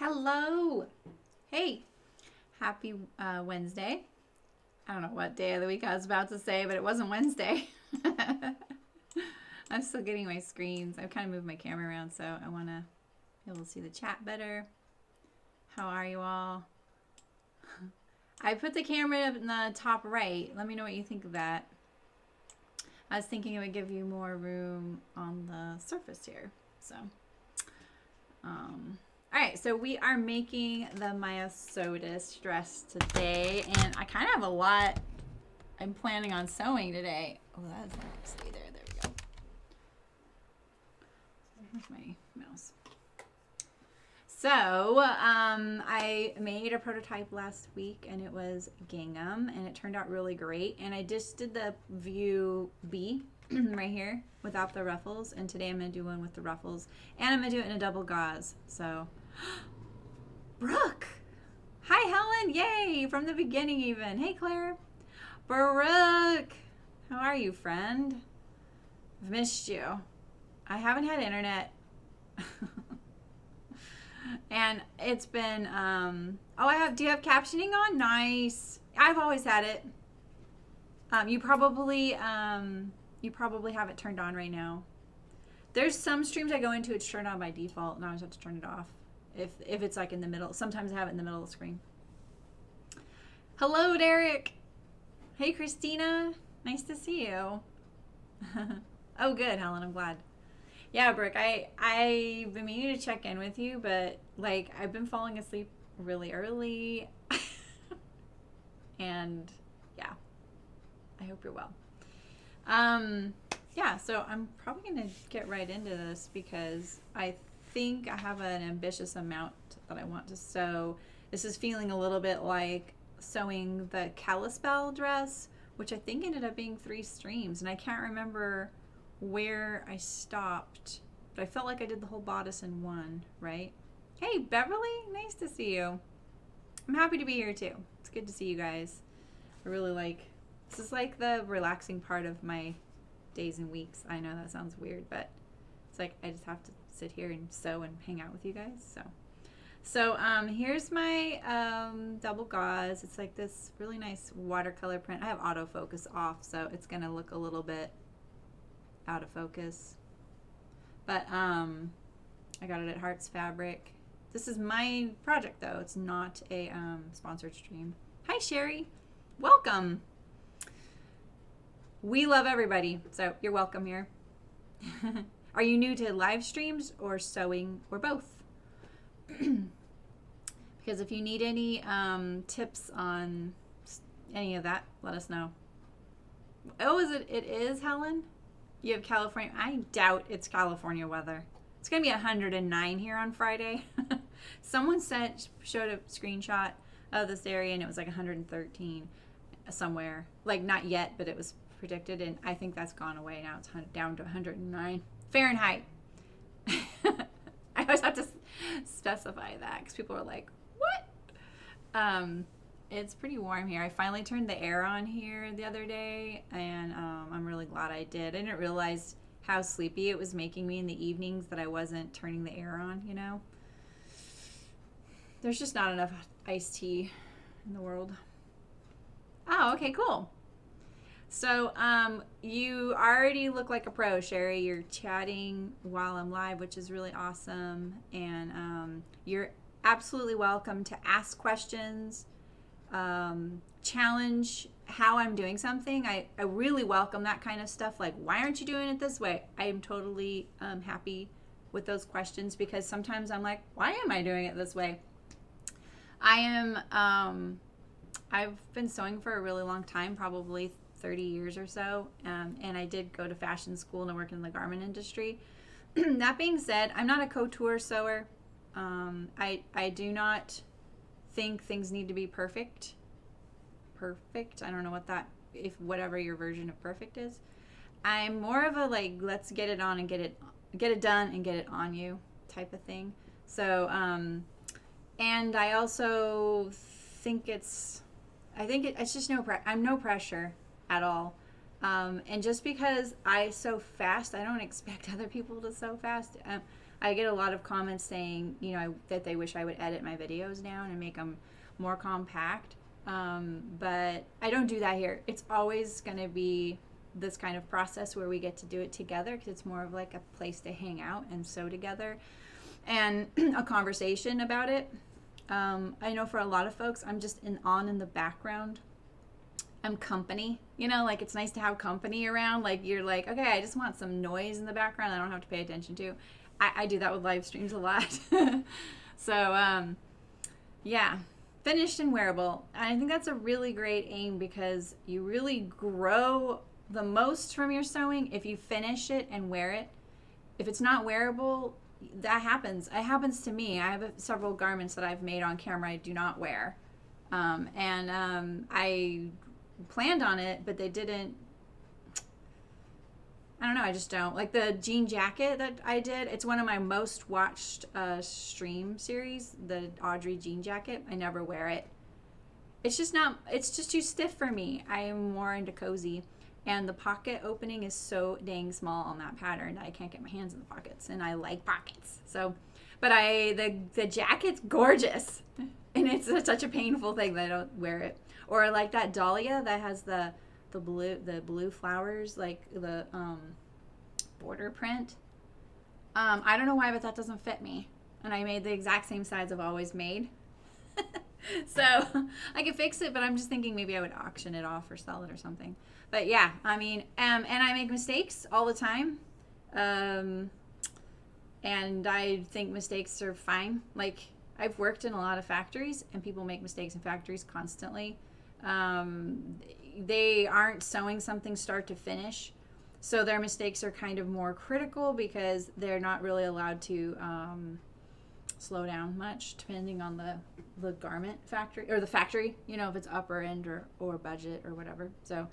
Hello. Hey, happy Wednesday. I don't know what day of the week I was about to say, but it wasn't Wednesday. I'm still getting my screens. I've kind of moved my camera around, so I want to be able to see the chat better. How are you all? I put the camera up in the top right. Let me know what you think of that. I was thinking it would give you more room on the surface here. So, all right, so we are making the Myosotis dress today, and I kind of have a lot I'm planning on sewing today. Oh, that's not gonna stay there. There we go. Where's my mouse? So, I made a prototype last week, and it was gingham, and it turned out really great. And I just did the view B right here without the ruffles, and today I'm gonna do one with the ruffles, and I'm gonna do it in a double gauze. So, Brooke, hi Helen, yay, from the beginning even. Hey Claire, Brooke, how are you, friend? I've missed you. I haven't had internet. And it's been, do you have captioning on? Nice. I've always had it. You probably have it turned on right now. There's some streams I go into, it's turned on by default, and I always have to turn it off. If it's like in the middle. Sometimes I have it in the middle of the screen. Hello, Derek. Hey, Christina. Nice to see you. Oh, good, Helen. I'm glad. Yeah, Brooke, I've been meaning to check in with you, but like I've been falling asleep really early. And yeah, I hope you're well. Yeah, so I'm probably going to get right into this because I think I have an ambitious amount that I want to sew. This is feeling a little bit like sewing the Kalispell dress, which I think ended up being 3 streams, and I can't remember where I stopped, but I felt like I did the whole bodice in one, right? Hey, Beverly, nice to see you. I'm happy to be here too. It's good to see you guys. I really this is like the relaxing part of my days and weeks. I know that sounds weird, but it's like I just have to sit here and sew and hang out with you guys. So here's my double gauze. It's like this really nice watercolor print. I have autofocus off, so it's gonna look a little bit out of focus, but I got it at Hearts Fabric. This is my project though. It's not a sponsored stream. Hi Sherry, welcome. We love everybody, so you're welcome here. Are you new to live streams or sewing or both? Because if you need any tips on any of that, let us know. Oh, it is Helen? You have California. I doubt it's California weather. It's going to be 109 here on Friday. Someone showed a screenshot of this area, and it was like 113 somewhere. Like, not yet, but it was predicted, and I think that's gone away now. It's down to 109 Fahrenheit. I always have to specify that because people are like, what? It's pretty warm here. I finally turned the air on here the other day, and I'm really glad I did. I didn't realize how sleepy it was making me in the evenings that I wasn't turning the air on, you know? There's just not enough iced tea in the world. Oh, okay, cool. So you already look like a pro, Sherry. You're chatting while I'm live, which is really awesome. And you're absolutely welcome to ask questions, challenge how I'm doing something. I really welcome that kind of stuff. Like, why aren't you doing it this way? I am totally happy with those questions because sometimes I'm like, why am I doing it this way? I've been sewing for a really long time, probably 30 years or so, and I did go to fashion school and I work in the garment industry. That being said, I'm not a couture sewer. I do not think things need to be perfect. I don't know whatever your version of perfect is. I'm more of a like, let's get it on and get it done and get it on you type of thing. So, and I also think it's just I'm no pressure at all. And just because I sew fast, I don't expect other people to sew fast. I get a lot of comments saying, you know, that they wish I would edit my videos down and make them more compact. But I don't do that here. It's always going to be this kind of process where we get to do it together, because it's more of like a place to hang out and sew together and a conversation about it. I know for a lot of folks, I'm just in the background. I'm company, you know, like it's nice to have company around. Like you're like, okay, I just want some noise in the background I don't have to pay attention to. I do that with live streams a lot. So, yeah, finished and wearable. I think that's a really great aim, because you really grow the most from your sewing if you finish it and wear it. If it's not wearable, that happens. It happens to me. I have several garments that I've made on camera I do not wear. I planned on it, but they didn't. I don't know, I just don't. Like the jean jacket that I did, it's one of my most watched stream series, the Audrey jean jacket. I never wear it. It's just too stiff for me. I am more into cozy. And the pocket opening is so dang small on that pattern that I can't get my hands in the pockets. And I like pockets. So, but the jacket's gorgeous. And it's such a painful thing that I don't wear it. Or like that dahlia that has the blue flowers, like the border print. I don't know why, but that doesn't fit me. And I made the exact same size I've always made. So I could fix it, but I'm just thinking maybe I would auction it off or sell it or something. But yeah, I mean, and I make mistakes all the time. And I think mistakes are fine. Like, I've worked in a lot of factories, and people make mistakes in factories constantly. They aren't sewing something start to finish, so their mistakes are kind of more critical because they're not really allowed to slow down much, depending on the garment factory, or the factory, you know, if it's upper end or budget or whatever. So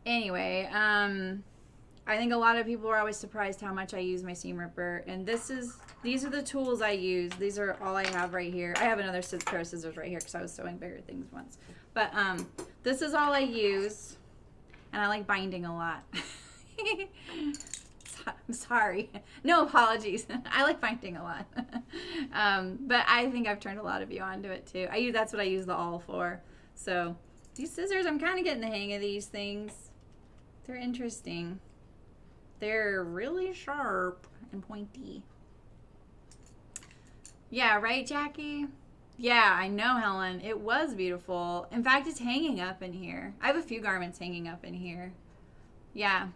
anyway, I think a lot of people are always surprised how much I use my seam ripper, and these are the tools I use. These are all I have right here. I have another pair of scissors right here because I was sewing bigger things once. But this is all I use, and I like binding a lot. I'm sorry. No apologies. I like binding a lot. But I think I've turned a lot of you onto it too. That's what I use the awl for. So these scissors, I'm kind of getting the hang of these things. They're interesting. They're really sharp and pointy. Yeah, right, Jackie? Yeah, I know, Helen. It was beautiful. In fact, it's hanging up in here. I have a few garments hanging up in here. Yeah.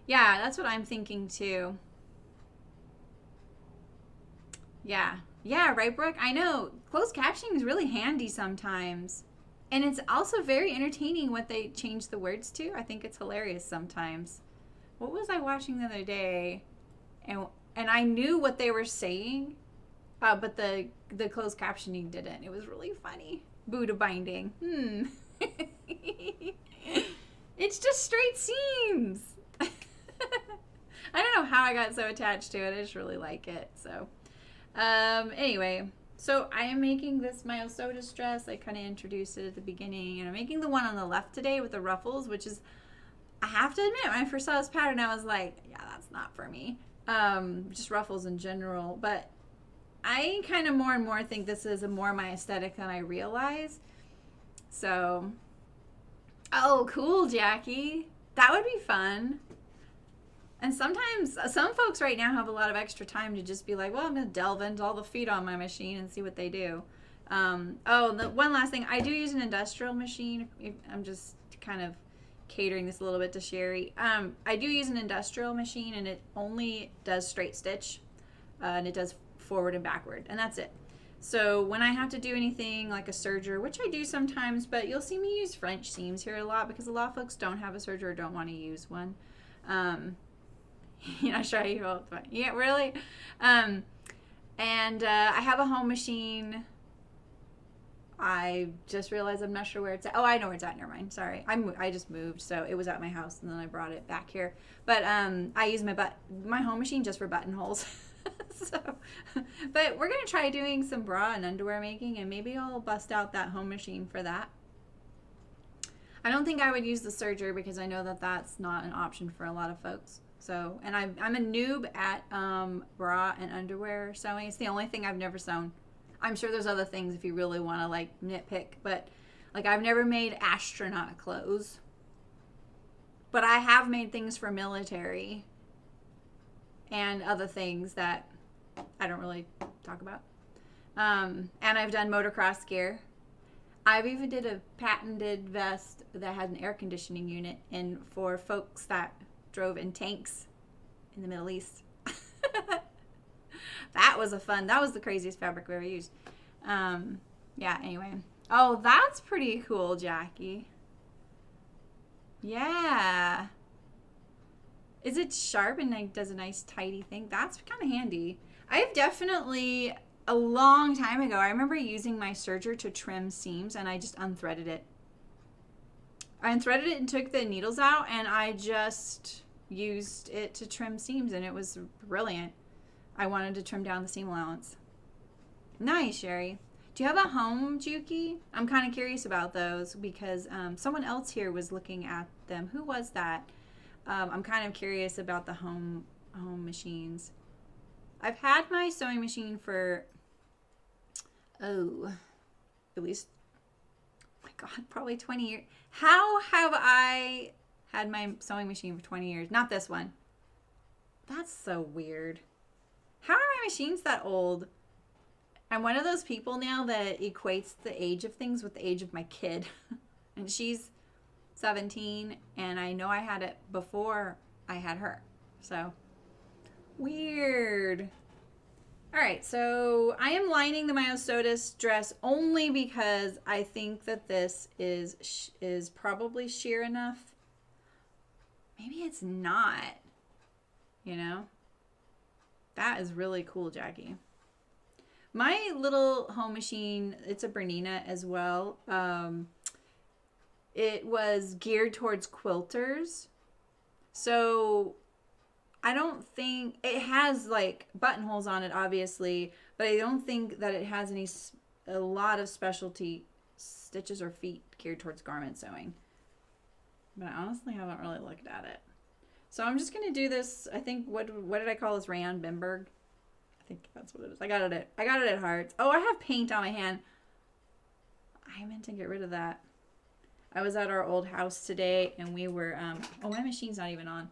Yeah, that's what I'm thinking too. Yeah. Yeah, right, Brooke? I know. Closed captioning is really handy sometimes. And it's also very entertaining what they change the words to. I think it's hilarious sometimes. What was I watching the other day? And I knew what they were saying, but the closed captioning didn't. It was really funny. Buddha binding. It's just straight seams. I don't know how I got so attached to it. I just really like it. So, anyway, so I am making this Myosotis dress. I kind of introduced it at the beginning, and I'm making the one on the left today with the ruffles, which is, I have to admit, when I first saw this pattern, I was like, yeah, that's not for me. Just ruffles in general. But I kind of more and more think this is more my aesthetic than I realize. So, oh, cool, Jackie. That would be fun. And sometimes, some folks right now have a lot of extra time to just be like, well, I'm going to delve into all the feet on my machine and see what they do. The one last thing, I do use an industrial machine. I'm just kind of catering this a little bit to Sherry. I do use an industrial machine, and it only does straight stitch, and it does forward and backward, and that's it. So when I have to do anything like a serger, which I do sometimes, but you'll see me use French seams here a lot because a lot of folks don't have a serger or don't want to use one. You're not sure how you feel, but yeah, really. I have a home machine. I just realized I'm not sure where it's at. Oh, I know where it's at. Never mind. Sorry. I just moved, so it was at my house, and then I brought it back here. But I use my home machine just for buttonholes. So, but we're going to try doing some bra and underwear making, and maybe I'll bust out that home machine for that. I don't think I would use the serger because I know that that's not an option for a lot of folks. So, and I'm a noob at bra and underwear sewing. It's the only thing I've never sewn. I'm sure there's other things if you really want to like nitpick, but like I've never made astronaut clothes. But I have made things for military and other things that I don't really talk about. And I've done motocross gear. I've even did a patented vest that had an air conditioning unit in for folks that drove in tanks in the Middle East. That was the craziest fabric we ever used. Yeah, anyway. Oh, that's pretty cool, Jackie. Yeah. Is it sharp and like does a nice tidy thing? That's kind of handy. I've definitely, a long time ago, I remember using my serger to trim seams and I just unthreaded it. I unthreaded it and took the needles out and I just used it to trim seams and it was brilliant. I wanted to trim down the seam allowance. Nice, Sherry. Do you have a home Juki? I'm kind of curious about those because someone else here was looking at them. Who was that? I'm kind of curious about the home machines. I've had my sewing machine for, at least, oh my God, probably 20 years. How have I had my sewing machine for 20 years? Not this one. That's so weird. How are my machines that old? I'm one of those people now that equates the age of things with the age of my kid. And she's 17, and I know I had it before I had her. So, weird. All right, so I am lining the Myosotis dress only because I think that this is probably sheer enough. Maybe it's not, you know? That is really cool, Jackie. My little home machine, it's a Bernina as well. It was geared towards quilters. So I don't think, it has like buttonholes on it, obviously, but I don't think that it has a lot of specialty stitches or feet geared towards garment sewing. But I honestly haven't really looked at it. So I'm just going to do this, I think, what did I call this? Rayon Bimberg? I think that's what it is. I got it at Hearts. Oh, I have paint on my hand. I meant to get rid of that. I was at our old house today and we were, my machine's not even on.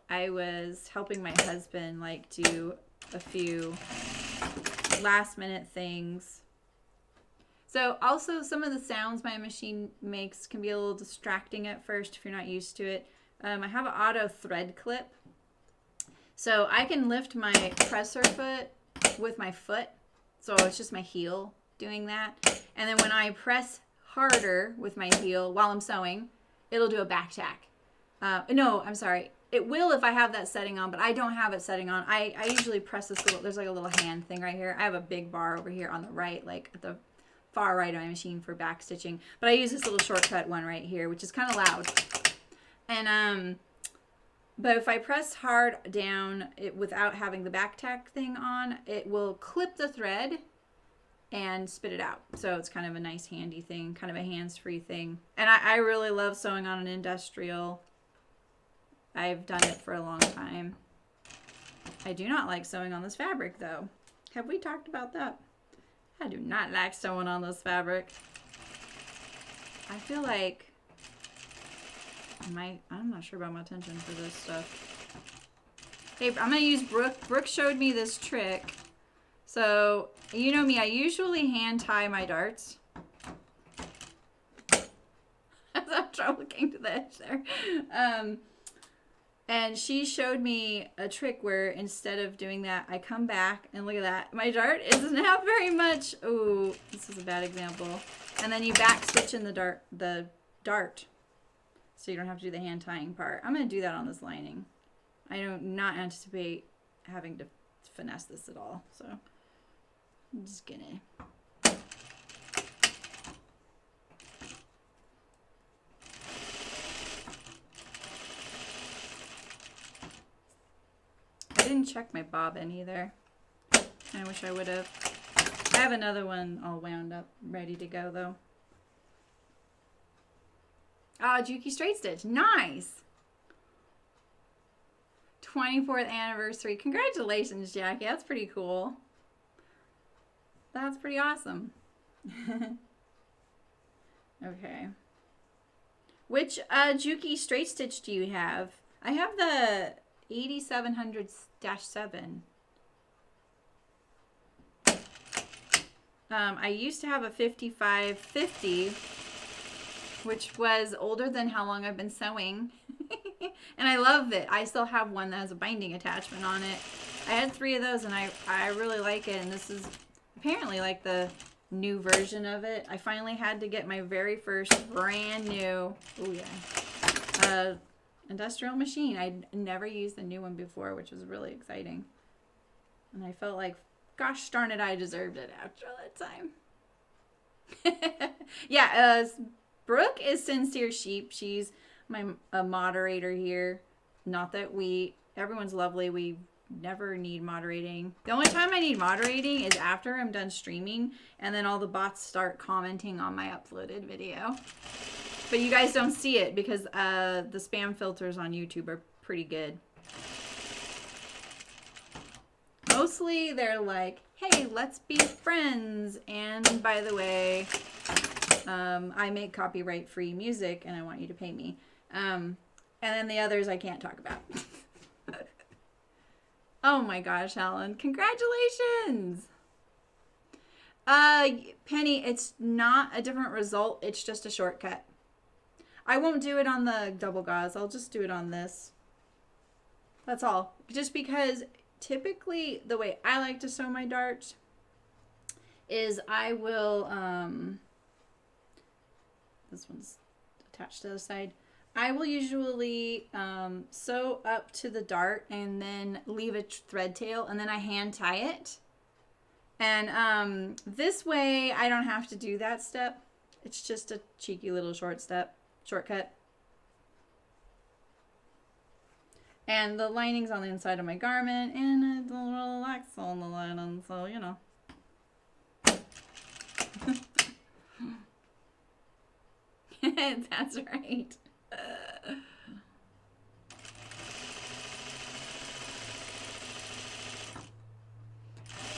I was helping my husband like do a few last minute things. So also some of the sounds my machine makes can be a little distracting at first if you're not used to it. I have an auto thread clip. So I can lift my presser foot with my foot. So it's just my heel doing that. And then when I press harder with my heel while I'm sewing, it'll do a back tack. No, I'm sorry. It will if I have that setting on, but I don't have it setting on. I usually press this little, there's like a little hand thing right here. I have a big bar over here on the right, like at the far right of my machine for back stitching. But I use this little shortcut one right here, which is kind of loud. And, but if I press hard down without having the back tack thing on, it will clip the thread and spit it out. So it's kind of a nice handy thing, kind of a hands-free thing. And I really love sewing on an industrial. I've done it for a long time. I do not like sewing on this fabric though. Have we talked about that? I do not like sewing on this fabric. I feel like I'm not sure about my attention for this stuff. Hey, I'm gonna use Brooke. Brooke showed me this trick. So, you know me, I usually hand tie my darts. I'm trying looking to the edge there. And she showed me a trick where instead of doing that, I come back and look at that. My dart doesn't have very much. Ooh, this is a bad example. And then you back stitch in the dart. So you don't have to do the hand tying part. I'm going to do that on this lining. I do not anticipate having to finesse this at all. So I'm just going to. I didn't check my bobbin either. I wish I would have. I have another one all wound up, ready to go though. Ah, Juki straight stitch. Nice. 24th anniversary. Congratulations, Jackie. That's pretty cool. That's pretty awesome. Okay. Which Juki straight stitch do you have? I have the 8700-7. I used to have a 5550, which was older than how long I've been sewing. And I love it. I still have one that has a binding attachment on it. I had 3 of those, and I really like it. And this is apparently like the new version of it. I finally had to get my very first brand new, oh yeah, industrial machine. I'd never used the new one before, which was really exciting. And I felt like, gosh darn it, I deserved it after all that time. Yeah, Brooke is Sincere Sheep. She's my moderator here. Not that everyone's lovely. We never need moderating. The only time I need moderating is after I'm done streaming, and then all the bots start commenting on my uploaded video. But you guys don't see it because the spam filters on YouTube are pretty good. Mostly they're like, hey, let's be friends. And by the way, I make copyright-free music and I want you to pay me. And then the others I can't talk about. Oh my gosh, Alan. Congratulations! Penny, it's not a different result. It's just a shortcut. I won't do it on the double gauze. I'll just do it on this. That's all. Just because typically the way I like to sew my darts is I will, this one's attached to the side. I will usually sew up to the dart and then leave a thread tail, and then I hand tie it. And this way I don't have to do that step. It's just a cheeky little shortcut. And the lining's on the inside of my garment, and it's a little lax on the lining, so you know. That's right.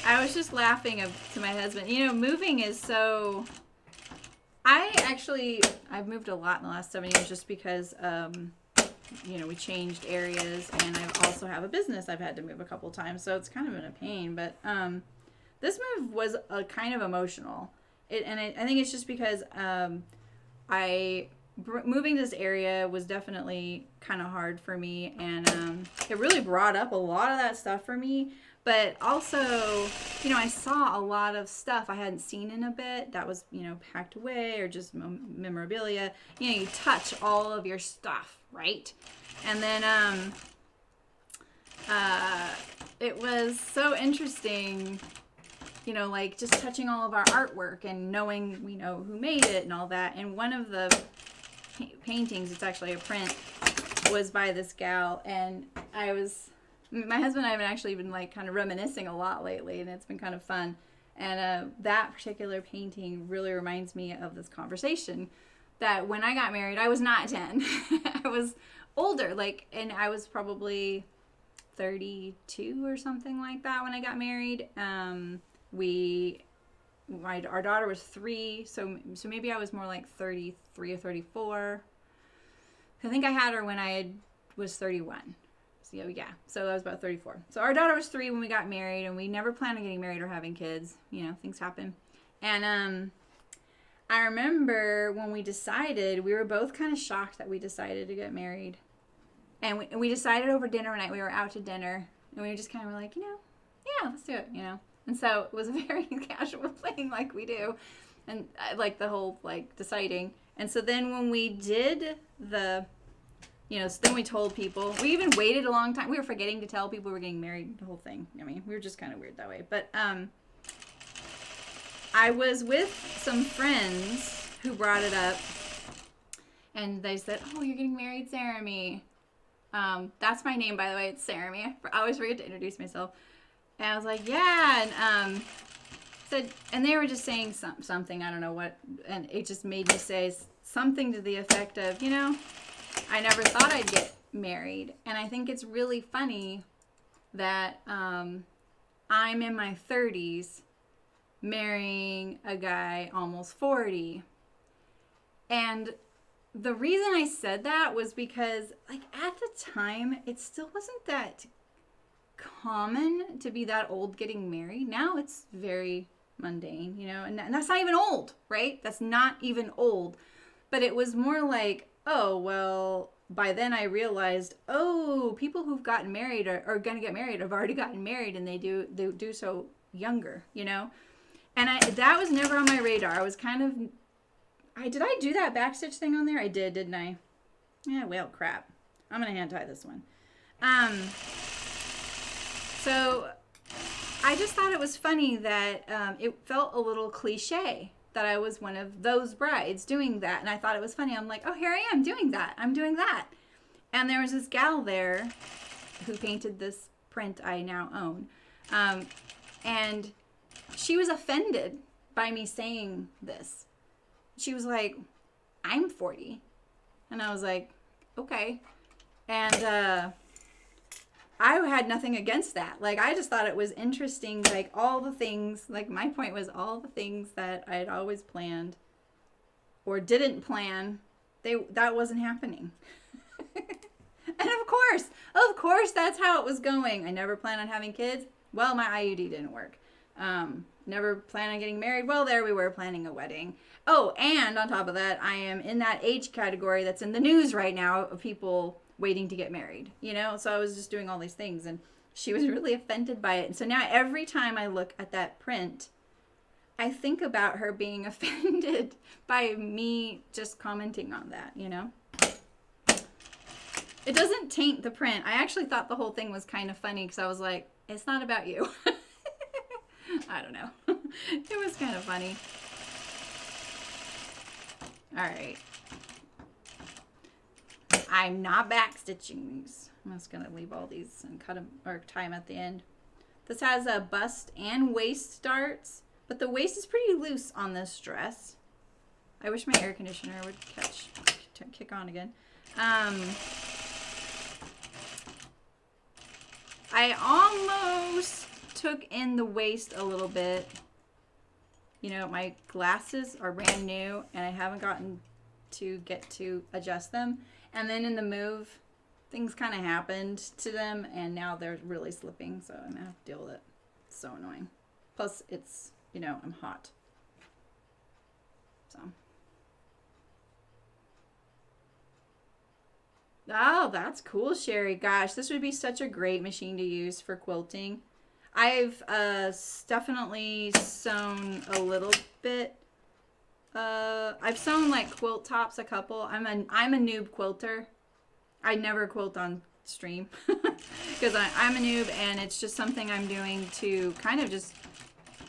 I was just laughing to my husband. You know, moving is so... I've moved a lot in the last 7 years just because, you know, we changed areas, and I also have a business I've had to move a couple times, so it's kind of been a pain. But this move was kind of emotional. I think it's just because moving this area was definitely kind of hard for me, and it really brought up a lot of that stuff for me. But also, you know, I saw a lot of stuff I hadn't seen in a bit that was, you know, packed away or just memorabilia. You know, you touch all of your stuff, right? And then it was so interesting, you know, like just touching all of our artwork and knowing we know who made it and all that. And one of the paintings, it's actually a print, was by this gal, and my husband and I have actually been like kind of reminiscing a lot lately, and it's been kind of fun. And that particular painting really reminds me of this conversation that when I got married, I was not 10. I was older, and I was probably 32 or something like that when I got married. Our daughter was 3, so maybe I was more like 33 or 34. I think I had her when I was 31. So yeah, so I was about 34. So our daughter was 3 when we got married, and we never planned on getting married or having kids. You know, things happen. And I remember when we decided, we were both kind of shocked that we decided to get married. And we decided over dinner one night. We were out to dinner, and we were just kind of like, you know, yeah, let's do it, you know. And so it was a very casual thing like we do, and like the whole deciding. And so then when we did so then we told people. We even waited a long time. We were forgetting to tell people we were getting married, the whole thing. I mean, we were just kind of weird that way. But I was with some friends who brought it up, and they said, oh, you're getting married, Sarami. That's my name, by the way. It's Sarami. I always forget to introduce myself. And I was like, yeah. And and they were just saying something, I don't know what, and it just made me say something to the effect of, you know, I never thought I'd get married. And I think it's really funny that I'm in my 30s marrying a guy almost 40. And the reason I said that was because, like, at the time, it still wasn't that common to be that old getting married. Now it's very mundane, you know, and that's not even old, right? That's not even old. But it was more like, oh, well, by then I realized, oh, people who've gotten married or are going to get married have already gotten married, and they do so younger, you know? And that was never on my radar. I was kind of, did I do that backstitch thing on there? I did, didn't I? Yeah, well, crap. I'm going to hand tie this one. So I just thought it was funny that it felt a little cliche that I was one of those brides doing that. And I thought it was funny. I'm like, oh, here I am doing that. I'm doing that. And there was this gal there who painted this print I now own. And she was offended by me saying this. She was like, I'm 40. And I was like, okay. And I had nothing against that. Like, I just thought it was interesting, like, all the things, like, my point was all the things that I had always planned or didn't plan, that wasn't happening. And of course, that's how it was going. I never planned on having kids. Well, my IUD didn't work. Never planned on getting married. Well, there we were planning a wedding. Oh, and on top of that, I am in that age category that's in the news right now of people waiting to get married, you know? So I was just doing all these things, and she was really offended by it. And so now every time I look at that print, I think about her being offended by me just commenting on that, you know? It doesn't taint the print. I actually thought the whole thing was kind of funny because I was like, it's not about you. I don't know. It was kind of funny. All right. I'm not backstitching these. I'm just going to leave all these and cut them or tie them at the end. This has a bust and waist darts, but the waist is pretty loose on this dress. I wish my air conditioner would kick on again. I almost took in the waist a little bit. You know, my glasses are brand new and I haven't gotten to get to adjust them. And then in the move, things kind of happened to them and now they're really slipping. So I'm going to have to deal with it. It's so annoying. Plus it's, you know, I'm hot. So. Oh, that's cool, Sherry. Gosh, this would be such a great machine to use for quilting. I've definitely sewn a little bit. I've sewn like quilt tops a couple. I'm a noob quilter. I never quilt on stream because I'm a noob and it's just something I'm doing to kind of just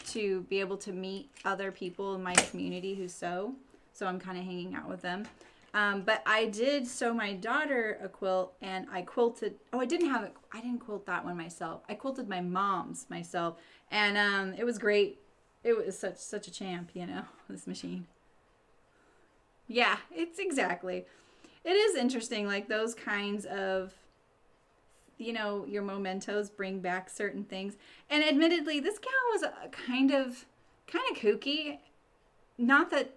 to be able to meet other people in my community who sew. So I'm kind of hanging out with them. But I did sew my daughter a quilt and I quilted. Oh, I didn't quilt that one myself. I quilted my mom's myself. And it was great. It was such a champ, you know, this machine. Yeah, it's exactly. It is interesting, like those kinds of, you know, your mementos bring back certain things. And admittedly, this gal was kind of kooky. Not that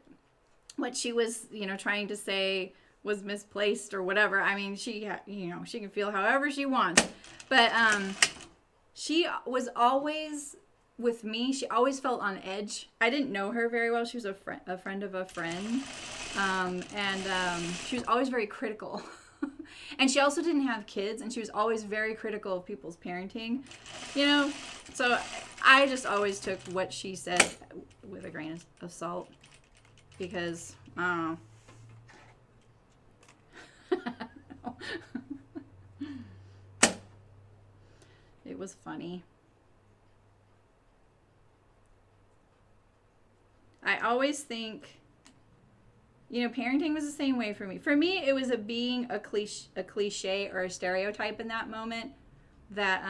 what she was, you know, trying to say was misplaced or whatever. I mean, she can feel however she wants. But she was always with me. She always felt on edge. I didn't know her very well. She was a friend of a friend. She was always very critical. And she also didn't have kids, and she was always very critical of people's parenting, you know? So I just always took what she said with a grain of salt. Because, it was funny. I always think, you know, parenting was the same way for me. For me, it was being a cliche or a stereotype in that moment that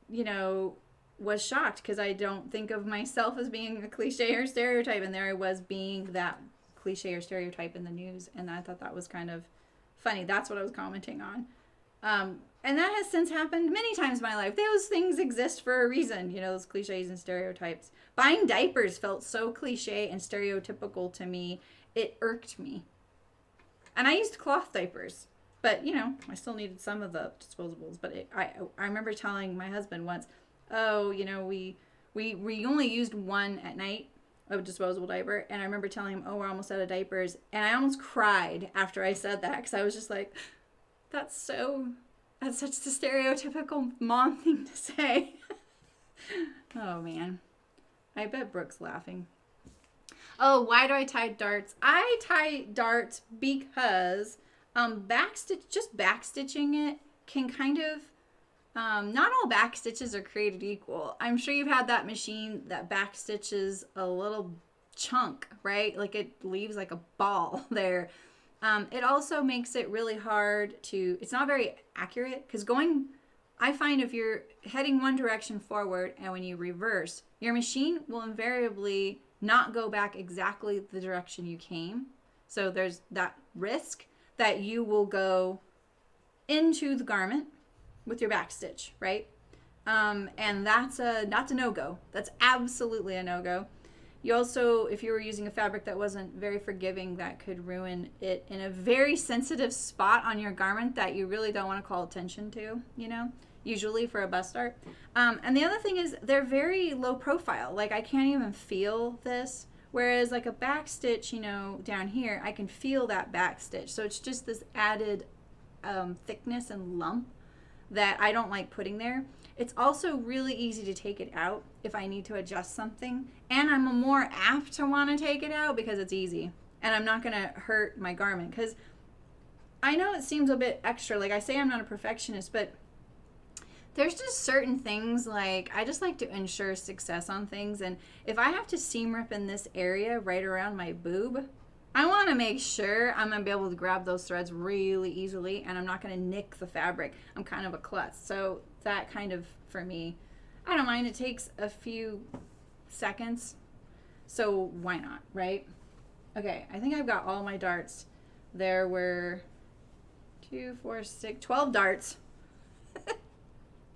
you know, was shocked because I don't think of myself as being a cliche or stereotype, and there I was being that cliche or stereotype in the news, and I thought that was kind of funny. That's what I was commenting on. And that has since happened many times in my life. Those things exist for a reason, you know, those cliches and stereotypes. Buying diapers felt so cliche and stereotypical to me, it irked me. And I used cloth diapers, but, you know, I still needed some of the disposables. But I remember telling my husband once, oh, you know, we only used one at night, a disposable diaper. And I remember telling him, oh, we're almost out of diapers. And I almost cried after I said that, because I was just like, that's such a stereotypical mom thing to say. Oh, man. I bet Brooke's laughing. Oh, why do I tie darts? I tie darts because backstitching it can kind of, not all back stitches are created equal. I'm sure you've had that machine that backstitches a little chunk, right? Like it leaves like a ball there. It also makes it really hard to, it's not very accurate, because I find if you're heading one direction forward and when you reverse, your machine will invariably not go back exactly the direction you came. So there's that risk that you will go into the garment with your back stitch, right? And that's a no-go. That's absolutely a no-go. You also, if you were using a fabric that wasn't very forgiving, that could ruin it in a very sensitive spot on your garment that you really don't want to call attention to, you know, usually for a bust dart. And the other thing is they're very low profile. Like I can't even feel this. Whereas like a back stitch, you know, down here, I can feel that back stitch. So it's just this added thickness and lump that I don't like putting there. It's also really easy to take it out if I need to adjust something. And I'm more apt to want to take it out because it's easy. And I'm not going to hurt my garment. Because I know it seems a bit extra. Like I say I'm not a perfectionist, but there's just certain things, like I just like to ensure success on things. And if I have to seam rip in this area right around my boob, I want to make sure I'm going to be able to grab those threads really easily and I'm not going to nick the fabric. I'm kind of a klutz. So that kind of, for me, I don't mind. It takes a few seconds. So why not, right? Okay, I think I've got all my darts. There were 12 darts.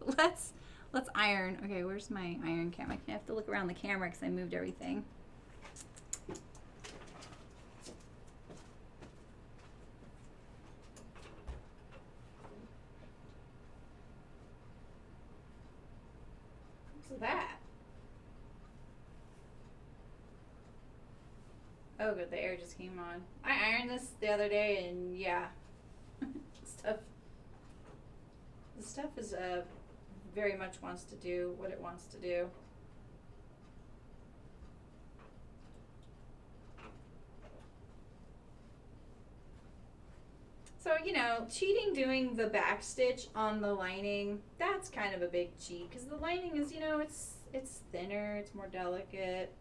Let's iron. Okay, where's my iron cam? I have to look around the camera because I moved everything. What's that? Oh, good. The air just came on. I ironed this the other day, and yeah, the stuff is very much wants to do what it wants to do. So, you know, cheating doing the back stitch on the lining, that's kind of a big cheat because the lining is, you know, it's thinner, it's more delicate.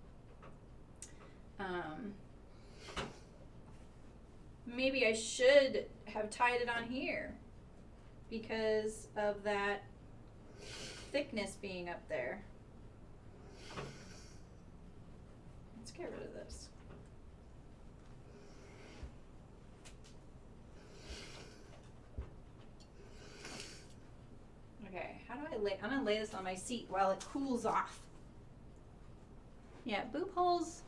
Maybe I should have tied it on here because of that thickness being up there. Let's get rid of this. Okay, how do I lay? I'm gonna lay this on my seat while it cools off. Yeah, boob holes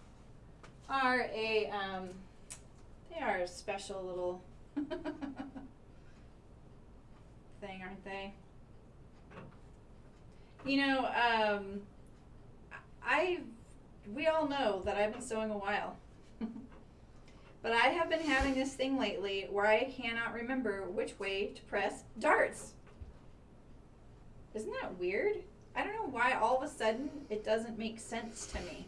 are they are a special little thing, aren't they? You know, we all know that I've been sewing a while. But I have been having this thing lately where I cannot remember which way to press darts. Isn't that weird? I don't know why all of a sudden it doesn't make sense to me.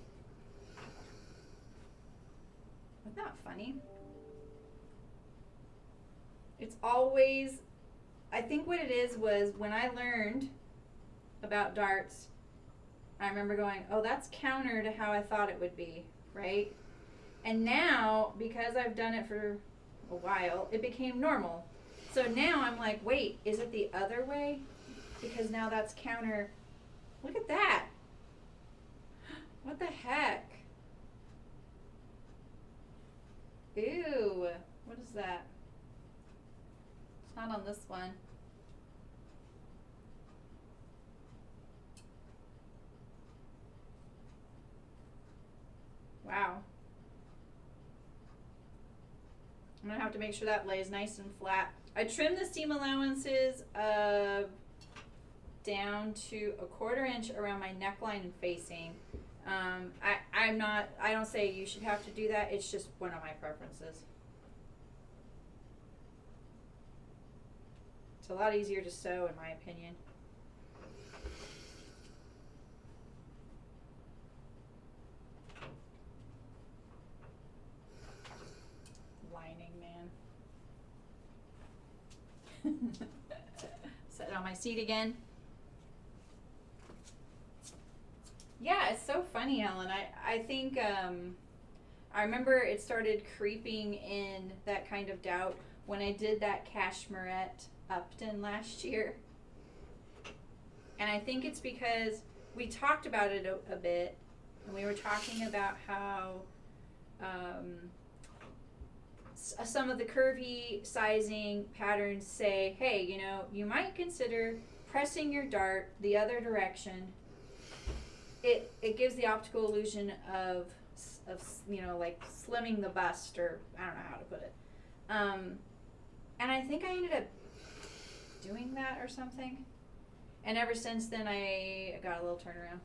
Isn't that funny? It's always, I think what it is was when I learned about darts, I remember going, oh, that's counter to how I thought it would be, right? And now, because I've done it for a while, it became normal. So now I'm like, wait, is it the other way? Because now that's counter. Look at that. What the heck? that? It's not on this one. Wow. I'm gonna have to make sure that lays nice and flat. I trimmed the seam allowances down to a 1/4 inch around my neckline and facing. I don't say you should have to do that. It's just one of my preferences. It's a lot easier to sew, in my opinion. Lining, man. Set it on my seat again. Yeah, it's so funny, Ellen. I think I remember it started creeping in, that kind of doubt, when I did that cashmerette Upton last year. And I think it's because we talked about it a bit, and we were talking about how some of the curvy sizing patterns say, hey, you know, you might consider pressing your dart the other direction. It gives the optical illusion of you know, like slimming the bust, or I don't know how to put it. And I think I ended up doing that or something. And ever since then, I got a little turnaround.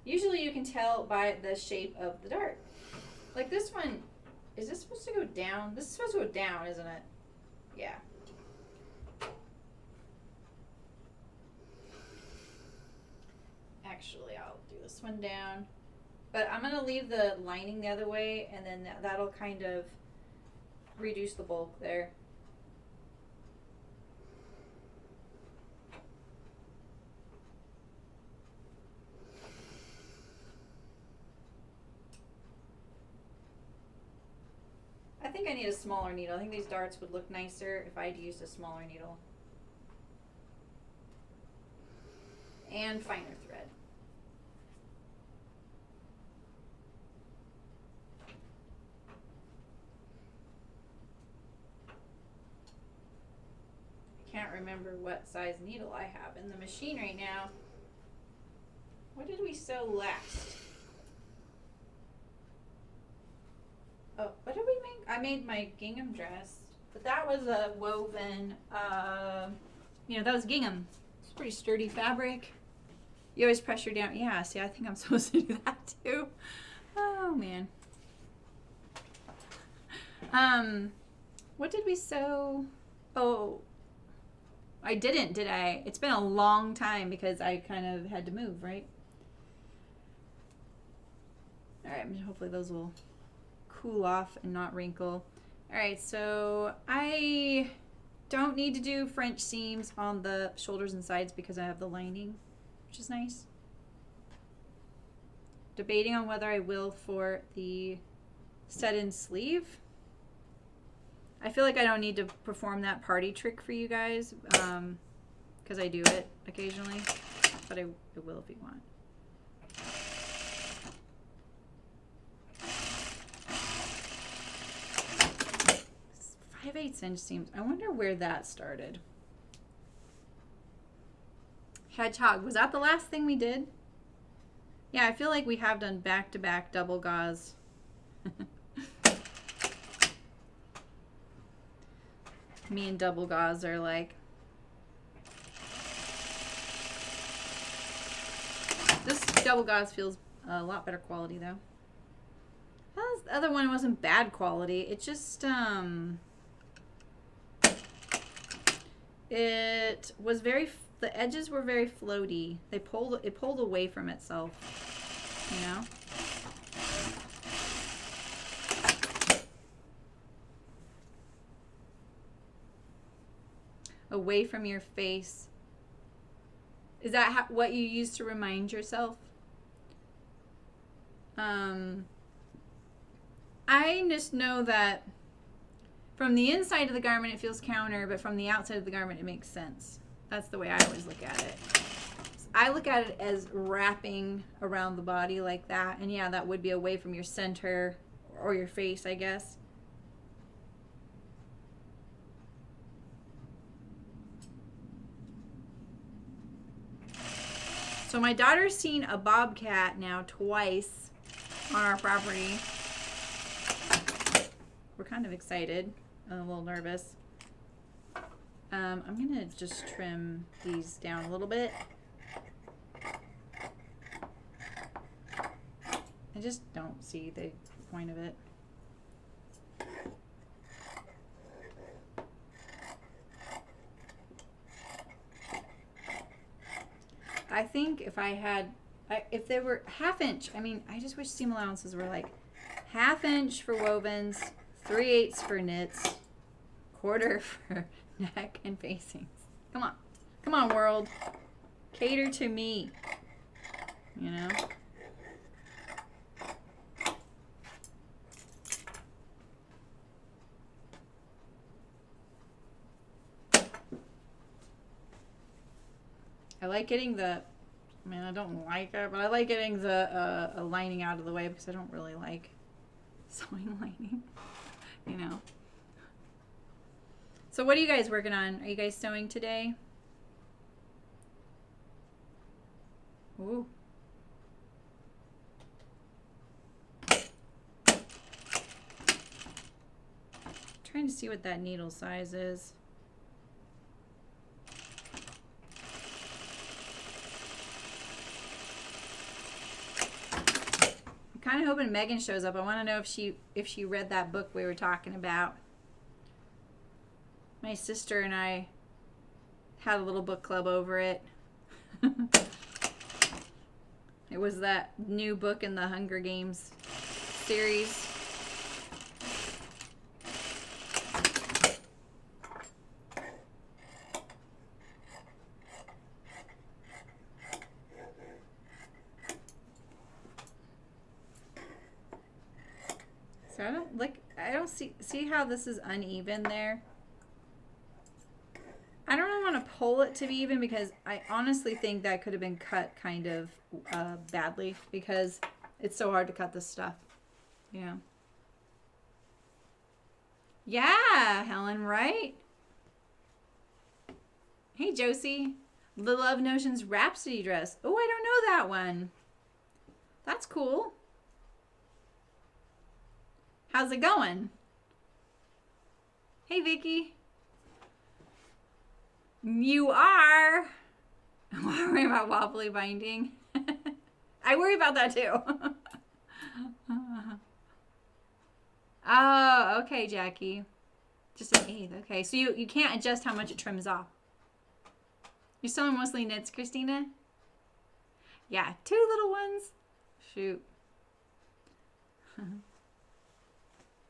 Usually you can tell by the shape of the dart. Like this one, is this supposed to go down? This is supposed to go down, isn't it? Yeah. Actually, I'll do this one down. But I'm going to leave the lining the other way, and then that'll kind of reduce the bulk there. I think I need a smaller needle. I think these darts would look nicer if I'd used a smaller needle. And finer thread. I can't remember what size needle I have in the machine right now. What did we sew last? Oh, what did we make? I made my gingham dress, but that was a woven, you know, that was gingham. It's pretty sturdy fabric. You always pressure down. Yeah, see, I think I'm supposed to do that too. Oh, man. What did we sew? Oh, I didn't, did I? It's been a long time because I kind of had to move, right? All right, hopefully those will cool off and not wrinkle. All right, so I don't need to do French seams on the shoulders and sides because I have the lining, which is nice. Debating on whether I will for the set-in sleeve. I feel like I don't need to perform that party trick for you guys because I do it occasionally, but I will if you want. 5/8 inch seams. I wonder where that started. Hedgehog. Was that the last thing we did? Yeah, I feel like we have done back-to-back double gauze. Me and double gauze are like... This double gauze feels a lot better quality, though. The other one wasn't bad quality. It just, it was very, the edges were very floaty. It pulled away from itself, you know? Away from your face. Is that what you use to remind yourself? I just know that from the inside of the garment it feels counter, but from the outside of the garment it makes sense. That's the way I always look at it. I look at it as wrapping around the body like that, and yeah, that would be away from your center or your face, I guess. So my daughter's seen a bobcat now twice on our property. We're kind of excited, a little nervous. I'm gonna just trim these down a little bit. I just don't see the point of it. I think if I had, if they were half inch, I mean, I just wish seam allowances were like half inch for wovens, 3/8 for knits, quarter for neck and facings. Come on. Come on, world. Cater to me. You know? I like getting the, I mean, I don't like it, but I like getting the lining out of the way because I don't really like sewing lining, you know. So what are you guys working on? Are you guys sewing today? Ooh. Trying to see what that needle size is. Kind of hoping Megan shows up. I want to know if she read that book we were talking about. My sister and I had a little book club over it. It was that new book in the Hunger Games series. So I don't see how this is uneven there. I don't really want to pull it to be even because I honestly think that could have been cut kind of badly because it's so hard to cut this stuff, you know. Yeah, Helen, right? Hey, Josie. The Love Notions Rhapsody dress. Oh, I don't know that one. That's cool. How's it going? Hey, Vicky. You are. I'm worried about wobbly binding. I worry about that too. Oh, okay, Jackie. Just an 1/8. Okay, so you can't adjust how much it trims off. You're sewing mostly knits, Christina? Yeah, 2 little ones. Shoot.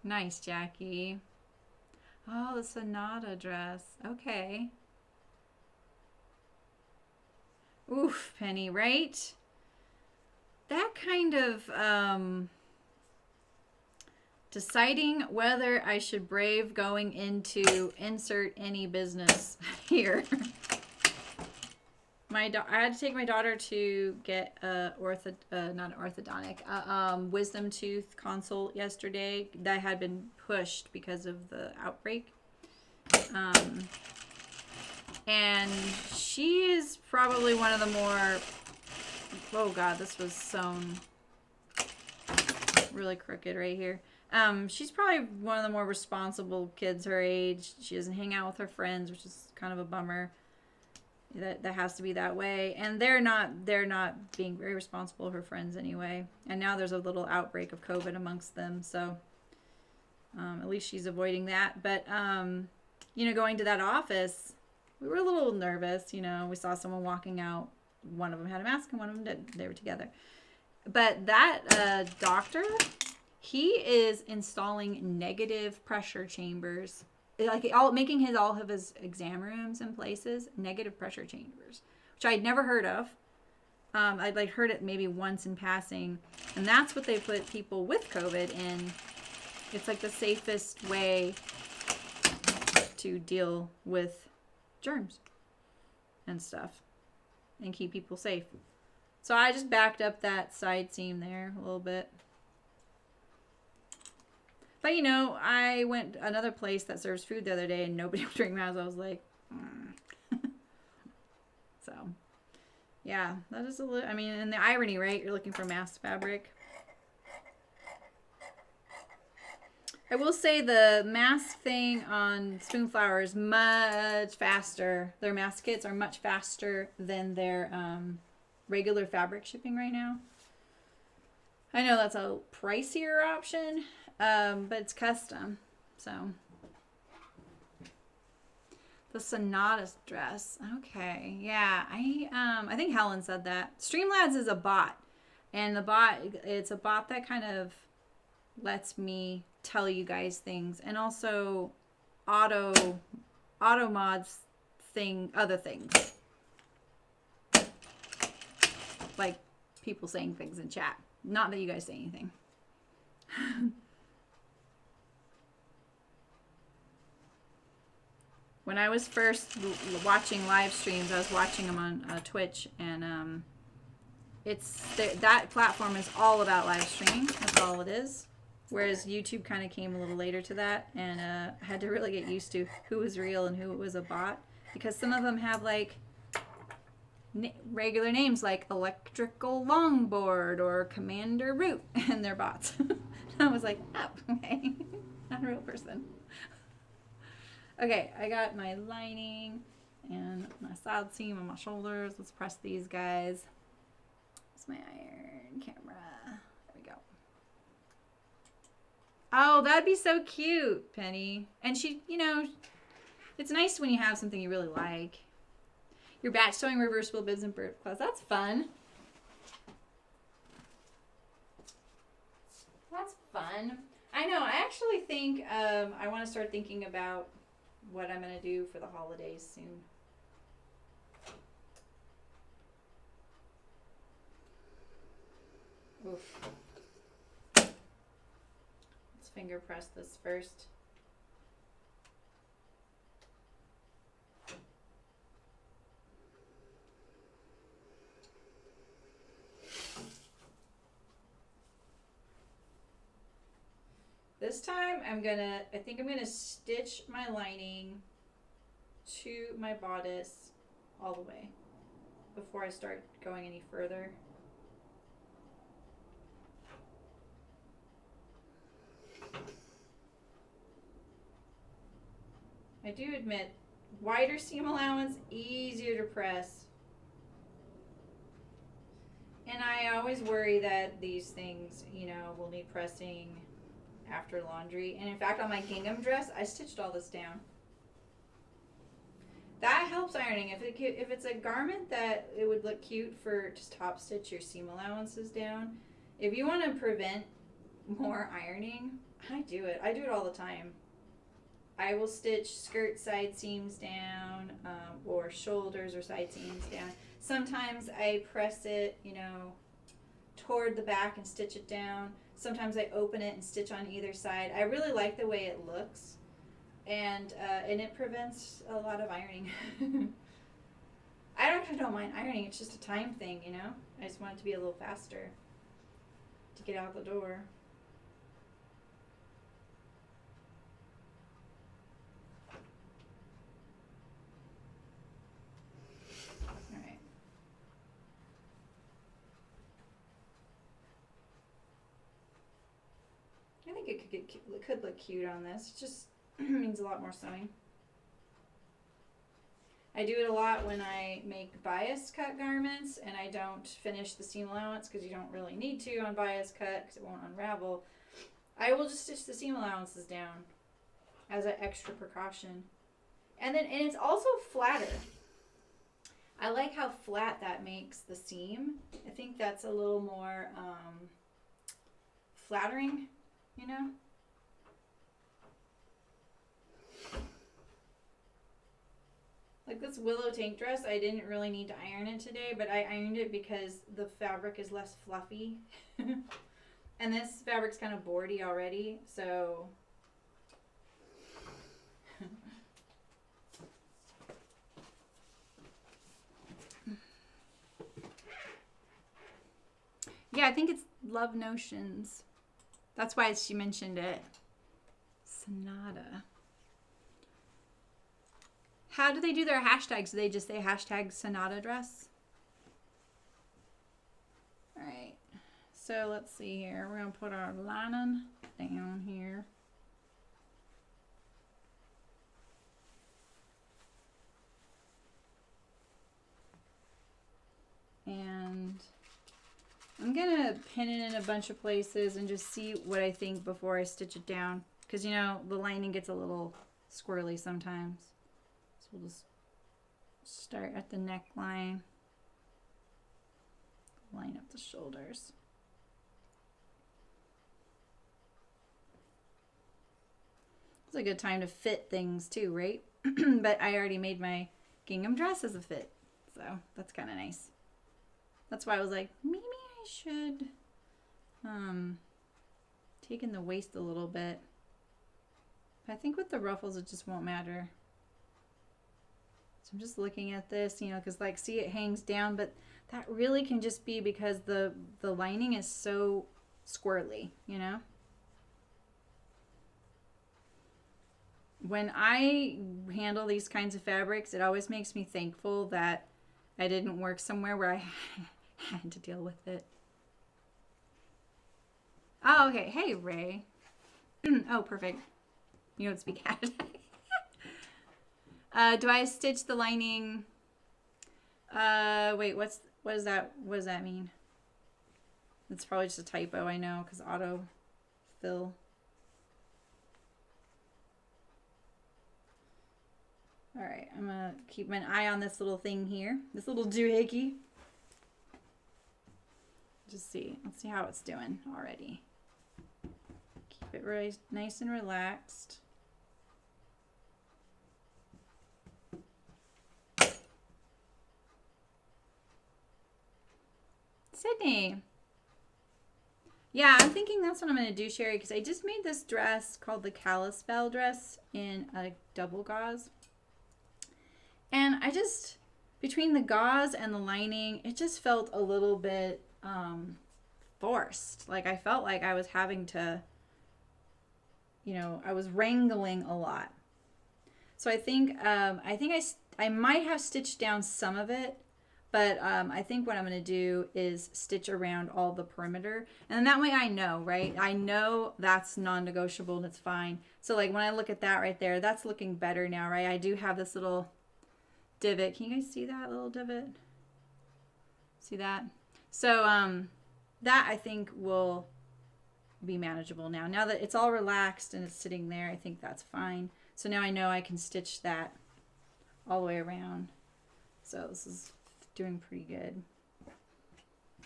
Nice, Jackie. Oh, the Sonata dress. Okay. Oof, Penny, right? That kind of deciding whether I should brave going into insert any business here. I had to take my daughter to get not an orthodontic, wisdom tooth consult yesterday. That had been pushed because of the outbreak. And she is probably one of the more, oh God, this was sewn really crooked right here. She's probably one of the more responsible kids her age. She doesn't hang out with her friends, which is kind of a bummer. That has to be that way, and they're not being very responsible, her friends anyway. And now there's a little outbreak of COVID amongst them, so at least she's avoiding that. But you know, going to that office, we were a little nervous. You know, we saw someone walking out. One of them had a mask and one of them didn't. They were together. But that doctor, he is installing negative pressure chambers. Like making all of his exam rooms and places negative pressure chambers, which I'd never heard of. I'd like heard it maybe once in passing, and that's what they put people with COVID in. It's like the safest way to deal with germs and stuff and keep people safe. So I just backed up that side seam there a little bit. But you know, I went another place that serves food the other day and nobody was wearing masks. I was like, so yeah, that is a little, I mean, and the irony, right? You're looking for mask fabric. I will say the mask thing on Spoonflower is much faster. Their mask kits are much faster than their regular fabric shipping right now. I know that's a pricier option, but it's custom. So the Sonata dress. Okay, yeah. I think Helen said that. Streamlabs is a bot, and it's a bot that kind of lets me tell you guys things, and also auto mods other things, like people saying things in chat. Not that you guys say anything. When I was first watching live streams, I was watching them on Twitch, and that platform is all about live streaming. That's all it is. Whereas YouTube kind of came a little later to that, and had to really get used to who was real and who was a bot, because some of them have like regular names like Electrical Longboard or Commander Root, and they're bots. I was like, oh, okay, not a real person. Okay, I got my lining and my side seam on my shoulders. Let's press these guys. It's my iron camera. There we go. Oh, that'd be so cute, Penny. And she, you know, it's nice when you have something you really like. Your batch sewing reversible bibs and bird clothes. That's fun. That's fun. I know. I actually think I want to start thinking about what I'm going to do for the holidays soon. Oof. Let's finger press this first. This time I think I'm gonna stitch my lining to my bodice all the way before I start going any further. I do admit, wider seam allowance, easier to press. And I always worry that these things, you know, will need pressing after laundry. And in fact, on my gingham dress, I stitched all this down. That helps ironing. If it's a garment that it would look cute for just top stitch your seam allowances down, if you want to prevent more ironing, I do it. I do it all the time. I will stitch skirt side seams down, or shoulders or side seams down. Sometimes I press it, you know, toward the back and stitch it down. Sometimes I open it and stitch on either side. I really like the way it looks, and it prevents a lot of ironing. I actually don't mind ironing. It's just a time thing, you know. I just want it to be a little faster to get out the door. I think it could look cute on this. It just means a lot more sewing. I do it a lot when I make bias cut garments and I don't finish the seam allowance because you don't really need to on bias cut because it won't unravel. I will just stitch the seam allowances down as an extra precaution. And it's also flatter. I like how flat that makes the seam. I think that's a little more flattering, you know? Like this willow tank dress, I didn't really need to iron it today, but I ironed it because the fabric is less fluffy. And this fabric's kind of boardy already, so... Yeah, I think it's Love Notions. That's why she mentioned it. Sonata. How do they do their hashtags? Do they just say hashtag Sonata dress? All right. So let's see here. We're going to put our lining down here. And I'm going to pin it in a bunch of places and just see what I think before I stitch it down. Because, you know, the lining gets a little squirrely sometimes. So we'll just start at the neckline. Line up the shoulders. It's a good time to fit things too, right? But I already made my gingham dress as a fit. So that's kind of nice. That's why I was like, maybe I should take in the waist a little bit. But I think with the ruffles, it just won't matter. So I'm just looking at this, you know, because like, see, it hangs down, but that really can just be because the lining is so squirrely, you know? When I handle these kinds of fabrics, it always makes me thankful that I didn't work somewhere where I had to deal with it. Oh, okay. Hey, Ray. Oh, perfect. You don't speak Hashtag. Do I stitch the lining? Wait, what does that mean? It's probably just a typo, I know, because auto fill. All right, I'm gonna keep an eye on this little thing here, this little doohickey. Just see, let's see how it's doing already. Keep it really nice and relaxed. Sydney. Yeah, I'm thinking that's what I'm going to do, Sherry, because I just made this dress called the Kalispell dress in a double gauze. And I just, between the gauze and the lining, it just felt a little bit forced. Like I felt like I was having to, you know, I was wrangling a lot. So I think I might have stitched down some of it, but I think what I'm going to do is stitch around all the perimeter. And then that way I know, right? I know that's non-negotiable and it's fine. So like when I look at that right there, that's looking better now, right? I do have this little divot. Can you guys see that little divot? See that? So that I think will be manageable now. Now that it's all relaxed and it's sitting there, I think that's fine. So now I know I can stitch that all the way around. So this is doing pretty good.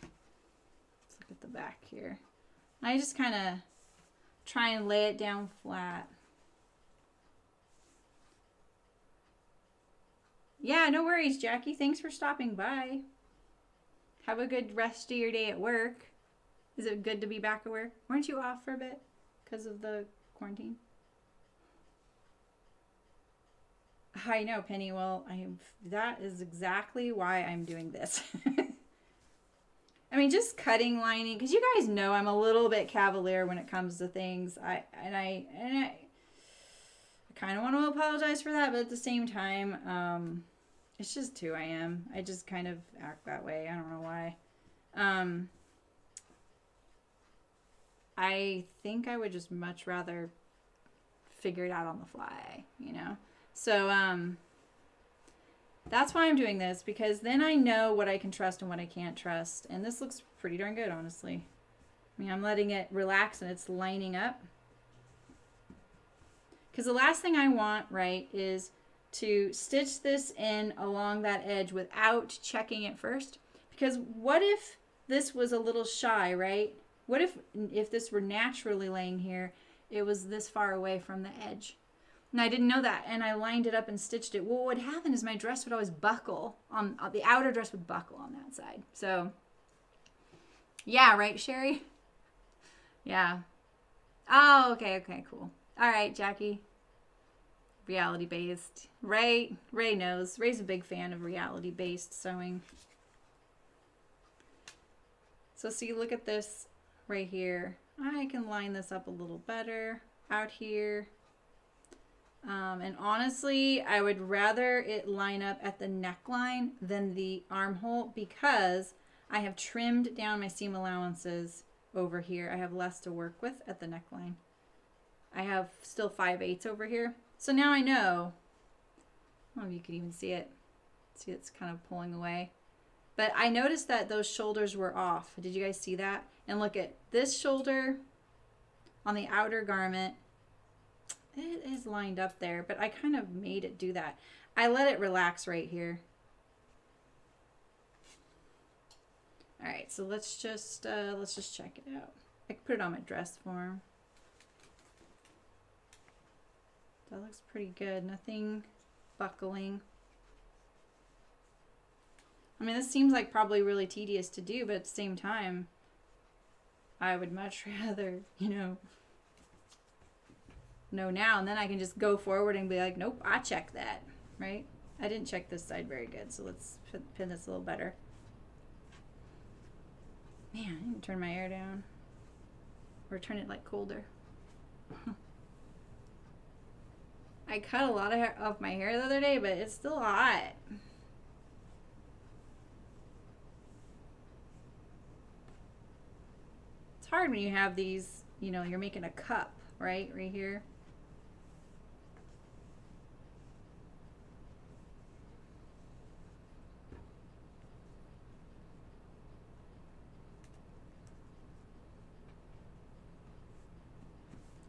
Let's look at the back here. I just kind of try and lay it down flat. Yeah, no worries, Jackie. Thanks for stopping by. Have a good rest of your day at work. Is it good to be back at work? Weren't you off for a bit because of the quarantine? I know, Penny. Well, that is exactly why I'm doing this. I mean, just cutting lining, because you guys know I'm a little bit cavalier when it comes to things. I kind of want to apologize for that, but at the same time, it's just who I am. I just kind of act that way. I don't know why. I think I would just much rather figure it out on the fly, you know? So, that's why I'm doing this, because then I know what I can trust and what I can't trust. And this looks pretty darn good, honestly. I mean, I'm letting it relax and it's lining up. Because the last thing I want, right, is to stitch this in along that edge without checking it first. Because what if this was a little shy, right? What if this were naturally laying here, it was this far away from the edge? And I didn't know that, and I lined it up and stitched it. Well, what would happen is my dress would always buckle. The outer dress would buckle on that side. So, yeah, right, Sherry? Yeah. Oh, okay, cool. All right, Jackie. Reality-based. Ray knows. Ray's a big fan of reality-based sewing. So see, look at this right here. I can line this up a little better. out here. And honestly, I would rather it line up at the neckline than the armhole because I have trimmed down my seam allowances over here. I have less to work with at the neckline. I have still 5/8 over here. So now I know. I don't know if you can even see it. See, it's kind of pulling away. But I noticed that those shoulders were off. Did you guys see that? And look at this shoulder on the outer garment. It is lined up there, but I kind of made it do that. I let it relax right here. All right, so let's just check it out. I can put it on my dress form. That looks pretty good. Nothing buckling. I mean, this seems like probably really tedious to do, but at the same time, I would much rather, know now, and then I can just go forward and be like, nope, I checked that, right? I didn't check this side very good, so let's pin this a little better. Man, I didn't turn my air down. Or turn it like colder. I cut a lot of my hair the other day, but it's still hot. It's hard when you have these, you're making a cup, right here.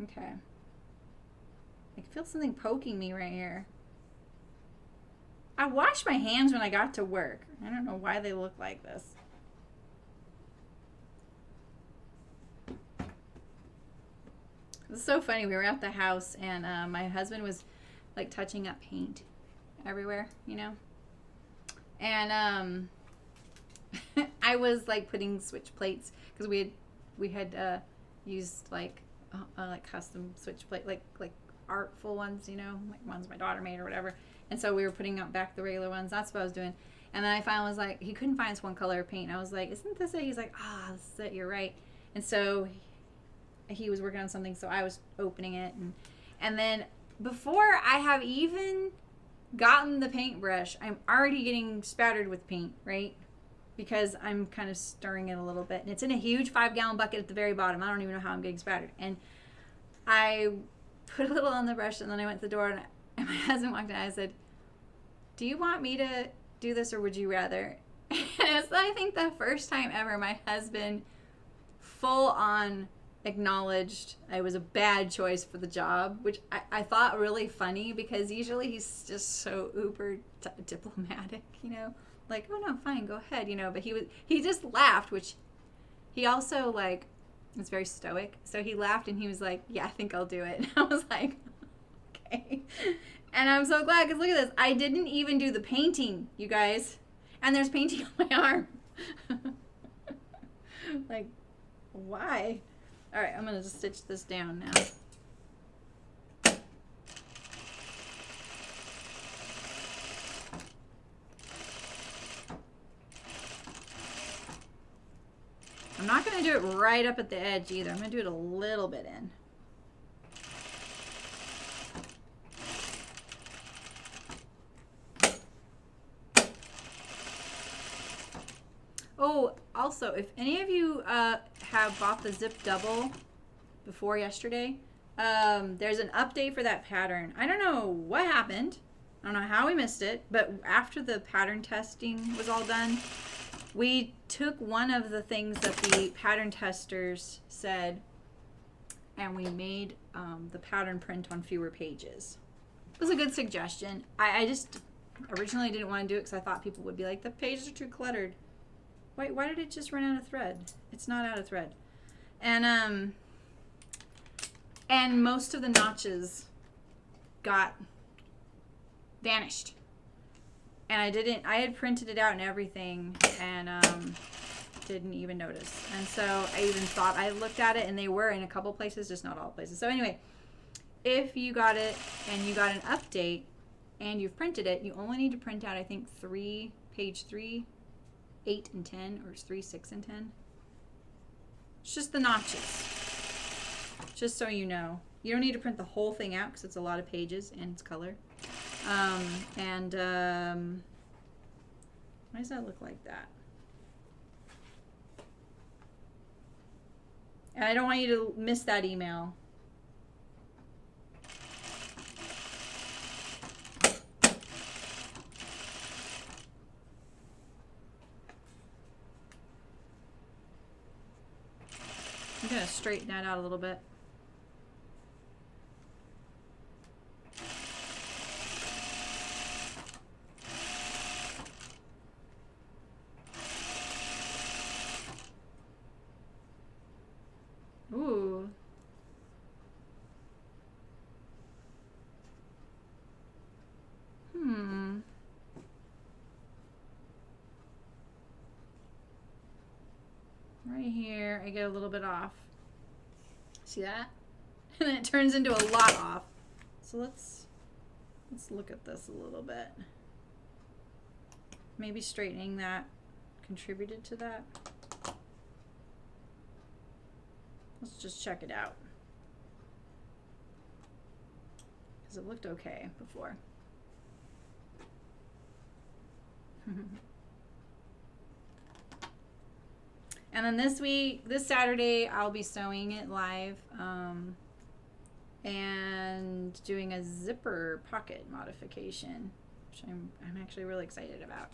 Okay. I feel something poking me right here. I washed my hands when I got to work. I don't know why they look like this. It's so funny. We were at the house and my husband was like touching up paint everywhere, And I was like putting switch plates because we had used like custom switch plate, like artful ones, like ones my daughter made or whatever. And so we were putting up back the regular ones. That's what I was doing. And then I finally was like, he couldn't find this one color of paint. And I was like, isn't this it? He's like, this is it. You're right. And so he was working on something, so I was opening it. And then before I have even gotten the paintbrush, I'm already getting spattered with paint, right? Because I'm kind of stirring it a little bit. And it's in a huge 5-gallon bucket at the very bottom. I don't even know how I'm getting spattered. And I put a little on the brush, and then I went to the door, and my husband walked in. I said, do you want me to do this, or would you rather? And it's, I think, the first time ever my husband full on acknowledged I was a bad choice for the job, which I thought really funny because usually he's just so uber diplomatic, like, oh no, fine, go ahead, but he just laughed, which he also like is very stoic, so he laughed and he was like, yeah, I think I'll do it. And I was like, okay. And I'm so glad because look at this, I didn't even do the painting, you guys, and there's painting on my arm. Like, why? All right, I'm going to just stitch this down now. I'm not going to do it right up at the edge either. I'm going to do it a little bit in. Oh, also, if any of you have bought the zip double before yesterday, there's an update for that pattern. I don't know what happened. I don't know how we missed it, but after the pattern testing was all done, we took one of the things that the pattern testers said and we made the pattern print on fewer pages. It was a good suggestion. I just originally didn't want to do it because I thought people would be like, the pages are too cluttered. Wait, why did it just run out of thread? It's not out of thread. And most of the notches vanished. And I had printed it out and everything and didn't even notice. And so I even thought, I looked at it and they were in a couple places, just not all places. So anyway, if you got it and you got an update and you've printed it, you only need to print out, I think, page 3, 8 and 10, or 3, 6 and 10. It's just the notches. Just so you know. You don't need to print the whole thing out because it's a lot of pages and it's color. Why does that look like that? And I don't want you to miss that email. I'm going to straighten that out a little bit. Ooh. Right here, I get a little bit off. See that? And then it turns into a lot off. So let's look at this a little bit. Maybe straightening that contributed to that. Let's just check it out. Because it looked okay before. And then this Saturday, I'll be sewing it live and doing a zipper pocket modification, which I'm actually really excited about.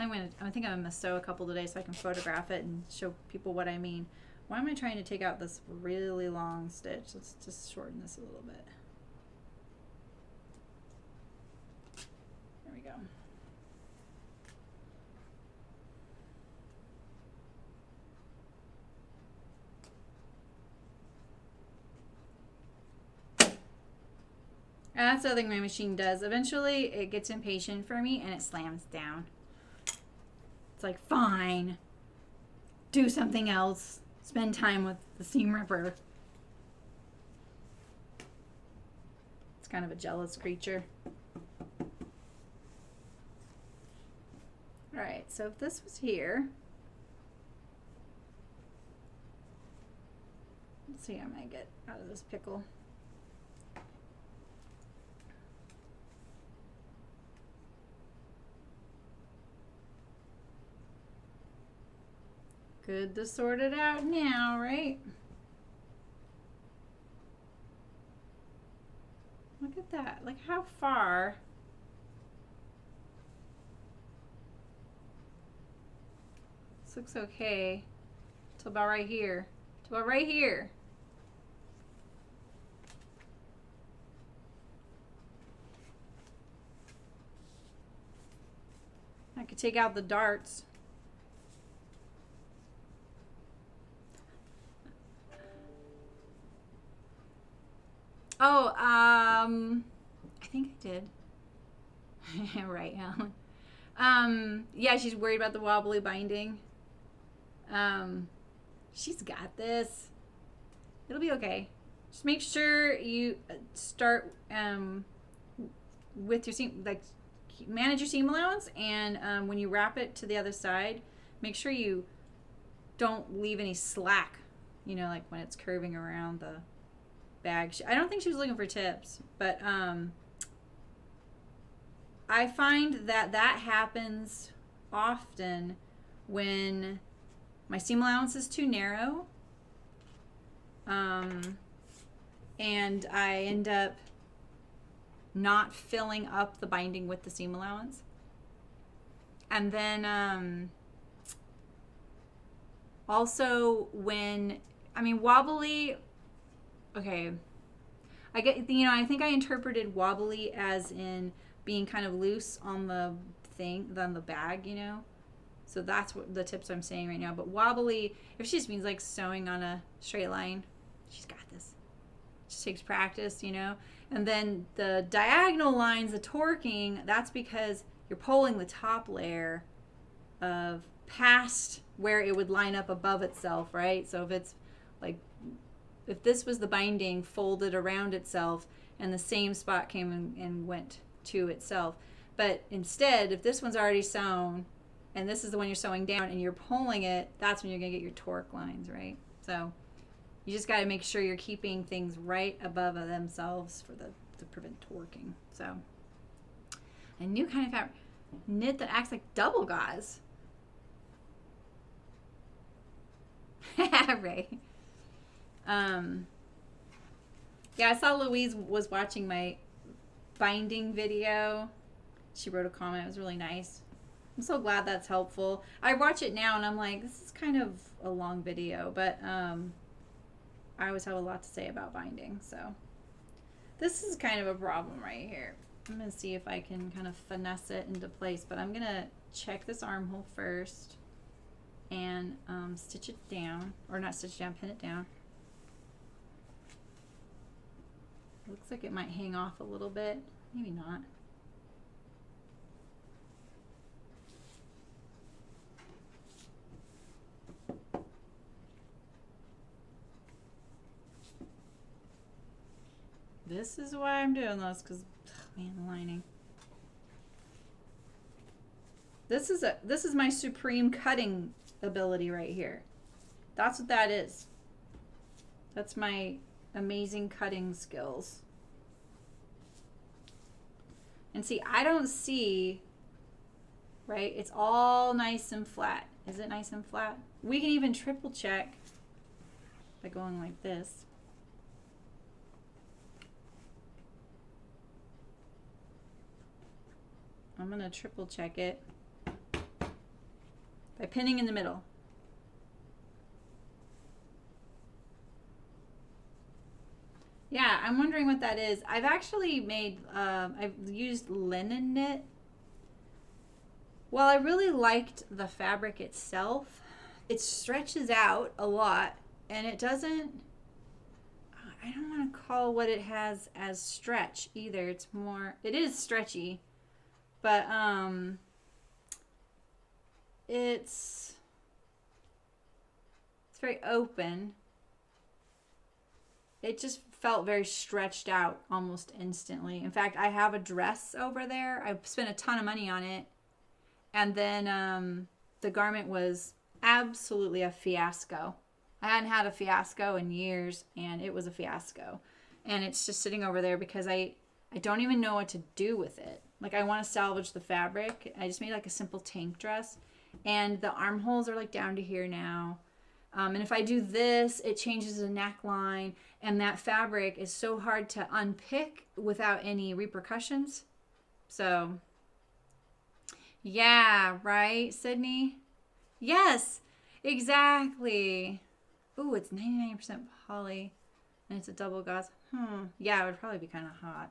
I think I'm gonna sew a couple today so I can photograph it and show people what I mean. Why am I trying to take out this really long stitch? Let's just shorten this a little bit. There we go. And that's the other thing my machine does. Eventually, it gets impatient for me and it slams down. It's like, fine, do something else. Spend time with the seam ripper. It's kind of a jealous creature. All right, so if this was here, let's see how I get out of this pickle. Good to sort it out now, right? Look at that. Like, how far? This looks okay. Till about right here. Till about right here. I could take out the darts. Oh, I think I did. Right, Alan. Yeah, she's worried about the wobbly binding. She's got this. It'll be okay. Just make sure you start with your seam, like manage your seam allowance, and when you wrap it to the other side, make sure you don't leave any slack. You know, like when it's curving around the bag. I don't think she was looking for tips, but I find that happens often when my seam allowance is too narrow, and I end up not filling up the binding with the seam allowance. And then also when, wobbly, okay, I get, I think I interpreted wobbly as in being kind of loose on the on the bag, So that's what the tips I'm saying right now. But wobbly, if she just means like sewing on a straight line, she's got this. Just takes practice, And then the diagonal lines, the torquing, that's because you're pulling the top layer of past where it would line up above itself, right? So if it's like, if this was the binding folded around itself and the same spot came and went to itself. But instead, if this one's already sewn and this is the one you're sewing down and you're pulling it, that's when you're going to get your torque lines, right? So You just got to make sure you're keeping things right above themselves for to prevent torquing. So, a new kind of fabric. Knit that acts like double gauze. Right. Yeah, I saw Louise was watching my binding video. She wrote a comment. It was really nice. I'm so glad that's helpful. I watch it now and I'm like, this is kind of a long video, but I always have a lot to say about binding. So this is kind of a problem right here. I'm going to see if I can kind of finesse it into place, but I'm going to check this armhole first and stitch it down, or not stitch it down, pin it down. It looks like it might hang off a little bit. Maybe not. This is why I'm doing this, because man, the lining. This is my supreme cutting ability right here. That's what that is. That's my amazing cutting skills. And see, I don't see, right? It's all nice and flat. Is it nice and flat? We can even triple check by going like this. I'm going to triple check it by pinning in the middle. Yeah, I'm wondering what that is. I've actually made, I've used linen knit. Well, I really liked the fabric itself. It stretches out a lot, and it doesn't, I don't want to call what it has as stretch either. It's more, it is stretchy, but it's very open. It just felt very stretched out almost instantly. In fact, I have a dress over there. I spent a ton of money on it. And then the garment was absolutely a fiasco. I hadn't had a fiasco in years, and it was a fiasco. And it's just sitting over there because I don't even know what to do with it. Like, I want to salvage the fabric. I just made like a simple tank dress. And the armholes are like down to here now. And if I do this, it changes the neckline. And that fabric is so hard to unpick without any repercussions. So, yeah, right, Sydney? Yes, exactly. Ooh, it's 99% poly. And it's a double gauze. Yeah, it would probably be kind of hot.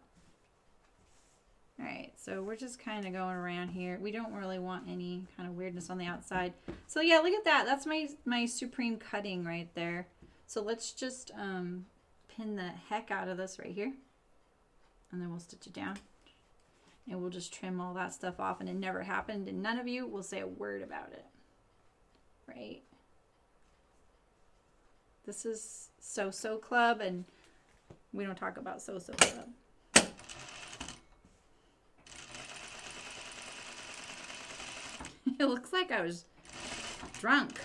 All right, so we're just kind of going around here. We don't really want any kind of weirdness on the outside. So yeah, look at that. That's my supreme cutting right there. So let's just pin the heck out of this right here. And then we'll stitch it down. And we'll just trim all that stuff off, and it never happened, and none of you will say a word about it. Right? This is So-So Club, and we don't talk about So-So Club. It looks like I was drunk.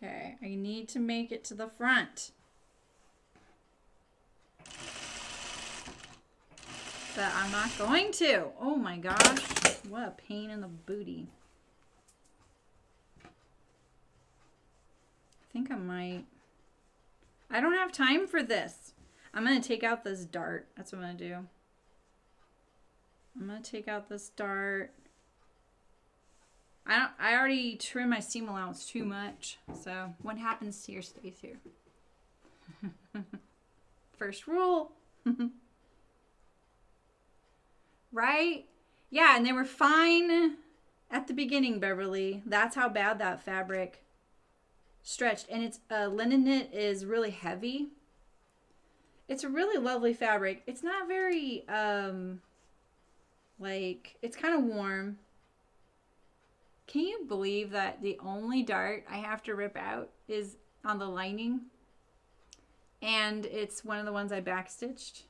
Okay, I need to make it to the front. But I'm not going to. Oh my gosh, what a pain in the booty. I think I might. I don't have time for this. I'm going to take out this dart. That's what I'm going to do. I'm going to take out this dart. I already trimmed my seam allowance too much. So what happens here stays here. First rule. Right? Yeah, and they were fine at the beginning, Beverly. That's how bad that fabric stretched. And it's linen knit is really heavy. It's a really lovely fabric. It's not very like, it's kind of warm. Can you believe that the only dart I have to rip out is on the lining? And it's one of the ones I backstitched.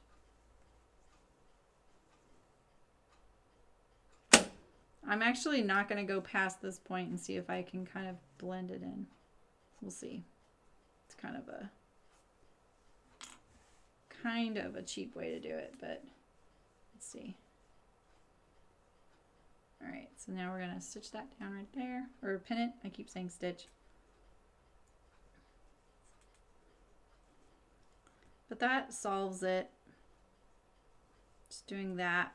I'm actually not going to go past this point and see if I can kind of blend it in. We'll see. It's kind of a cheap way to do it, but let's see. All right, so now we're going to stitch that down right there, or pin it. I keep saying stitch. But that solves it. Just doing that.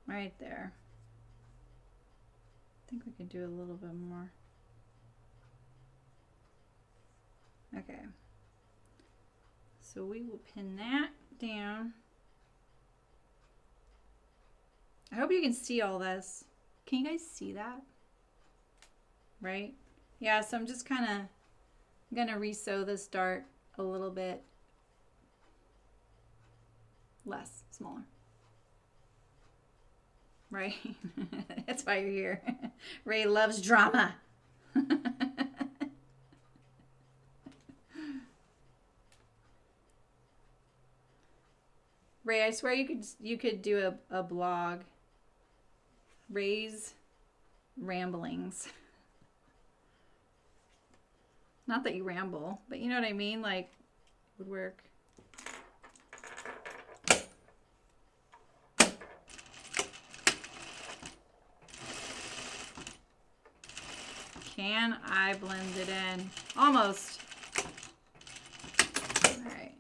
Right there. I think we could do a little bit more. Okay. So we will pin that down. I hope you can see all this. Can you guys see that? Right? Yeah, so I'm just kind of gonna re-sew this dart a little bit less, smaller. Right? That's why you're here. Ray loves drama. Ray, I swear you could do a blog. Ray's ramblings. Not that you ramble, but you know what I mean? Like, it would work. Can I blend it in? Almost. All right,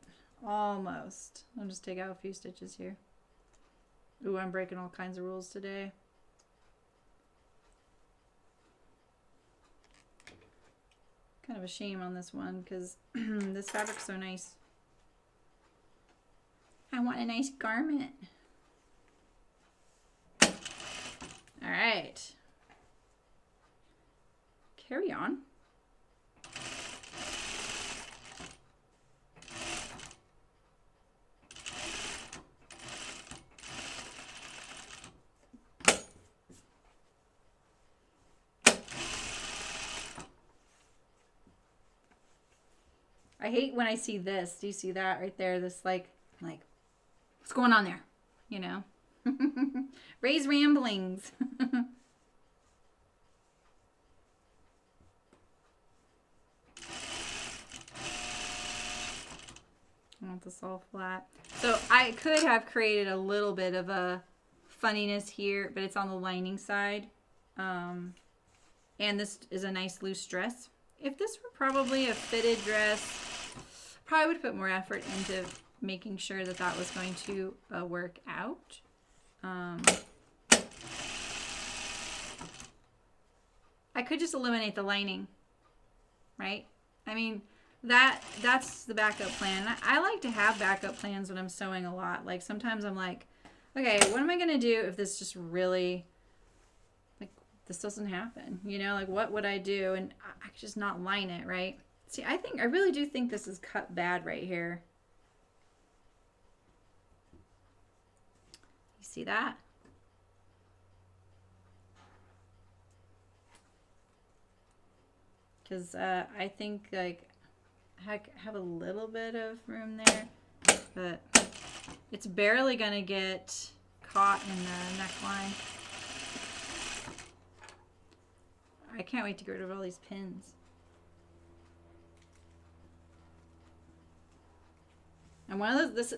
almost. I'll just take out a few stitches here. Ooh, I'm breaking all kinds of rules today. Kind of a shame on this one because this fabric's so nice. I want a nice garment. All right. Carry on. I hate when I see this. Do you see that right there? This like, what's going on there? You know? Ray's ramblings. I want this all flat. So I could have created a little bit of a funniness here, but it's on the lining side. And this is a nice loose dress. If this were probably a fitted dress, probably would put more effort into making sure that that was going to work out. I could just eliminate the lining, right? I mean, that's the backup plan. I like to have backup plans when I'm sewing a lot. Like sometimes I'm like, okay, what am I gonna do if this just really, like, this doesn't happen? You know, like what would I do? And I could just not line it, right? See, I really do think this is cut bad right here. You see that? Because I think like I have a little bit of room there, but it's barely gonna get caught in the neckline. I can't wait to get rid of all these pins. I'm one of those,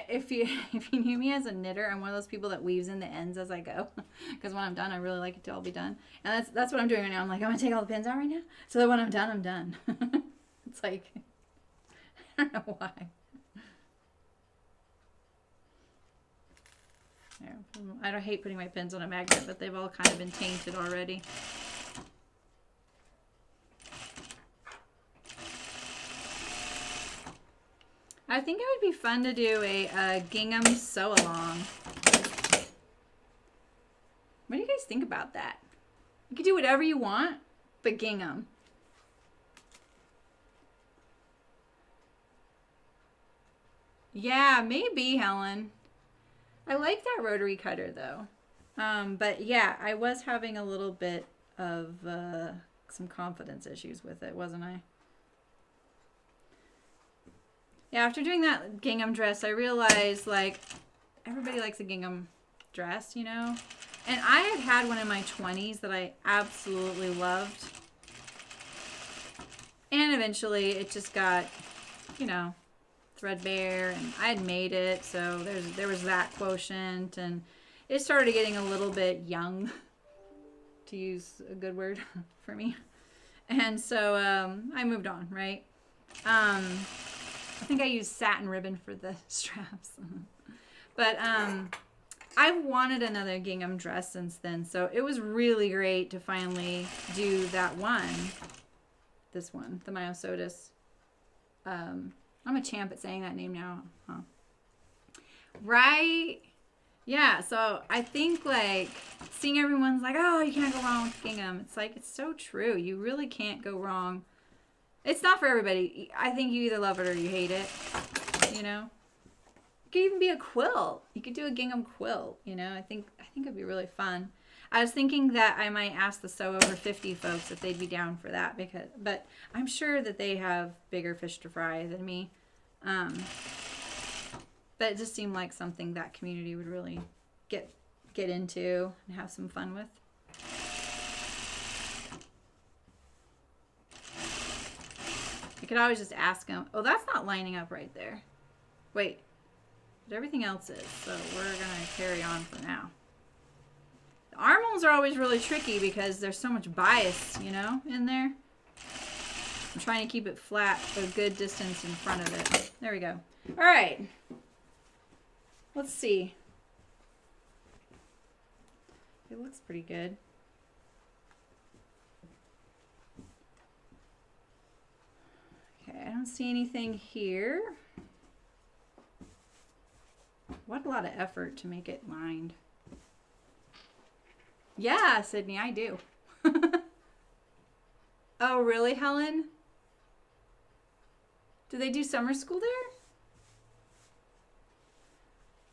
if you knew me as a knitter, I'm one of those people that weaves in the ends as I go. Because when I'm done, I really like it to all be done. And that's what I'm doing right now. I'm like, I'm going to take all the pins out right now. So that when I'm done, I'm done. It's like, I don't know why. I don't hate putting my pins on a magnet, but they've all kind of been tainted already. I think it would be fun to do a gingham sew-along. What do you guys think about that? You can do whatever you want, but gingham. Yeah, maybe, Helen. I like that rotary cutter, though. But yeah, I was having a little bit of some confidence issues with it, wasn't I? Yeah, after doing that gingham dress, I realized, like, everybody likes a gingham dress, you know? And I had one in my 20s that I absolutely loved. And eventually it just got, you know, threadbare, and I had made it, so there was that quotient, and it started getting a little bit young, to use a good word for me. And so I moved on, right? I think I used satin ribbon for the straps. But I've wanted another gingham dress since then, so it was really great to finally do that one. This one, the Myosotis. I'm a champ at saying that name now, huh? Right? Yeah, so I think, like, seeing everyone's like, oh, you can't go wrong with gingham. It's like, it's so true. You really can't go wrong. It's not for everybody. I think you either love it or you hate it, you know? It could even be a quilt. You could do a gingham quilt, you know? I think it'd be really fun. I was thinking that I might ask the Sew Over 50 folks if they'd be down for that, but I'm sure that they have bigger fish to fry than me. But it just seemed like something that community would really get into and have some fun with. I could always just ask them. Oh, that's not lining up right there. Wait, but everything else is, so we're gonna carry on for now. The armholes are always really tricky because there's so much bias, you know, in there. I'm trying to keep it flat a good distance in front of it. There we go. All right. Let's see. It looks pretty good. Okay, I don't see anything here. What a lot of effort to make it lined. Yeah, Sydney, I do. Oh, really, Helen? Do they do summer school there?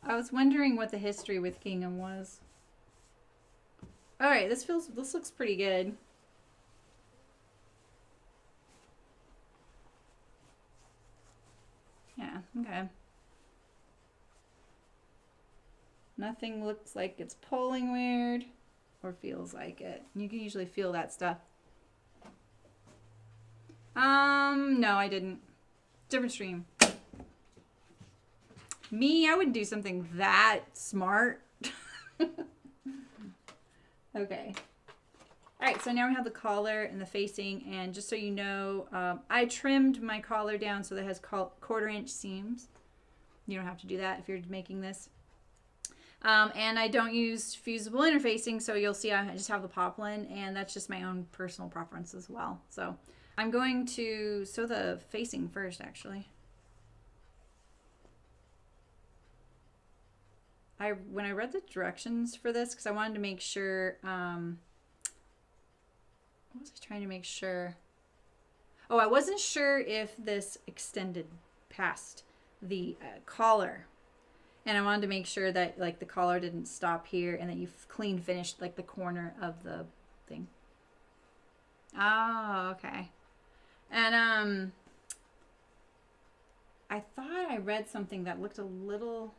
I was wondering what the history with gingham was. All right, this looks pretty good. Yeah, okay. Nothing looks like it's pulling weird or feels like it. You can usually feel that stuff. No, I didn't. Different stream. Me, I wouldn't do something that smart. Okay. All right, so now we have the collar and the facing, and just so you know, I trimmed my collar down so that it has 1/4 inch seams. You don't have to do that if you're making this. And I don't use fusible interfacing, so you'll see I just have the poplin, and that's just my own personal preference as well. So I'm going to sew the facing first, actually. When I read the directions for this, because I wanted to make sure, what was I trying to make sure? Oh, I wasn't sure if this extended past the collar. And I wanted to make sure that, like, the collar didn't stop here and that you clean finished, like, the corner of the thing. Oh, okay. And I thought I read something that looked a little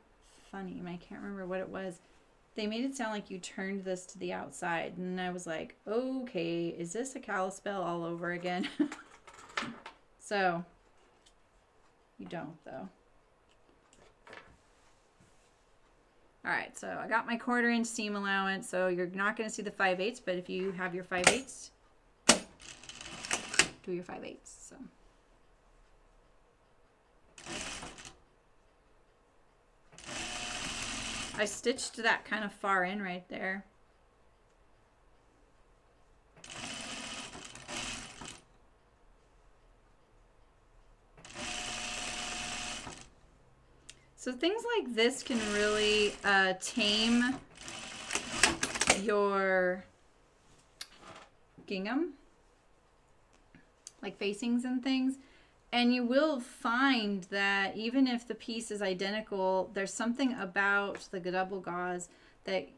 funny, and I can't remember what it was. They made it sound like you turned this to the outside, and I was like, okay, is this a Kalispell all over again? So you don't, though. All right, so I got my 1/4 inch seam allowance, so you're not going to see the 5/8, but if you have your 5/8, do your 5/8. So. I stitched that kind of far in right there. So things like this can really tame your gingham, like facings and things. And you will find that even if the piece is identical, there's something about the double gauze that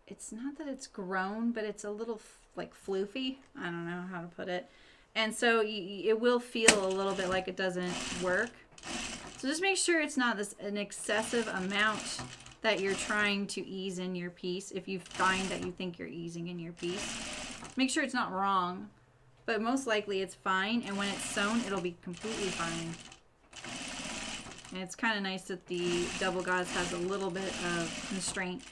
it's not that it's grown, but it's a little like floofy. I don't know how to put it. And so it will feel a little bit like it doesn't work. So just make sure it's not an excessive amount that you're trying to ease in your piece. If you find that you think you're easing in your piece, make sure it's not wrong, but most likely it's fine. And when it's sewn, it'll be completely fine. And it's kind of nice that the double gauze has a little bit of constraint.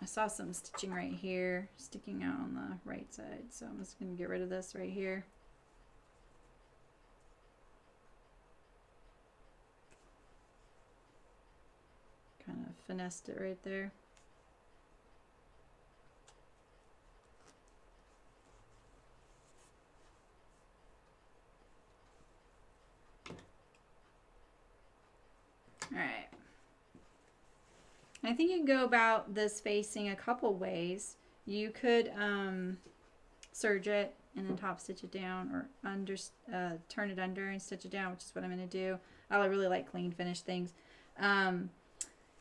I saw some stitching right here sticking out on the right side, so I'm just going to get rid of this right here. Kind of finessed it right there. All right. I think you can go about this facing a couple ways. You could serge it and then top stitch it down, or turn it under and stitch it down, which is what I'm going to do. I really like clean finished things.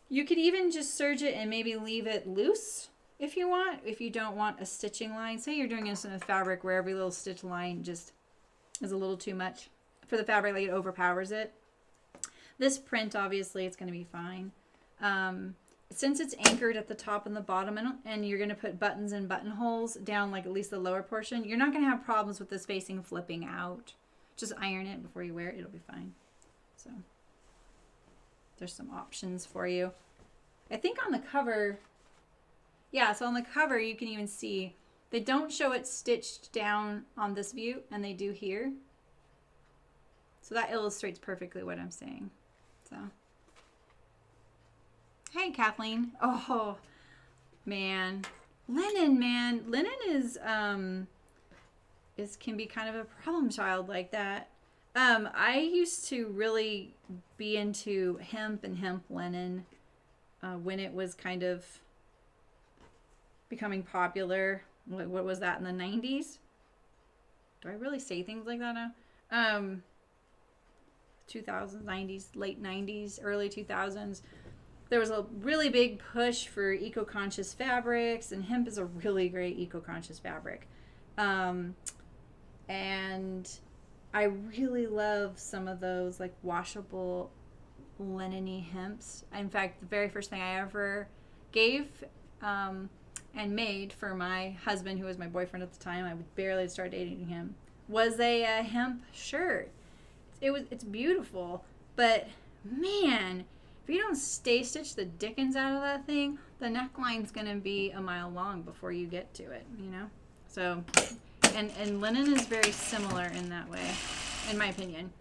You could even just serge it and maybe leave it loose if you want. If you don't want a stitching line, say you're doing this in a fabric where every little stitch line just is a little too much for the fabric, like it overpowers it. This print, obviously, it's going to be fine. Since it's anchored at the top and the bottom, and you're going to put buttons and buttonholes down, like at least the lower portion, you're not going to have problems with this facing flipping out. Just iron it before you wear it. It'll be fine. So there's some options for you. I think on the cover, yeah, so on the cover you can even see they don't show it stitched down on this view, and they do here. So that illustrates perfectly what I'm saying. So, hey Kathleen. Oh man, linen, linen is can be kind of a problem child like that. I used to really be into hemp and hemp linen when it was kind of becoming popular. What was that, in the 90s? Do I really say things like that now? 2000s, 90s, late 90s, early 2000s. There was a really big push for eco-conscious fabrics, and hemp is a really great eco-conscious fabric. And I really love some of those like washable linen-y hemps. In fact, the very first thing I ever gave and made for my husband, who was my boyfriend at the time, I barely started dating him, was a hemp shirt. It's beautiful, but man, if you don't stay stitch the dickens out of that thing, the neckline's gonna be a mile long before you get to it, you know? So, and linen is very similar in that way, in my opinion.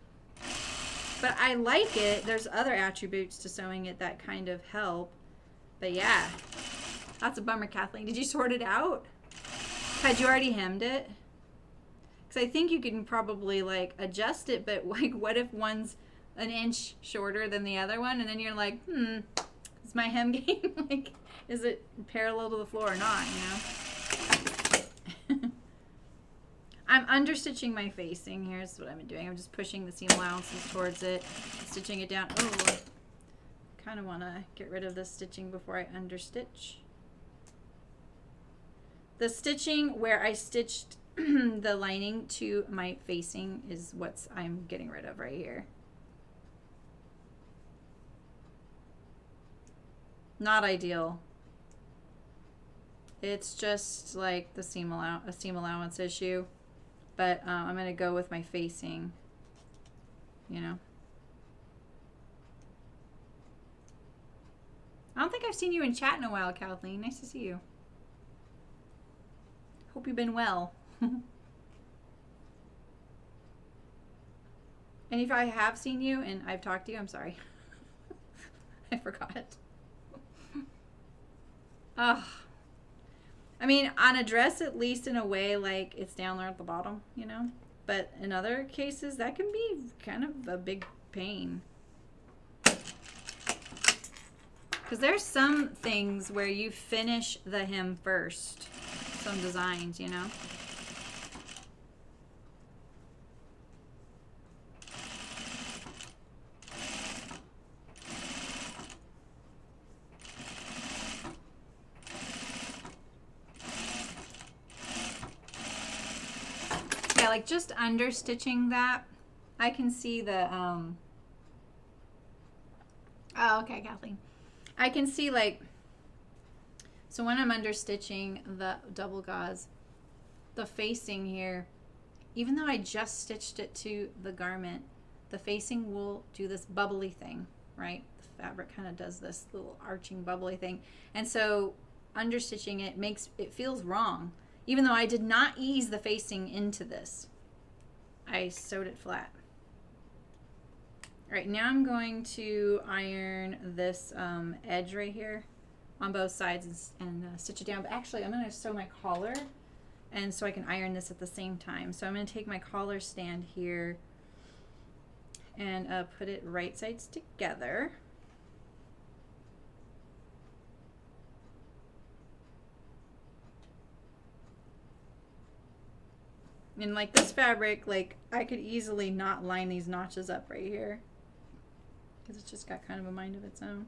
But I like it. There's other attributes to sewing it that kind of help. But yeah, that's a bummer, Kathleen. Did you sort it out? Had you already hemmed it? Because I think you can probably like adjust it, but like what if one's an inch shorter than the other one, and then you're like, is my hem game like, is it parallel to the floor or not, you know? I'm understitching my facing. Here's what I'm doing. I'm just pushing the seam allowances towards it, stitching it down. Oh, kind of want to get rid of this stitching before I understitch. The stitching where I stitched the lining to my facing is what I'm getting rid of right here. Not ideal. It's just like the seam allowance issue, but I'm gonna go with my facing, you know. I don't think I've seen you in chat in a while, Kathleen. Nice to see you. Hope you've been well. And if I have seen you and I've talked to you, I'm sorry. I forgot. Ugh. I mean, on a dress, at least in a way, like it's down there at the bottom, you know? But in other cases, that can be kind of a big pain. Because there's some things where you finish the hem first. Some designs, you know? like just under stitching that, I can see the, oh, okay, Kathleen. I can see like, so when I'm under stitching the double gauze, the facing here, even though I just stitched it to the garment, the facing will do this bubbly thing, right? The fabric kind of does this little arching bubbly thing. And so under stitching it makes, it feels wrong. Even though I did not ease the facing into this, I sewed it flat. All right, now I'm going to iron this edge right here on both sides and stitch it down. But actually, I'm going to sew my collar, and so I can iron this at the same time. So I'm going to take my collar stand here and put it right sides together. And like this fabric, like I could easily not line these notches up right here because it's just got kind of a mind of its own.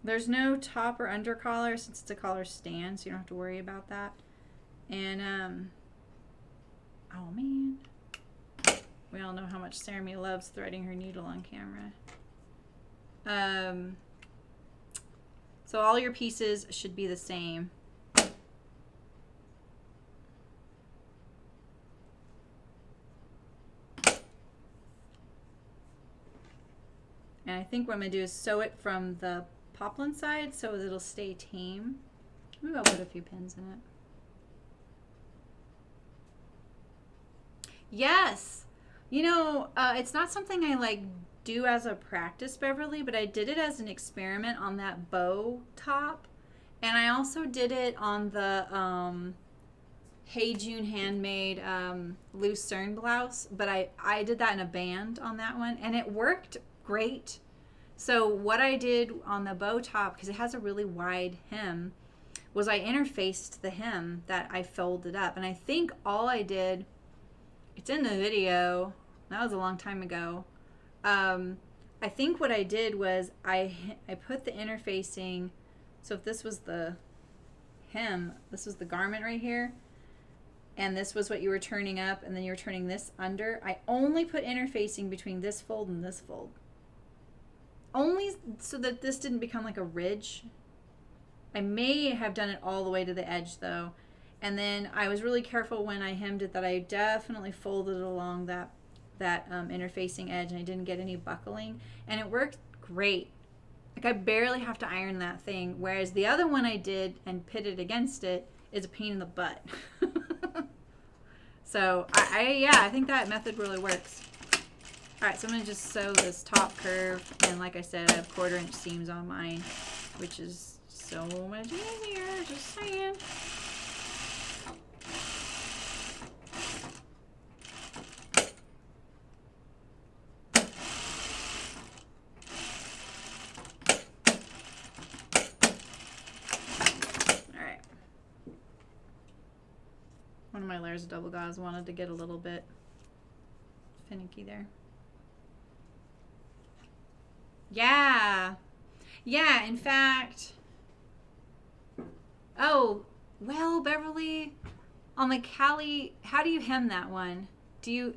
There's no top or under collar since it's a collar stand, so you don't have to worry about that. And oh man, we all know how much Sarah loves threading her needle on camera. So all your pieces should be the same. And I think what I'm going to do is sew it from the poplin side so that it'll stay tame. Maybe I'll put a few pins in it. Yes! You know, it's not something I like do as a practice, Beverly, but I did it as an experiment on that bow top. And I also did it on the Hey June handmade Lucerne blouse. But I did that in a band on that one, and it worked great. So what I did on the bow top, because it has a really wide hem, was I interfaced the hem that I folded up. And I think all I did, it's in the video, that was a long time ago. I think what I did was I put the interfacing, so if this was the hem, this was the garment right here, and this was what you were turning up, and then you were turning this under, I only put interfacing between this fold and this fold. Only so that this didn't become like a ridge. I may have done it all the way to the edge though. And then I was really careful when I hemmed it that I definitely folded it along that interfacing edge, and I didn't get any buckling. And it worked great. Like I barely have to iron that thing. Whereas the other one I did and pitted against it is a pain in the butt. So I think that method really works. Alright, so I'm going to just sew this top curve, and like I said, I have 1/4 inch seams on mine, which is so much easier, just saying. Alright. One of my layers of double gauze wanted to get a little bit finicky there. Yeah. Yeah, in fact. Oh, well, Beverly, on the Cali, how do you hem that one? Do you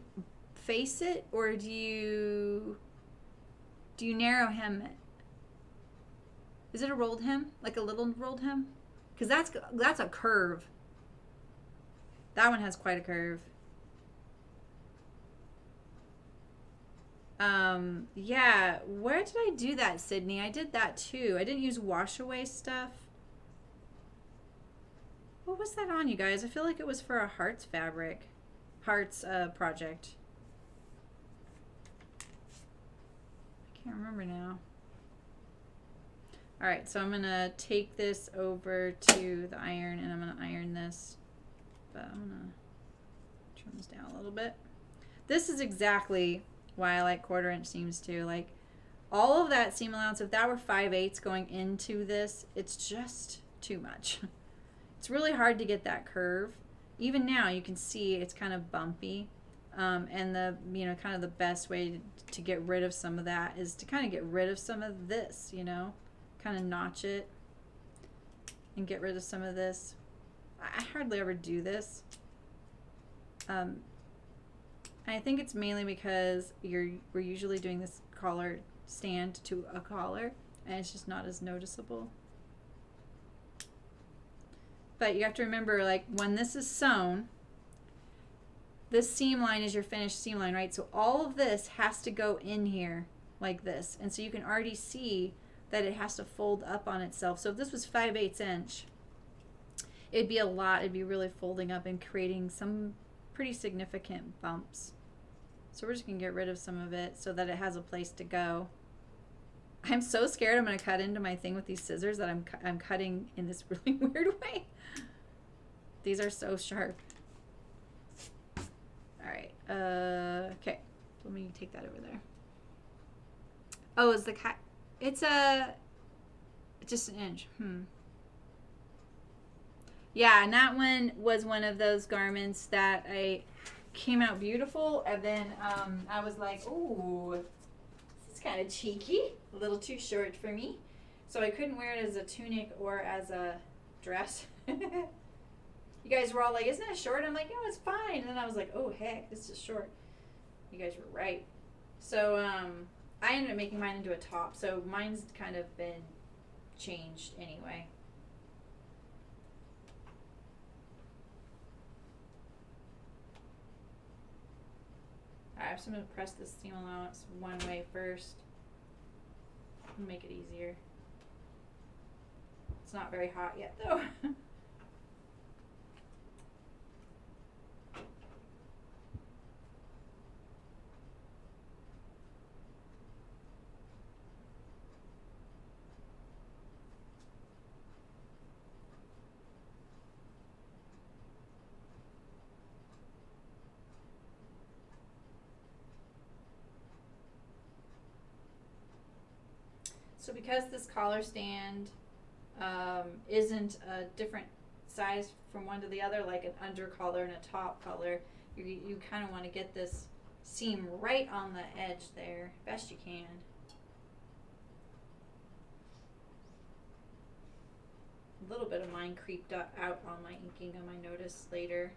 face it, or do you narrow hem it? Is it a rolled hem? Like a little rolled hem? Because that's a curve. That one has quite a curve. Yeah, where did I do that, Sydney? I did that too. I didn't use wash away stuff. What was that on, you guys? I feel like it was for a Hearts fabric. Hearts project. I can't remember now. Alright, so I'm going to take this over to the iron, and I'm going to iron this. But I'm going to trim this down a little bit. This is exactly why I like 1/4 inch seams too. Like all of that seam allowance, if that were 5/8 going into this, it's just too much. It's really hard to get that curve. Even now you can see it's kind of bumpy, and the kind of the best way to get rid of some of that is to kind of get rid of some of this, kind of notch it and get rid of some of this. I hardly ever do this. Um, I think it's mainly because we're usually doing this collar stand to a collar, and it's just not as noticeable. But you have to remember, like, when this is sewn, this seam line is your finished seam line, right? So all of this has to go in here like this. And so you can already see that it has to fold up on itself. So if this was 5/8 inch, it'd be a lot. It'd be really folding up and creating some pretty significant bumps. So we're just going to get rid of some of it so that it has a place to go. I'm so scared I'm going to cut into my thing with these scissors that I'm cutting in this really weird way. These are so sharp. All right. Okay. Let me take that over there. Oh, is the cat? It's just an inch. Yeah, and that one was one of those garments that I came out beautiful, and then I was like, ooh, this is kind of cheeky, a little too short for me. So I couldn't wear it as a tunic or as a dress. You guys were all like, isn't it short? I'm like, no, it's fine. And then I was like, oh, heck, this is short. You guys were right. So I ended up making mine into a top. So mine's kind of been changed anyway. All right, so I'm going to press this seam allowance one way first. Make it easier. It's not very hot yet, though. So because this collar stand isn't a different size from one to the other, like an under collar and a top collar, you kind of want to get this seam right on the edge there, best you can. A little bit of mine creeped out on my inking on my notice later.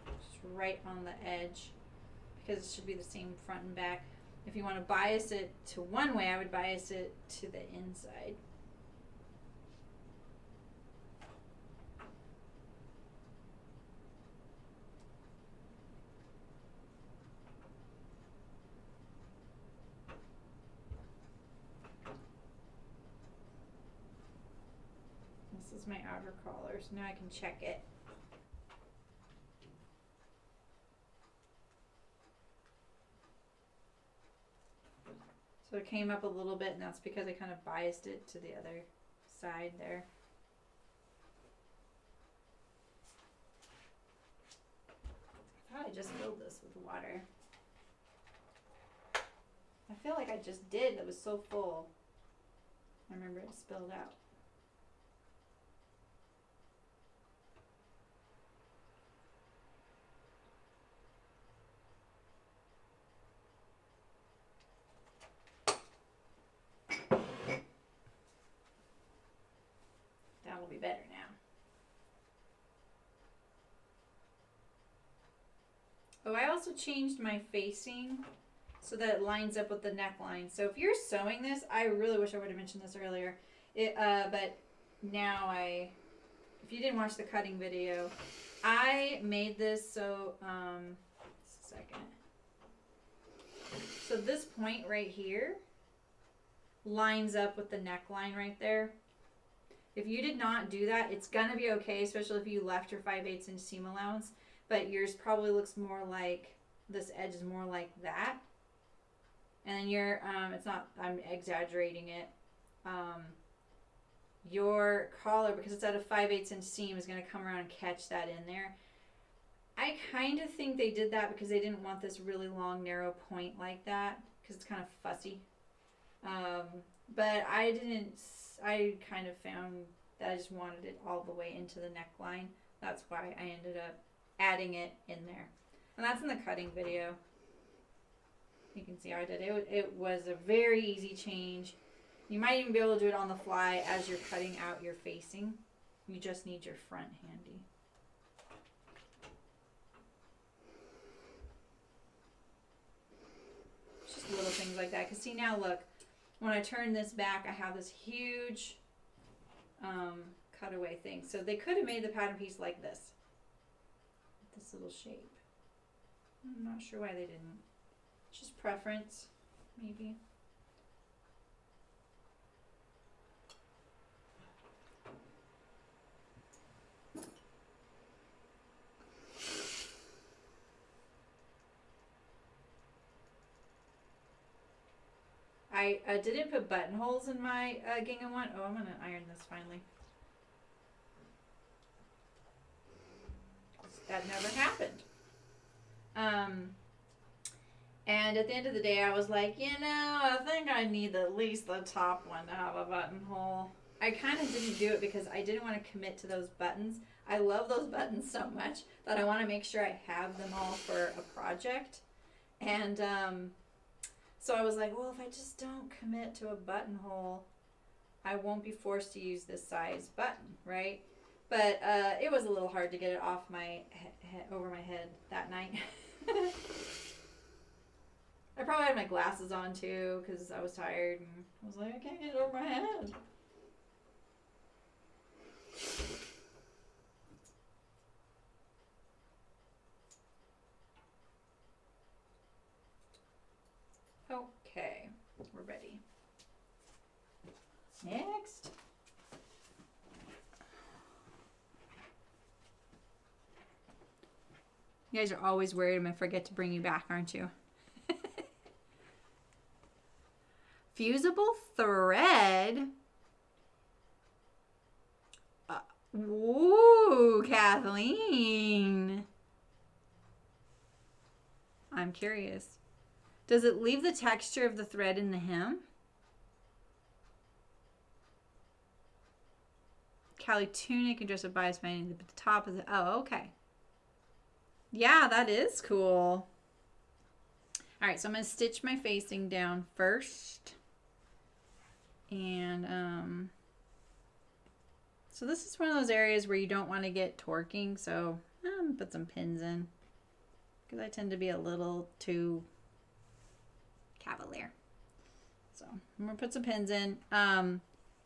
Just right on the edge, because it should be the same front and back. If you want to bias it to one way, I would bias it to the inside. This is my outer collar, so now I can check it. So it came up a little bit, and that's because I kind of biased it to the other side there. I thought I just filled this with water. I feel like I just did. That was so full. I remember it spilled out. That'll be better now. Oh, I also changed my facing so that it lines up with the neckline. So if you're sewing this, I really wish I would have mentioned this earlier. But now if you didn't watch the cutting video, I made this so, just a second. So this point right here lines up with the neckline right there. If you did not do that, it's gonna be okay, especially if you left your 5/8 inch seam allowance, but yours probably looks more like, this edge is more like that. And then your, it's not, I'm exaggerating it. Your collar, because it's at a 5/8 inch seam, is gonna come around and catch that in there. I kind of think they did that because they didn't want this really long, narrow point like that, because it's kind of fussy. But I kind of found that I just wanted it all the way into the neckline. That's why I ended up adding it in there. And that's in the cutting video. You can see how I did it. It was a very easy change. You might even be able to do it on the fly as you're cutting out your facing. You just need your front handy. Just little things like that. Because see now, look, when I turn this back, I have this huge cutaway thing. So they could have made the pattern piece like this. This little shape. I'm not sure why they didn't. Just preference, maybe. I didn't put buttonholes in my gingham one. Oh, I'm going to iron this finally. That never happened. And at the end of the day, I was like, you know, I think I need at least the top one to have a buttonhole. I kind of didn't do it because I didn't want to commit to those buttons. I love those buttons so much that I want to make sure I have them all for a project. And so I was like, well, if I just don't commit to a buttonhole, I won't be forced to use this size button, right? But it was a little hard to get it off my over my head that night. I probably had my glasses on too because I was tired and I was like, I can't get it over my head. Okay, we're ready. Next. You guys are always worried I'm going to forget to bring you back, aren't you? Fusible thread. Woo, Kathleen. I'm curious. Does it leave the texture of the thread in the hem? Callie tunic and dress up bias binding at the top of the. Oh, okay. Yeah, that is cool. All right, so I'm going to stitch my facing down first. And so this is one of those areas where you don't want to get torquing, so I'm going to put some pins in because I tend to be a little too cavalier. So I'm going to put some pins in.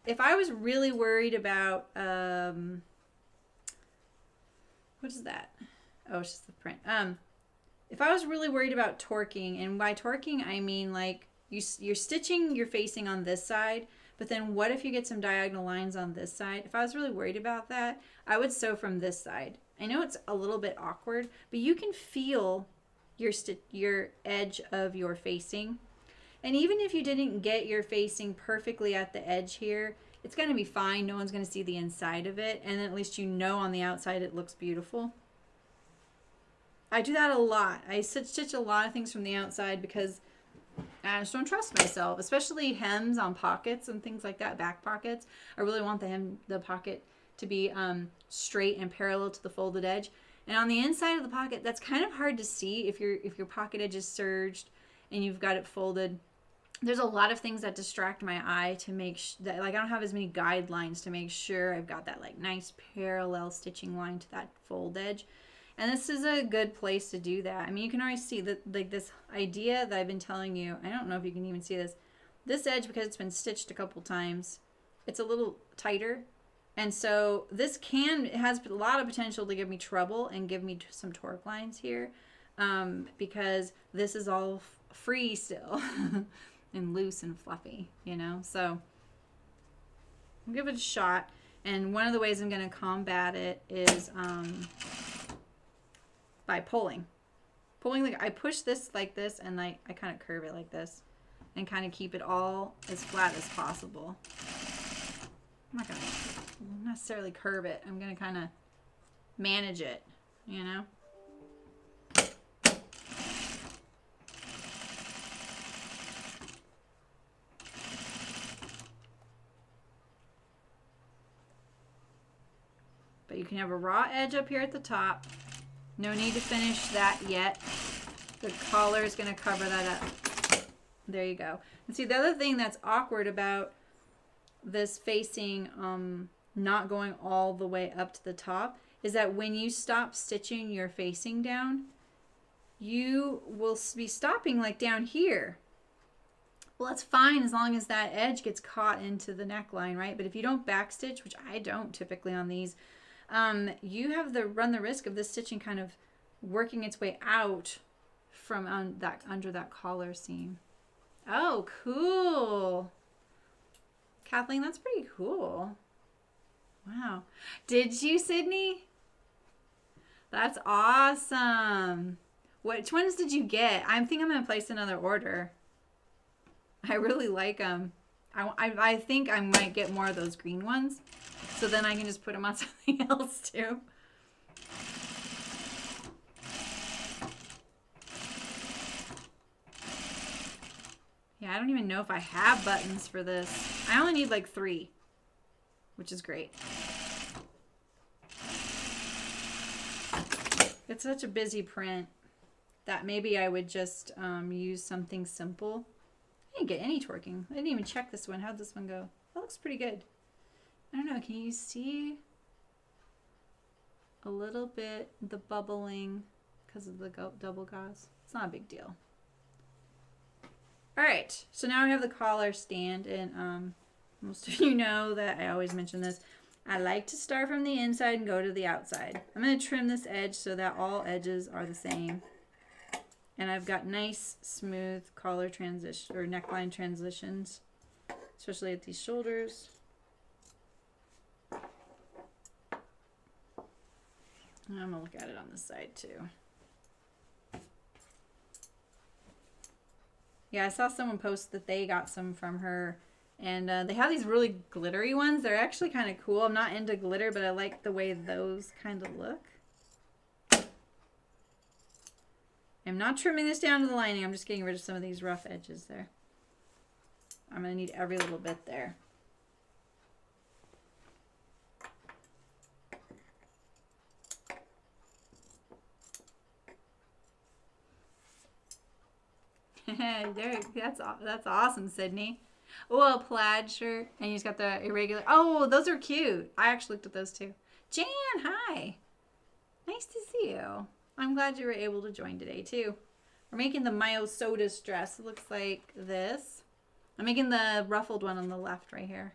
If I was really worried about, what is that? Oh, it's just the print. If I was really worried about torquing, and by torquing I mean like you're stitching your facing on this side, but then what if you get some diagonal lines on this side? If I was really worried about that, I would sew from this side. I know it's a little bit awkward, but you can feel your edge of your facing. And even if you didn't get your facing perfectly at the edge here, it's going to be fine. No one's going to see the inside of it, and then at least you know on the outside it looks beautiful. I do that a lot. I stitch a lot of things from the outside because I just don't trust myself, especially hems on pockets and things like that, back pockets. I really want the pocket to be straight and parallel to the folded edge. And on the inside of the pocket, that's kind of hard to see if your pocket edge is serged and you've got it folded. There's a lot of things that distract my eye to make that, like, I don't have as many guidelines to make sure I've got that like nice parallel stitching line to that fold edge. And this is a good place to do that. I mean, you can already see that, like, this idea that I've been telling you. I don't know if you can even see this. This edge, because it's been stitched a couple times, it's a little tighter. And so this it has a lot of potential to give me trouble and give me some torque lines here, because this is all free still and loose and fluffy, you know. So I'll give it a shot. And one of the ways I'm going to combat it is by pulling. Like I push this like this, and I kind of curve it like this and kind of keep it all as flat as possible. I'm not going to necessarily curve it. I'm going to kind of manage it, you know. But you can have a raw edge up here at the top. No need to finish that yet. The collar is going to cover that up. There you go. And see, the other thing that's awkward about this facing not going all the way up to the top is that when you stop stitching your facing down, you will be stopping like down here. Well, that's fine as long as that edge gets caught into the neckline, right? But if you don't backstitch, which I don't typically on these, you have run the risk of this stitching kind of working its way out from under that collar seam. Oh, cool. Kathleen, that's pretty cool. Wow. Did you, Sydney? That's awesome. Which ones did you get? I think I'm going to place another order. I really like them. I think I might get more of those green ones. So then I can just put them on something else too. Yeah, I don't even know if I have buttons for this. I only need like 3, which is great. It's such a busy print that maybe I would just use something simple. I didn't get any torquing. I didn't even check this one. How'd this one go? That looks pretty good. I don't know. Can you see a little bit the bubbling because of the double gauze? It's not a big deal. All right. So now I have the collar stand, and most of you know that I always mention this. I like to start from the inside and go to the outside. I'm going to trim this edge so that all edges are the same. And I've got nice, smooth collar transition or neckline transitions, especially at these shoulders. And I'm going to look at it on this side too. Yeah, I saw someone post that they got some from her. And they have these really glittery ones. They're actually kind of cool. I'm not into glitter, but I like the way those kind of look. I'm not trimming this down to the lining. I'm just getting rid of some of these rough edges there. I'm going to need every little bit there. There, that's awesome, Sydney. Oh, a plaid shirt, and you just got the irregular. Oh, those are cute. I actually looked at those too. Jan, hi. Nice to see you. I'm glad you were able to join today too. We're making the Myosotis dress. It looks like this. I'm making the ruffled one on the left right here.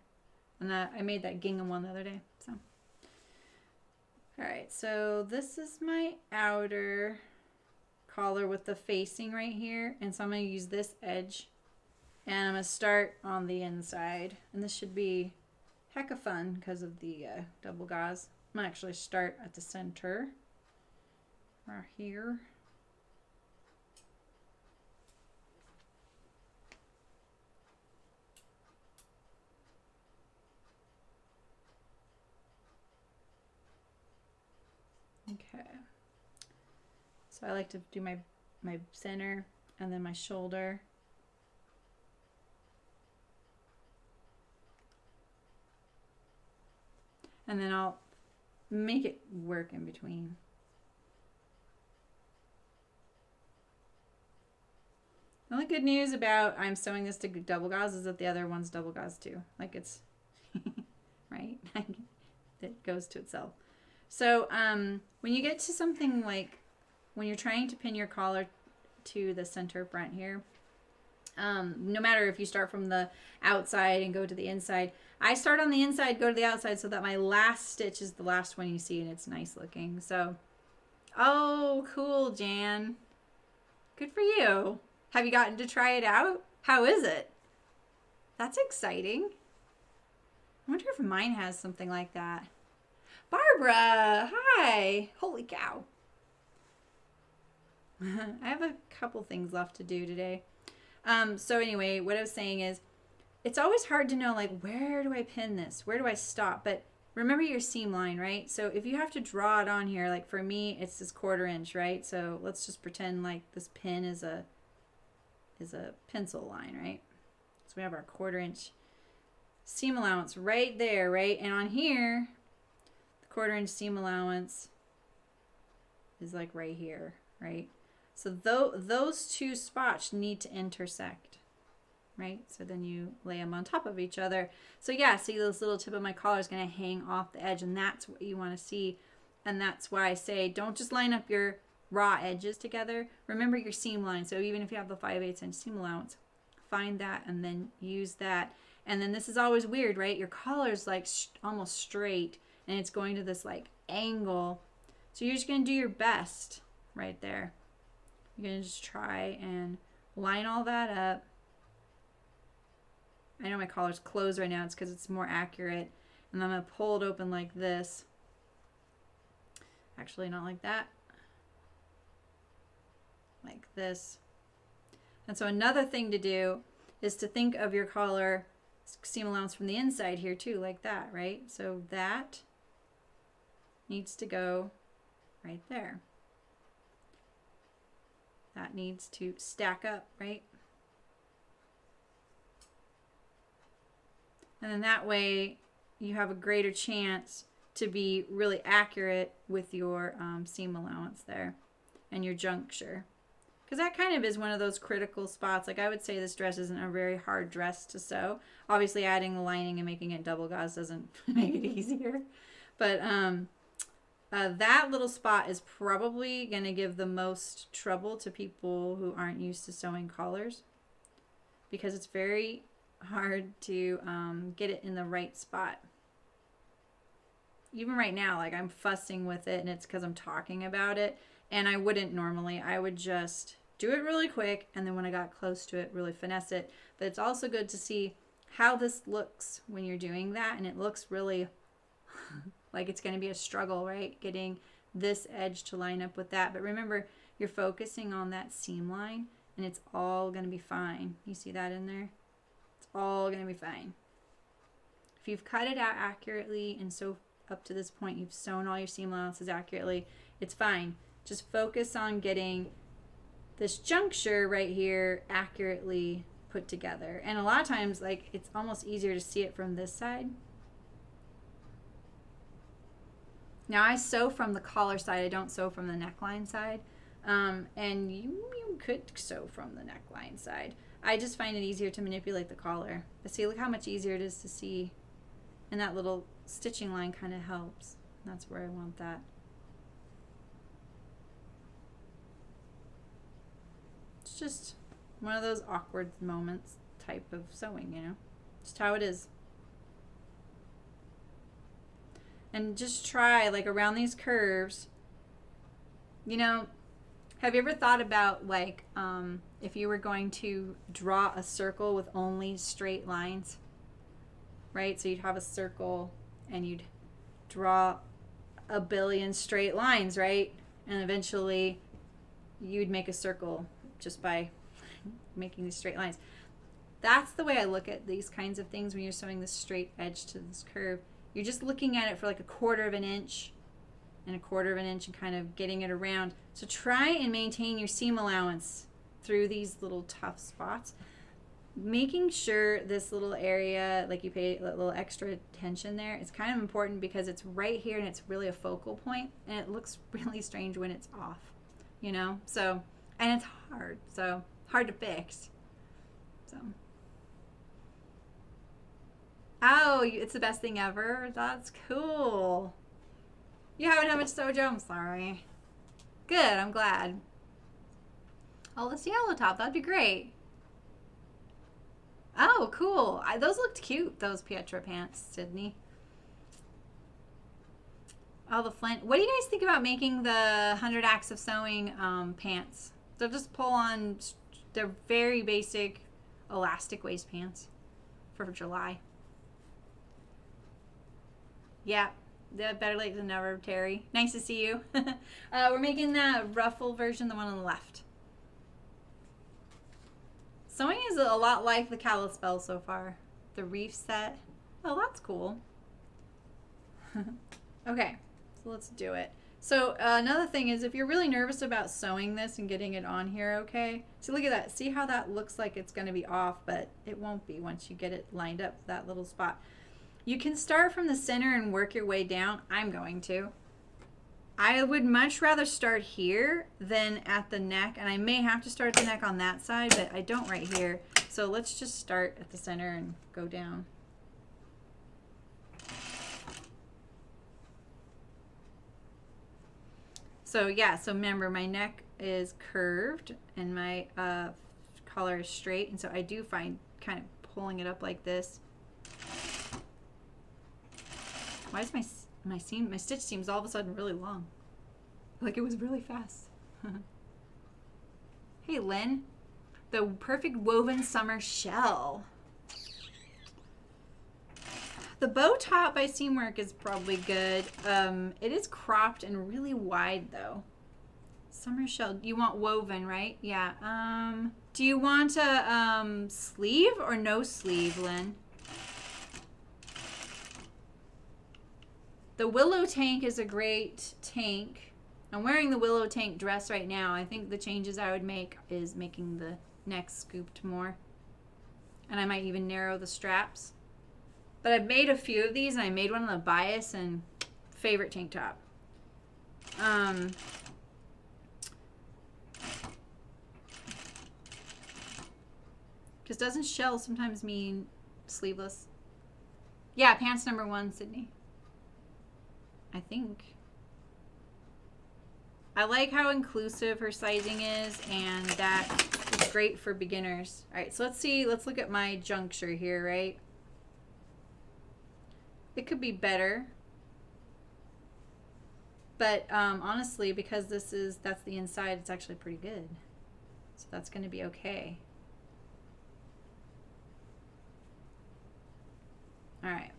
And I made that gingham one the other day. So, all right, so this is my outer collar with the facing right here. And so I'm going to use this edge. And I'm going to start on the inside. And this should be hecka fun because of the double gauze. I'm going to actually start at the center. Right here. Okay. So I like to do my center and then my shoulder. And then I'll make it work in between. The only good news about I'm sewing this to double gauze is that the other one's double gauze too. Like it's, right? It goes to itself. So when you get to something like, when you're trying to pin your collar to the center front here, no matter if you start from the outside and go to the inside, I start on the inside, go to the outside so that my last stitch is the last one you see and it's nice looking. So, oh, cool, Jan. Good for you. Have you gotten to try it out? How is it? That's exciting. I wonder if mine has something like that. Barbara, hi. Holy cow. I have a couple things left to do today. So anyway, what I was saying is, it's always hard to know, like, where do I pin this? Where do I stop? But remember your seam line, right? So if you have to draw it on here, like for me, it's this 1/4 inch, right? So let's just pretend like this pin is a pencil line, right? So we have our 1/4 inch seam allowance right there, right? And on here, the 1/4 inch seam allowance is like right here, right? So those two spots need to intersect, right? So then you lay them on top of each other. So yeah, see this little tip of my collar is going to hang off the edge, and that's what you want to see. And that's why I say don't just line up your raw edges together. Remember your seam line. So even if you have the 5/8 inch seam allowance, find that and then use that. And then this is always weird, right? Your collar's like almost straight and it's going to this like angle. So you're just going to do your best right there. You're going to just try and line all that up. I know my collar's closed right now. It's because it's more accurate. And I'm going to pull it open like this. Actually, not like that. Like this. And so another thing to do is to think of your collar seam allowance from the inside here too, like that, right? So that needs to go right there. That needs to stack up, right? And then that way you have a greater chance to be really accurate with your seam allowance there and your juncture. Because that kind of is one of those critical spots. Like I would say this dress isn't a very hard dress to sew. Obviously adding the lining and making it double gauze doesn't make it easier. But that little spot is probably going to give the most trouble to people who aren't used to sewing collars. Because it's very hard to get it in the right spot. Even right now, like I'm fussing with it and it's because I'm talking about it. And I wouldn't normally. I would just do it really quick, and then when I got close to it, really finesse it. But it's also good to see how this looks when you're doing that, and it looks really like it's going to be a struggle, right? Getting this edge to line up with that. But remember, you're focusing on that seam line, and it's all going to be fine. You see that in there? It's all going to be fine. If you've cut it out accurately, and so up to this point, you've sewn all your seam allowances accurately, it's fine. Just focus on getting this juncture right here accurately put together. And a lot of times, like, it's almost easier to see it from this side. Now I sew from the collar side. I don't sew from the neckline side. And you could sew from the neckline side. I just find it easier to manipulate the collar. But see, look how much easier it is to see. And that little stitching line kind of helps. That's where I want that. It's just one of those awkward moments type of sewing, you know? Just how it is. And just try, like, around these curves, you know, have you ever thought about, like, if you were going to draw a circle with only straight lines, right? So you'd have a circle and you'd draw a billion straight lines, right? And eventually you'd make a circle just by making these straight lines. That's the way I look at these kinds of things when you're sewing this straight edge to this curve. You're just looking at it for like a 1/4 of an inch and a 1/4 of an inch and kind of getting it around. So try and maintain your seam allowance through these little tough spots. Making sure this little area, like you pay a little extra attention there, it's kind of important because it's right here and it's really a focal point, and it looks really strange when it's off, you know? So, and it's hard, so hard to fix. So, oh, it's the best thing ever. That's cool. You haven't had much sojo? I'm sorry. Good, I'm glad. Oh, this yellow top, that'd be great. Oh, cool. Those looked cute, those Pietra pants, Sydney. Oh, the flint. What do you guys think about making the 100 Acts of Sewing pants? They'll just pull on, they're very basic elastic waist pants for July. Yeah, better late than never, Terry. Nice to see you. We're making the ruffle version, the one on the left. Sewing is a lot like the Kalispell so far. The reef set. Oh, that's cool. Okay, so let's do it. So another thing is, if you're really nervous about sewing this and getting it on here, okay? So look at that. See how that looks like it's going to be off, but it won't be once you get it lined up, that little spot. You can start from the center and work your way down. I'm going to. I would much rather start here than at the neck, and I may have to start the neck on that side, but I don't right here. So let's just start at the center and go down. So yeah, so remember my neck is curved and my collar is straight, and so I do find kind of pulling it up like this. Why is my stitch seems all of a sudden really long? Like it was really fast. Hey Lynn, the perfect woven summer shell. The bow top by Seamwork is probably good. It is cropped and really wide though. Summer shell. You want woven, right? Yeah. Do you want a sleeve or no sleeve, Lynn? The willow tank is a great tank. I'm wearing the willow tank dress right now. I think the changes I would make is making the neck scooped more. And I might even narrow the straps. But I've made a few of these, and I made one on the bias, and favorite tank top. Because doesn't shell sometimes mean sleeveless? Yeah, pants number 1, Sydney. I think. I like how inclusive her sizing is, and that is great for beginners. All right, so let's look at my juncture here, right? It could be better, but honestly, because that's the inside, it's actually pretty good. So that's going to be okay. All right.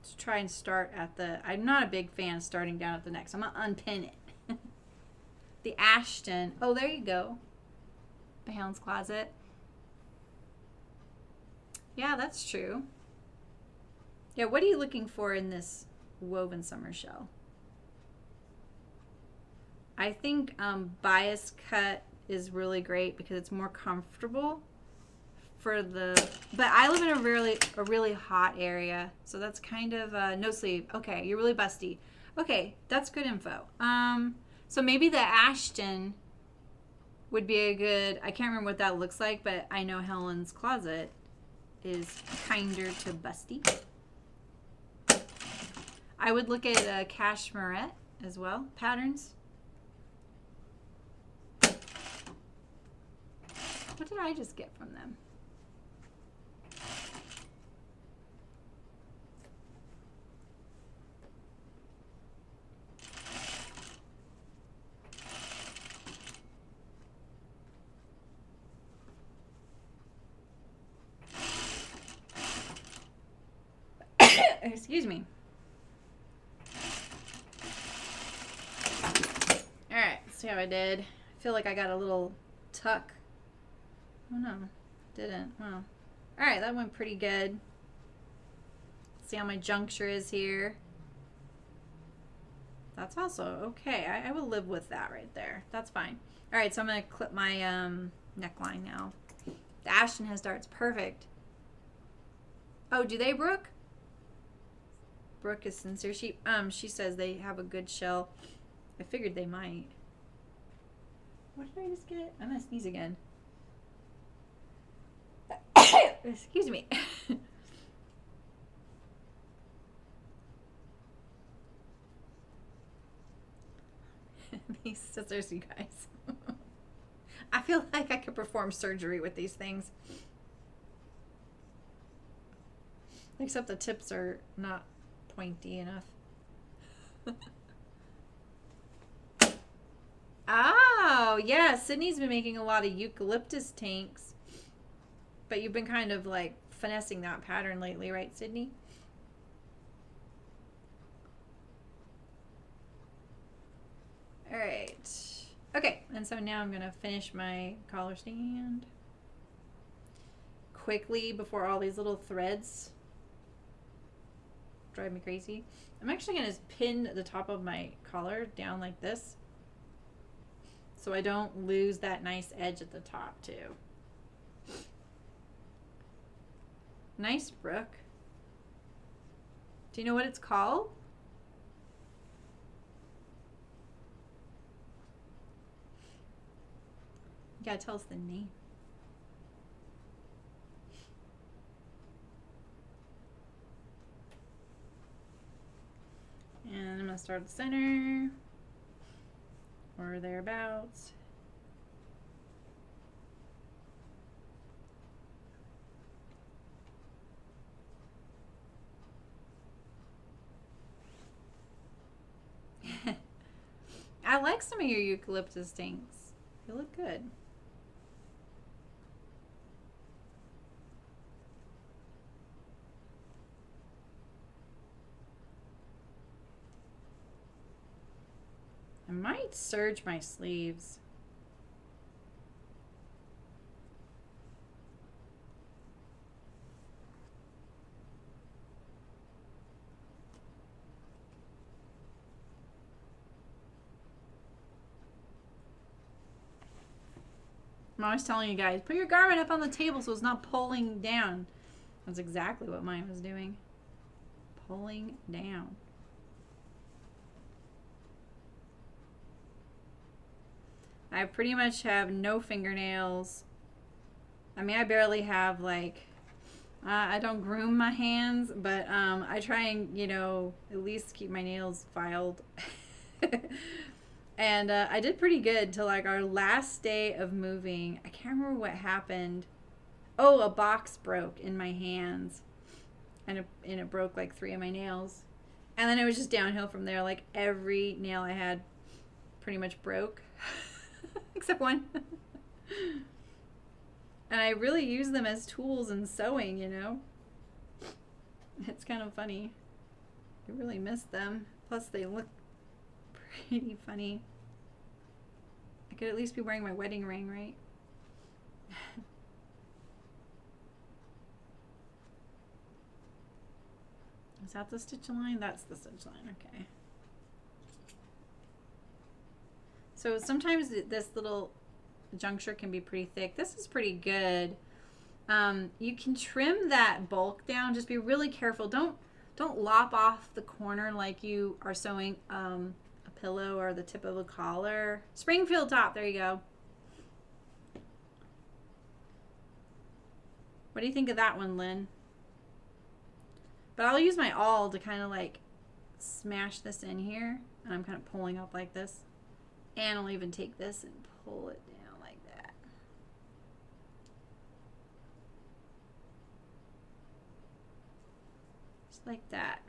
Let's try and start at the, I'm not a big fan of starting down at the neck, so I'm going to unpin it. The Ashton. Oh, there you go. Bounds Closet. Yeah, that's true. Yeah, what are you looking for in this woven summer shell? I think bias cut is really great because it's more comfortable for the, but I live in a really hot area, so that's kind of no sleeve. Okay, you're really busty. Okay, that's good info. So maybe the Ashton would be a good, I can't remember what that looks like, but I know Helen's Closet is kinder to busty. I would look at cashmerette as well, patterns. What did I just get from them? Excuse me. All right, let's see how I did. I feel like I got a little tuck. Oh no, didn't. Wow. All right, that went pretty good. Let's see how my juncture is here. That's also okay. I will live with that right there. That's fine. All right, so I'm gonna clip my neckline now. The Ashton has darts. Perfect. Oh, do they, Brooke? Brooke is sincere. She says they have a good shell. I figured they might. What did I just get? I'm gonna sneeze again. Excuse me. These scissors, you guys. I feel like I could perform surgery with these things. Except the tips are not pointy enough. Oh, yeah. Sydney's been making a lot of eucalyptus tanks. But you've been kind of like finessing that pattern lately, right, Sydney? All right. Okay, and so now I'm going to finish my collar stand quickly before all these little threads drive me crazy. I'm actually going to pin the top of my collar down like this so I don't lose that nice edge at the top too. Nice, Brooke. Do you know what it's called? gotta tell us the name. And I'm gonna start at the center or thereabouts. I like some of your eucalyptus things. They look good. I might serge my sleeves. I'm always telling you guys, put your garment up on the table so it's not pulling down. That's exactly what mine was doing. Pulling down. I pretty much have no fingernails. I mean, I barely have, like, I don't groom my hands, but I try and, you know, at least keep my nails filed. And I did pretty good till, like, our last day of moving. I can't remember what happened. Oh, a box broke in my hands. And it broke, like, 3 of my nails. And then it was just downhill from there. Like, every nail I had pretty much broke. Except one. And I really use them as tools in sewing, you know. It's kind of funny. I really miss them. Plus, they look pretty funny. I could at least be wearing my wedding ring, right? Is that the stitch line? That's the stitch line, okay. So sometimes this little juncture can be pretty thick. This is pretty good. You can trim that bulk down. Just be really careful. Don't lop off the corner like you are sewing a pillow or the tip of a collar. Springfield top. There you go. What do you think of that one, Lynn? But I'll use my awl to kind of like smash this in here. And I'm kind of pulling up like this. And I'll even take this and pull it down like that. Just like that.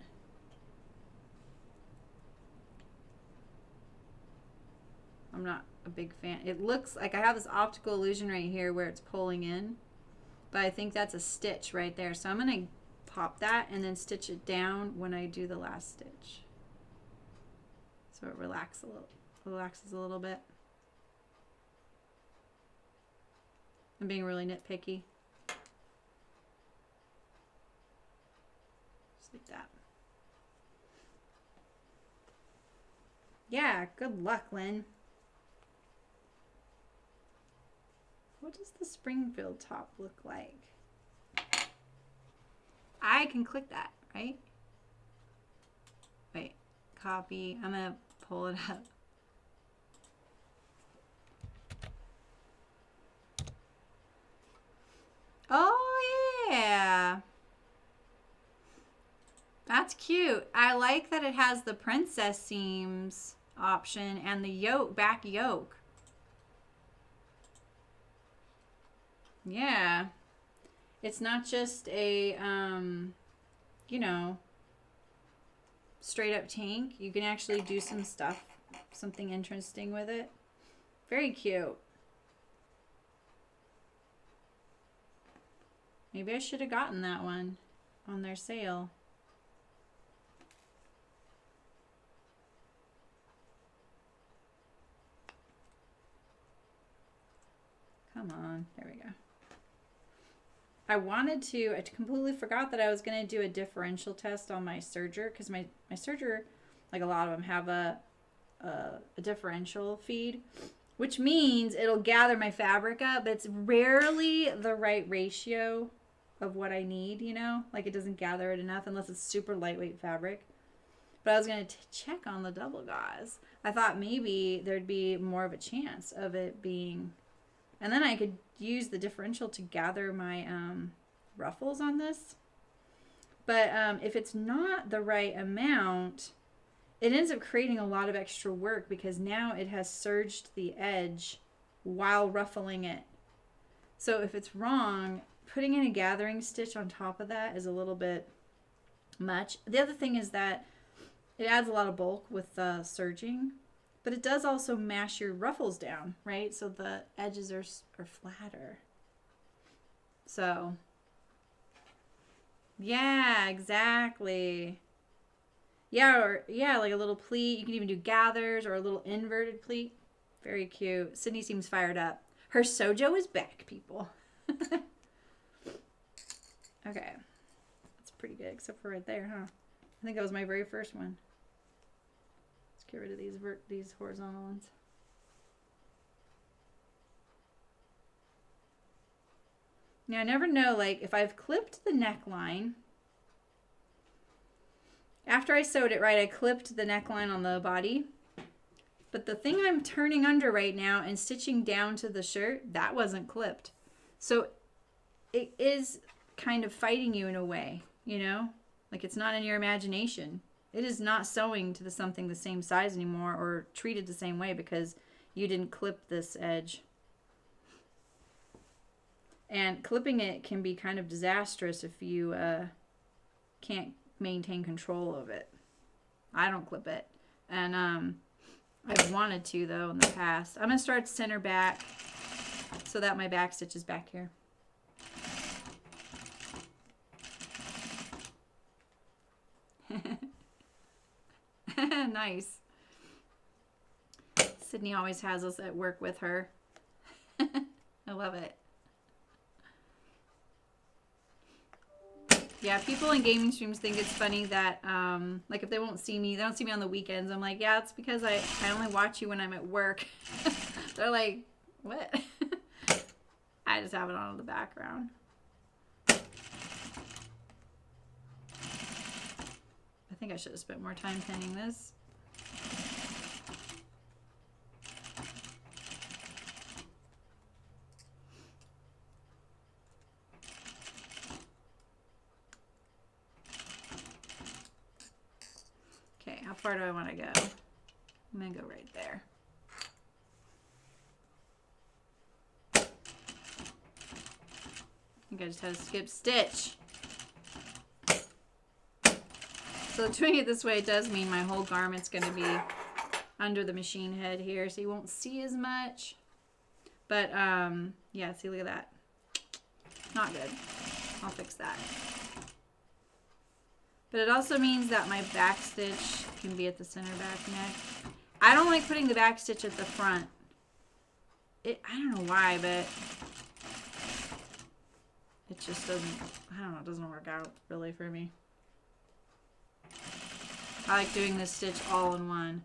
I'm not a big fan. It looks like I have this optical illusion right here where it's pulling in. But I think that's a stitch right there. So I'm going to pop that and then stitch it down when I do the last stitch. So it relaxes a little bit. I'm being really nitpicky. Just like that. Yeah, good luck, Lynn. What does the Springfield top look like? I can click that, right? Wait, copy. I'm going to pull it up. Oh, yeah. That's cute. I like that it has the princess seams option and the yoke, back yoke. Yeah. It's not just a, you know, straight up tank. You can actually do some stuff, something interesting with it. Very cute. Maybe I should have gotten that one on their sale. Come on. There we go. I completely forgot that I was going to do a differential test on my serger because my serger, like a lot of them, have a differential feed, which means it'll gather my fabric up, but it's rarely the right ratio of what I need, you know? Like it doesn't gather it enough unless it's super lightweight fabric. But I was going to check on the double gauze. I thought maybe there'd be more of a chance of it being And then I could use the differential to gather my ruffles on this. But if it's not the right amount, it ends up creating a lot of extra work because now it has serged the edge while ruffling it. So if it's wrong, putting in a gathering stitch on top of that is a little bit much. The other thing is that it adds a lot of bulk with the serging, but it does also mash your ruffles down, right? So the edges are flatter. So, yeah, exactly. Yeah, or yeah, like a little pleat. You can even do gathers or a little inverted pleat. Very cute. Sydney seems fired up. Her Sojo is back, people. Okay. That's pretty good, except for right there, huh? I think that was my very first one. Let's get rid of these horizontal ones. Now, I never know, like, if I've clipped the neckline. After I sewed it right, I clipped the neckline on the body. But the thing I'm turning under right now and stitching down to the shirt, that wasn't clipped. So it is kind of fighting you in a way, you know? Like, it's not in your imagination. It is not sewing to something the same size anymore or treated the same way because you didn't clip this edge. And clipping it can be kind of disastrous if you can't maintain control of it. I don't clip it. And I've wanted to, though, in the past. I'm going to start center back so that my back stitch is back here. Nice. Sydney always has us at work with her. I love it. Yeah, people in gaming streams think it's funny that, like, if they don't see me on the weekends. I'm like, yeah, it's because I only watch you when I'm at work. They're like, what? I just have it on in the background. I think I should have spent more time pinning this. Okay, how far do I want to go? I'm going to go right there. I think I just had to skip stitch. So doing it this way does mean my whole garment's going to be under the machine head here, so you won't see as much. But, yeah, see, look at that. Not good. I'll fix that. But it also means that my back stitch can be at the center back neck. I don't like putting the back stitch at the front. I don't know why, but it just doesn't, I don't know, it doesn't work out really for me. I like doing this stitch all in one.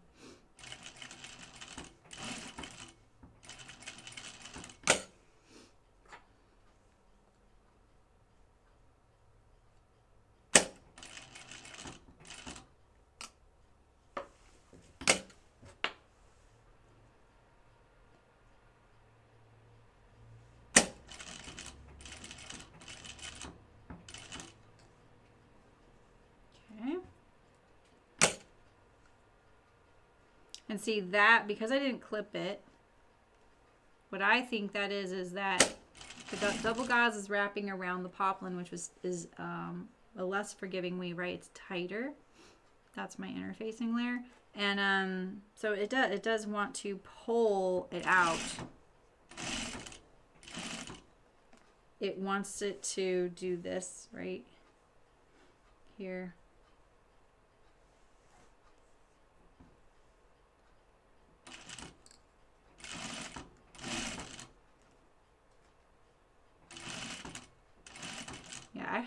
And see that, because I didn't clip it, what I think that is that the double gauze is wrapping around the poplin, which is a less forgiving weave, right? It's tighter. That's my interfacing layer. And so it does want to pull it out. It wants it to do this right here. Yeah,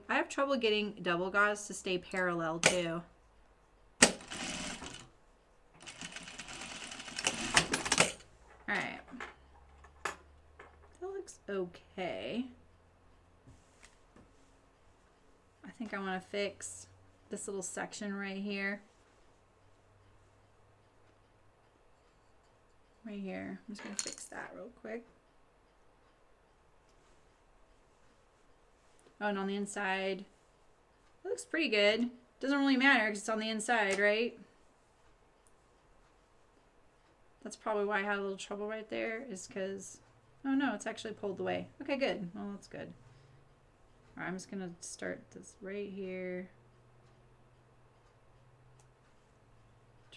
I have trouble getting double gauze to stay parallel too. Alright. That looks okay. I think I want to fix this little section right here. Right here. I'm just going to fix that real quick. Oh, and on the inside, it looks pretty good. Doesn't really matter because it's on the inside, right? That's probably why I had a little trouble right there, is because, oh no, it's actually pulled away. Okay, good. Well, that's good. All right, I'm just going to start this right here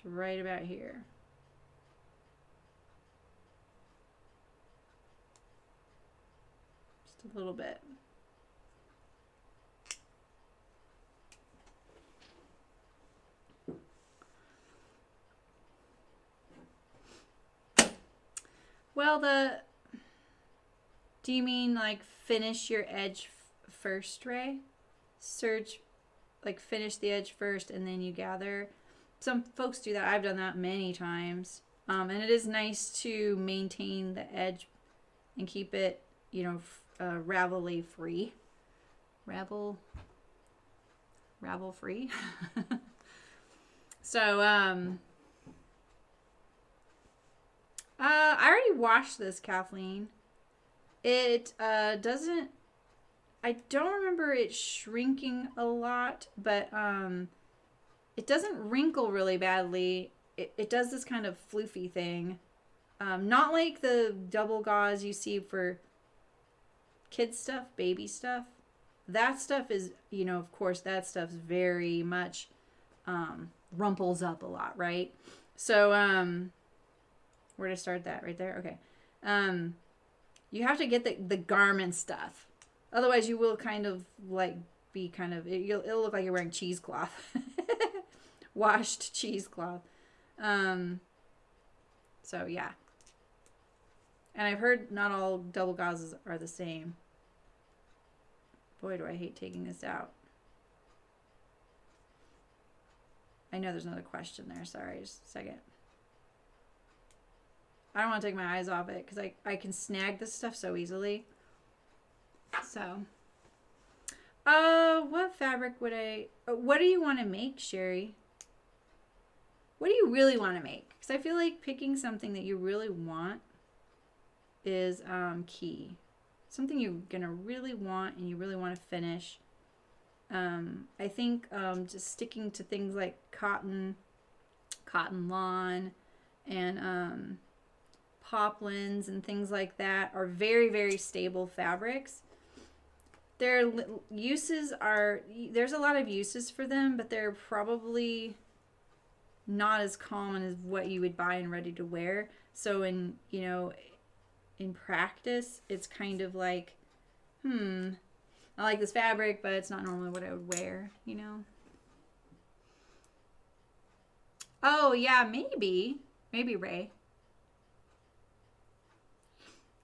to right about here. Just a little bit. Well, do you mean like finish your edge first, Ray? Serge, like finish the edge first and then you gather. Some folks do that. I've done that many times. And it is nice to maintain the edge and keep it, you know, ravelly free. Ravel free. So, I already washed this, Kathleen. It doesn't, I don't remember it shrinking a lot, but it doesn't wrinkle really badly. It does this kind of floofy thing. Not like the double gauze you see for kids stuff, baby stuff. That stuff is, you know, of course, that stuff's very much rumples up a lot, right? So, where to start that? Right there? Okay. You have to get the garment stuff. Otherwise, you will kind of like be kind of, it'll look like you're wearing cheesecloth. Washed cheesecloth. So, yeah. And I've heard not all double gauzes are the same. Boy, do I hate taking this out. I know there's another question there. Sorry, just a second. I don't want to take my eyes off it because I can snag this stuff so easily. So, what fabric would what do you want to make, Sherry? What do you really want to make? Because I feel like picking something that you really want is key. Something you're going to really want and you really want to finish. I think just sticking to things like cotton lawn, and poplins and things like that are very, very stable fabrics. Their uses are, there's a lot of uses for them, but they're probably not as common as what you would buy and ready to wear. So in practice, it's kind of like, I like this fabric, but it's not normally what I would wear, you know? Oh, yeah, maybe. Maybe, Ray.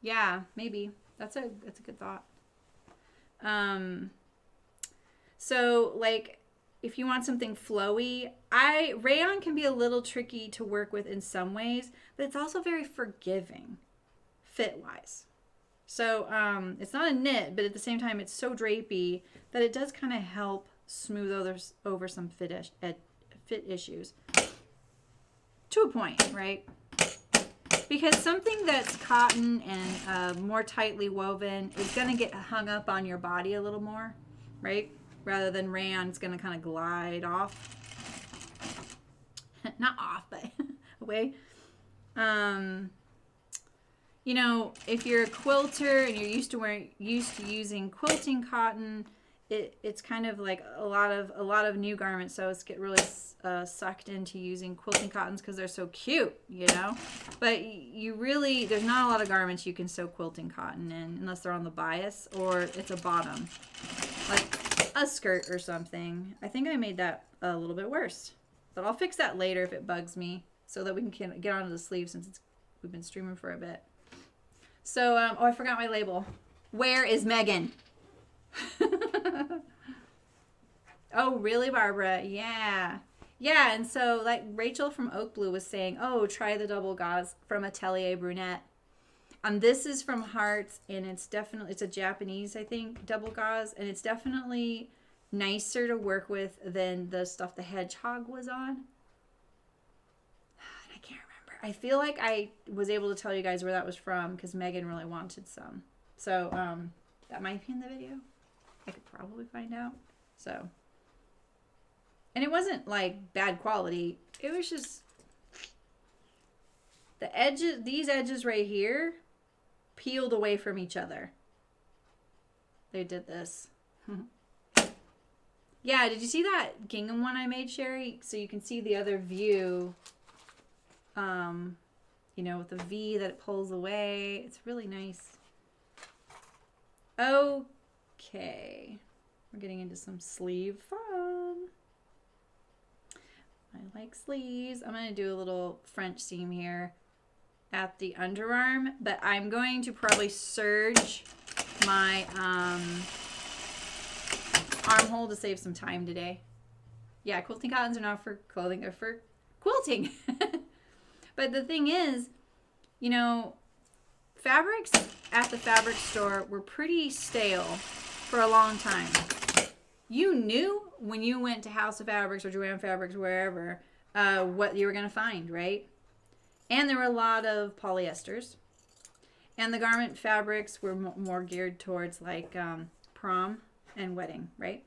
Yeah, maybe. That's a good thought. So, like, if you want something flowy, rayon can be a little tricky to work with in some ways, but it's also very forgiving, fit-wise. So, it's not a knit, but at the same time, it's so drapey that it does kind of help smooth over some fit issues. To a point, right? Because something that's cotton and more tightly woven is going to get hung up on your body a little more, right? Rather than rayon, it's going to kind of glide off. Not off, but away. You know, if you're a quilter and you're used to using quilting cotton, it's kind of like a lot of new garment sews get really sucked into using quilting cottons because they're so cute, you know. But there's not a lot of garments you can sew quilting cotton in unless they're on the bias or it's a bottom, like a skirt or something. I think I made that a little bit worse, but I'll fix that later if it bugs me, so that we can get onto the sleeve since we've been streaming for a bit. So, I forgot my label. Where is Megan? Oh, really, Barbara? Yeah. Yeah, and so, like, Rachel from Oak Blue was saying, oh, try the double gauze from Atelier Brunette. This is from Hearts, and it's a Japanese, I think, double gauze, and it's definitely nicer to work with than the stuff the Hedgehog was on. I can't remember. I feel like I was able to tell you guys where that was from because Megan really wanted some. So, that might be in the video. I could probably find out. So, and it wasn't like bad quality. It was just the edges, these edges right here, peeled away from each other. They did this. Yeah, did you see that gingham one I made, Sherry? So you can see the other view, you know, with the V that it pulls away. It's really nice. Okay. We're getting into some sleeve fun. I like sleeves. I'm going to do a little French seam here at the underarm, but I'm going to probably serge my armhole to save some time today. Yeah, quilting cottons are not for clothing, they're for quilting. But the thing is, you know, fabrics at the fabric store were pretty stale for a long time. You knew when you went to House of Fabrics or Joanne Fabrics, wherever, what you were going to find, right? And there were a lot of polyesters. And the garment fabrics were more geared towards like prom and wedding, right?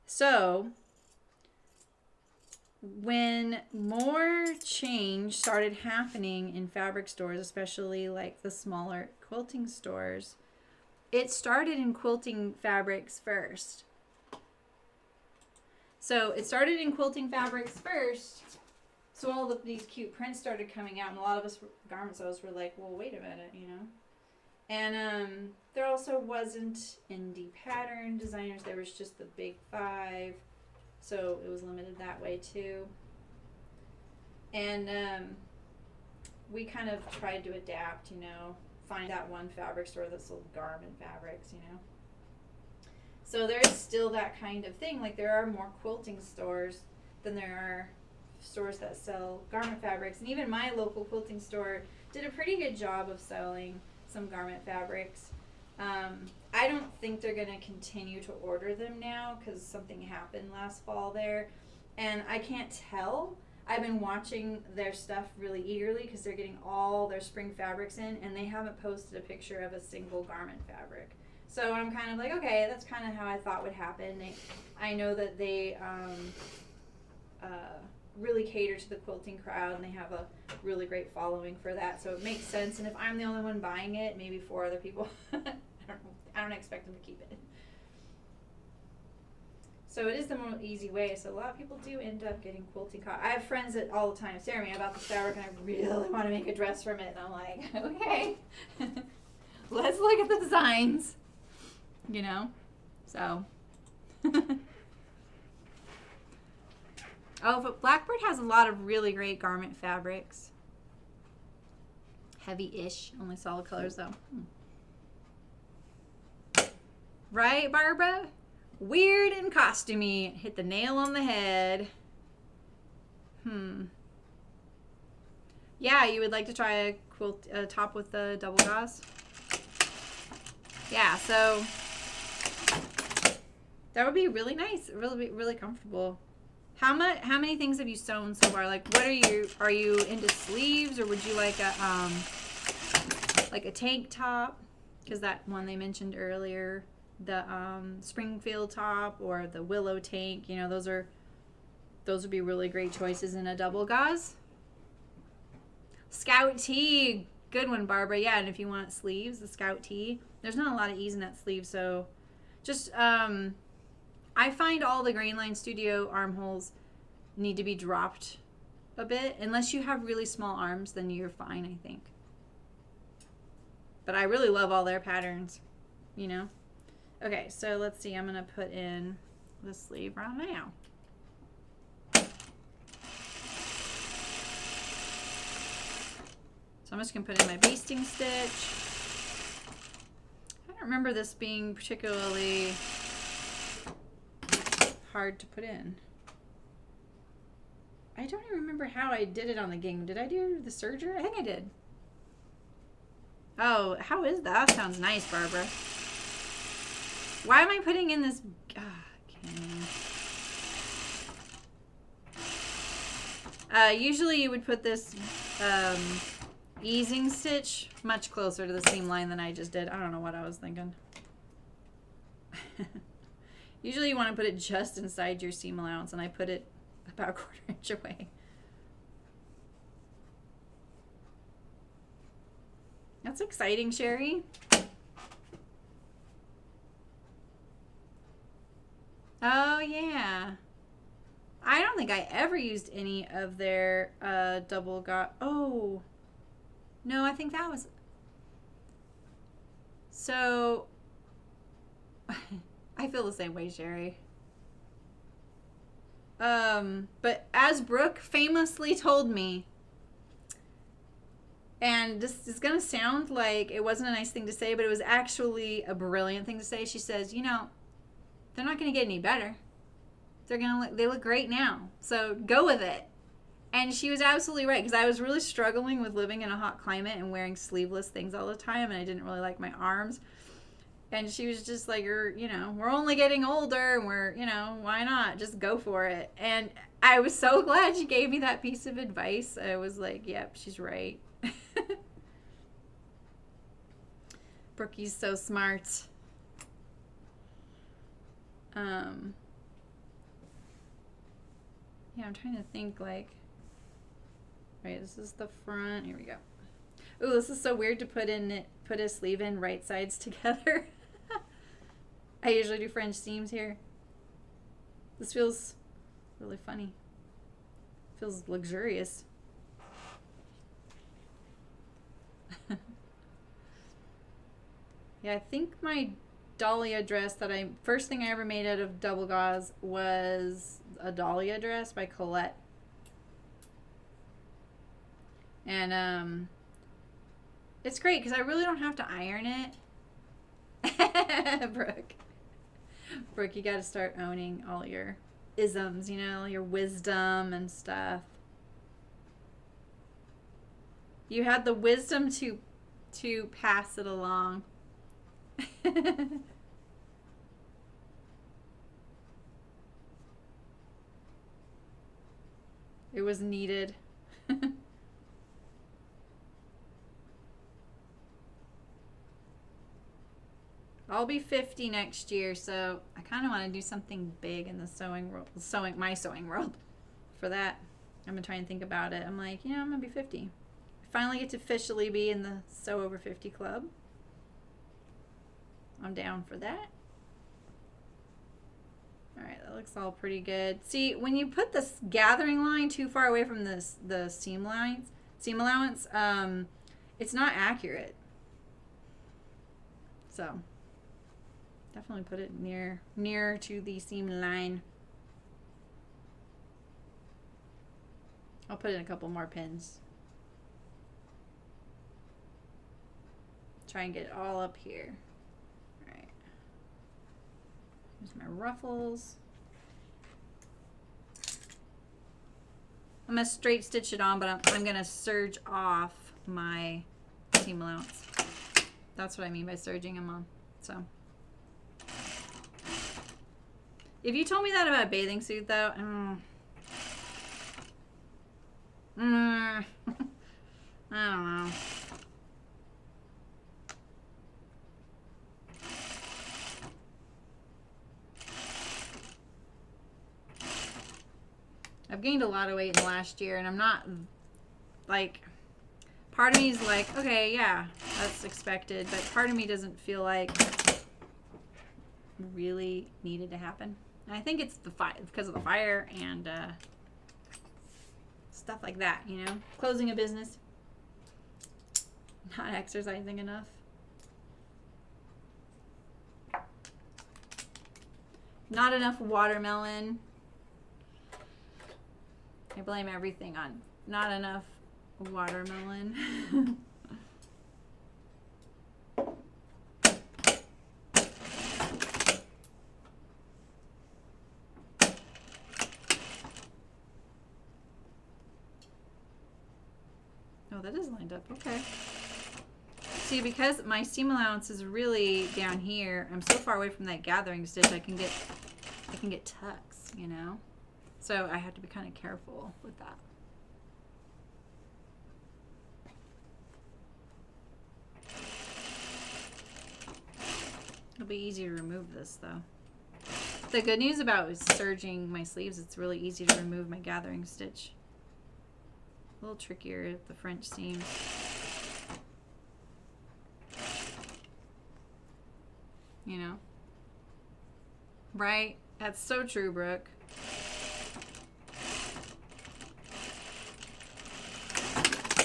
So when more change started happening in fabric stores, especially like the smaller quilting stores, it started in quilting fabrics first. So it started in quilting fabrics first. So all of these cute prints started coming out, and a lot of us garment sews were like, well, wait a minute, you know? And there also wasn't indie pattern designers. There was just the big five. So it was limited that way too. And we kind of tried to adapt, you know, find that one fabric store that sold garment fabrics, you know. So there is still that kind of thing. Like there are more quilting stores than there are stores that sell garment fabrics. And even my local quilting store did a pretty good job of selling some garment fabrics. I don't think they're going to continue to order them now because something happened last fall there. And I can't tell. I've been watching their stuff really eagerly because they're getting all their spring fabrics in, and they haven't posted a picture of a single garment fabric. So I'm kind of like, okay, that's kind of how I thought would happen. I know that they really cater to the quilting crowd, and they have a really great following for that. So it makes sense. And if I'm the only one buying it, maybe 4 other people, I don't expect them to keep it. So it is the more easy way. So a lot of people do end up getting quilting cotton. I have friends that all the time say to me about this fabric, and I really want to make a dress from it. And I'm like, okay, let's look at the designs, you know? So. Oh, but Blackbird has a lot of really great garment fabrics. Heavy-ish, only solid colors though. Right, Barbara? Weird and costumey. Hit the nail on the head. Yeah, you would like to try a top with the double gauze? Yeah, so that would be really nice. Really comfortable. How many things have you sewn so far? Like, what are you into sleeves, or would you like a tank top? Because that one they mentioned earlier, the Springfield top or the Willow tank, you know, those would be really great choices in a double gauze. Scout tee, good one, Barbara. Yeah, and if you want sleeves, the Scout tee. There's not a lot of ease in that sleeve, so just I find all the Grain Line Studio armholes need to be dropped a bit. Unless you have really small arms, then you're fine, I think. But I really love all their patterns, you know. Okay, so let's see. I'm going to put in the sleeve right now. So I'm just going to put in my basting stitch. I don't remember this being particularly hard to put in. I don't even remember how I did it on the gingham. Did I do the serger? I think I did. Oh, how is that? That sounds nice, Barbara. Why am I putting in this? Usually you would put this easing stitch much closer to the seam line than I just did. I don't know what I was thinking. Usually you want to put it just inside your seam allowance, and I put it about a 1/4 inch away. That's exciting, Sherry. Oh, yeah. I don't think I ever used any of their double got. Oh, no, I think that was. So, I feel the same way, Sherry. But as Brooke famously told me, and this is going to sound like it wasn't a nice thing to say, but it was actually a brilliant thing to say. She says, you know, they're not going to get any better. They look great now. So go with it. And she was absolutely right, because I was really struggling with living in a hot climate and wearing sleeveless things all the time, and I didn't really like my arms. And she was just like, we're only getting older, and we're, why not? Just go for it. And I was so glad she gave me that piece of advice. I was like, yep, she's right. Brookie's so smart. Yeah, I'm trying to think, like, right, this is the front. Here we go. Ooh, this is so weird to put a sleeve in right sides together. I usually do French seams here. This feels really funny. Feels luxurious. Yeah, I think my Dahlia dress that first thing I ever made out of double gauze was a Dahlia dress by Colette. And it's great because I really don't have to iron it. Brooke, you got to start owning all your isms, your wisdom and stuff. You had the wisdom to pass it along. It was needed. I'll be 50 next year, so I kind of want to do something big in the my sewing world. For that, I'm gonna try and think about it. I'm like, I'm gonna be 50. I finally get to officially be in the Sew Over 50 club. I'm down for that. All right, that looks all pretty good. See, when you put this gathering line too far away from the seam allowance, it's not accurate. So definitely put it near to the seam line. I'll put in a couple more pins. Try and get it all up here. All right. Here's my ruffles. I'm going to straight stitch it on, but I'm going to serge off my seam allowance. That's what I mean by serging them on. So, if you told me that about a bathing suit, though, I don't know. I've gained a lot of weight in the last year, and I'm not, like, part of me is like, okay, yeah, that's expected, but part of me doesn't feel like it really needed to happen. And I think it's because of the fire and stuff like that, closing a business, not exercising enough. Not enough watermelon. I blame everything on not enough watermelon. Oh, that is lined up. Okay. See, because my seam allowance is really down here, I'm so far away from that gathering stitch, I can get tucks, So I have to be kind of careful with that. It'll be easy to remove this though. The good news about serging my sleeves, it's really easy to remove my gathering stitch. A little trickier at the French seam. You know? Right? That's so true, Brooke.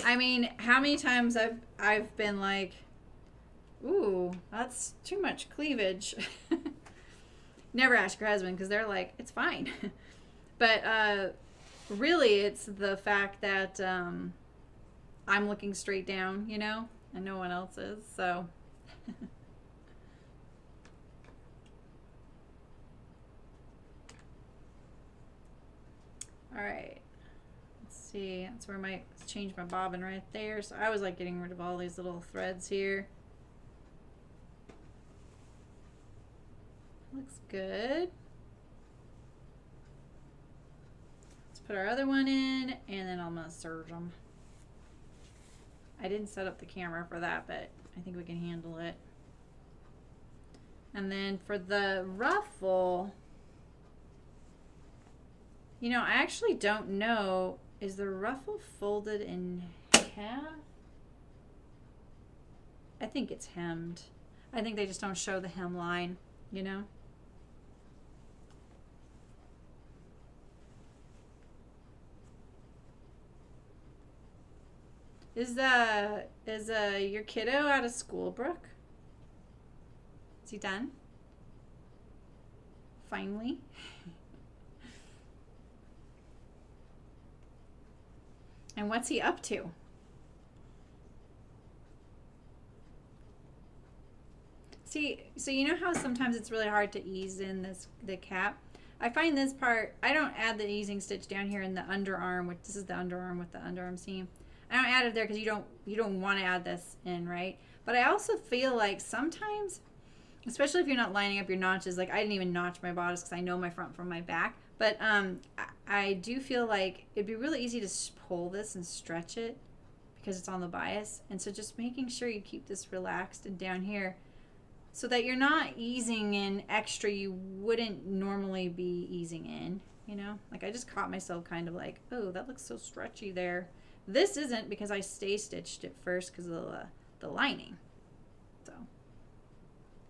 I mean, how many times I've been like, ooh, that's too much cleavage. Never ask your husband because they're like, it's fine. But really, it's the fact that I'm looking straight down, you know, and no one else is. So. All right. Let's see. That's where I change my bobbin right there. So I was like getting rid of all these little threads here. Looks good. Let's put our other one in, and then I'm gonna serge them. I didn't set up the camera for that, but I think we can handle it. And then for the ruffle, you know, I actually don't know, is the ruffle folded in half? I think it's hemmed. I think they just don't show the hem line, you know? Is your kiddo out of school, Brooke? Is he done? Finally? And what's he up to? See, so you know how sometimes it's really hard to ease in the cap? I find this part, I don't add the easing stitch down here in the underarm, which this is the underarm with the underarm seam. I don't add it there because you don't want to add this in, right? But I also feel like sometimes, especially if you're not lining up your notches, like I didn't even notch my bodice because I know my front from my back. But I do feel like it'd be really easy to pull this and stretch it because it's on the bias. And so just making sure you keep this relaxed and down here so that you're not easing in extra you wouldn't normally be easing in, you know? Like I just caught myself kind of like, oh, that looks so stretchy there. This isn't because I stay stitched it first because of the lining. So.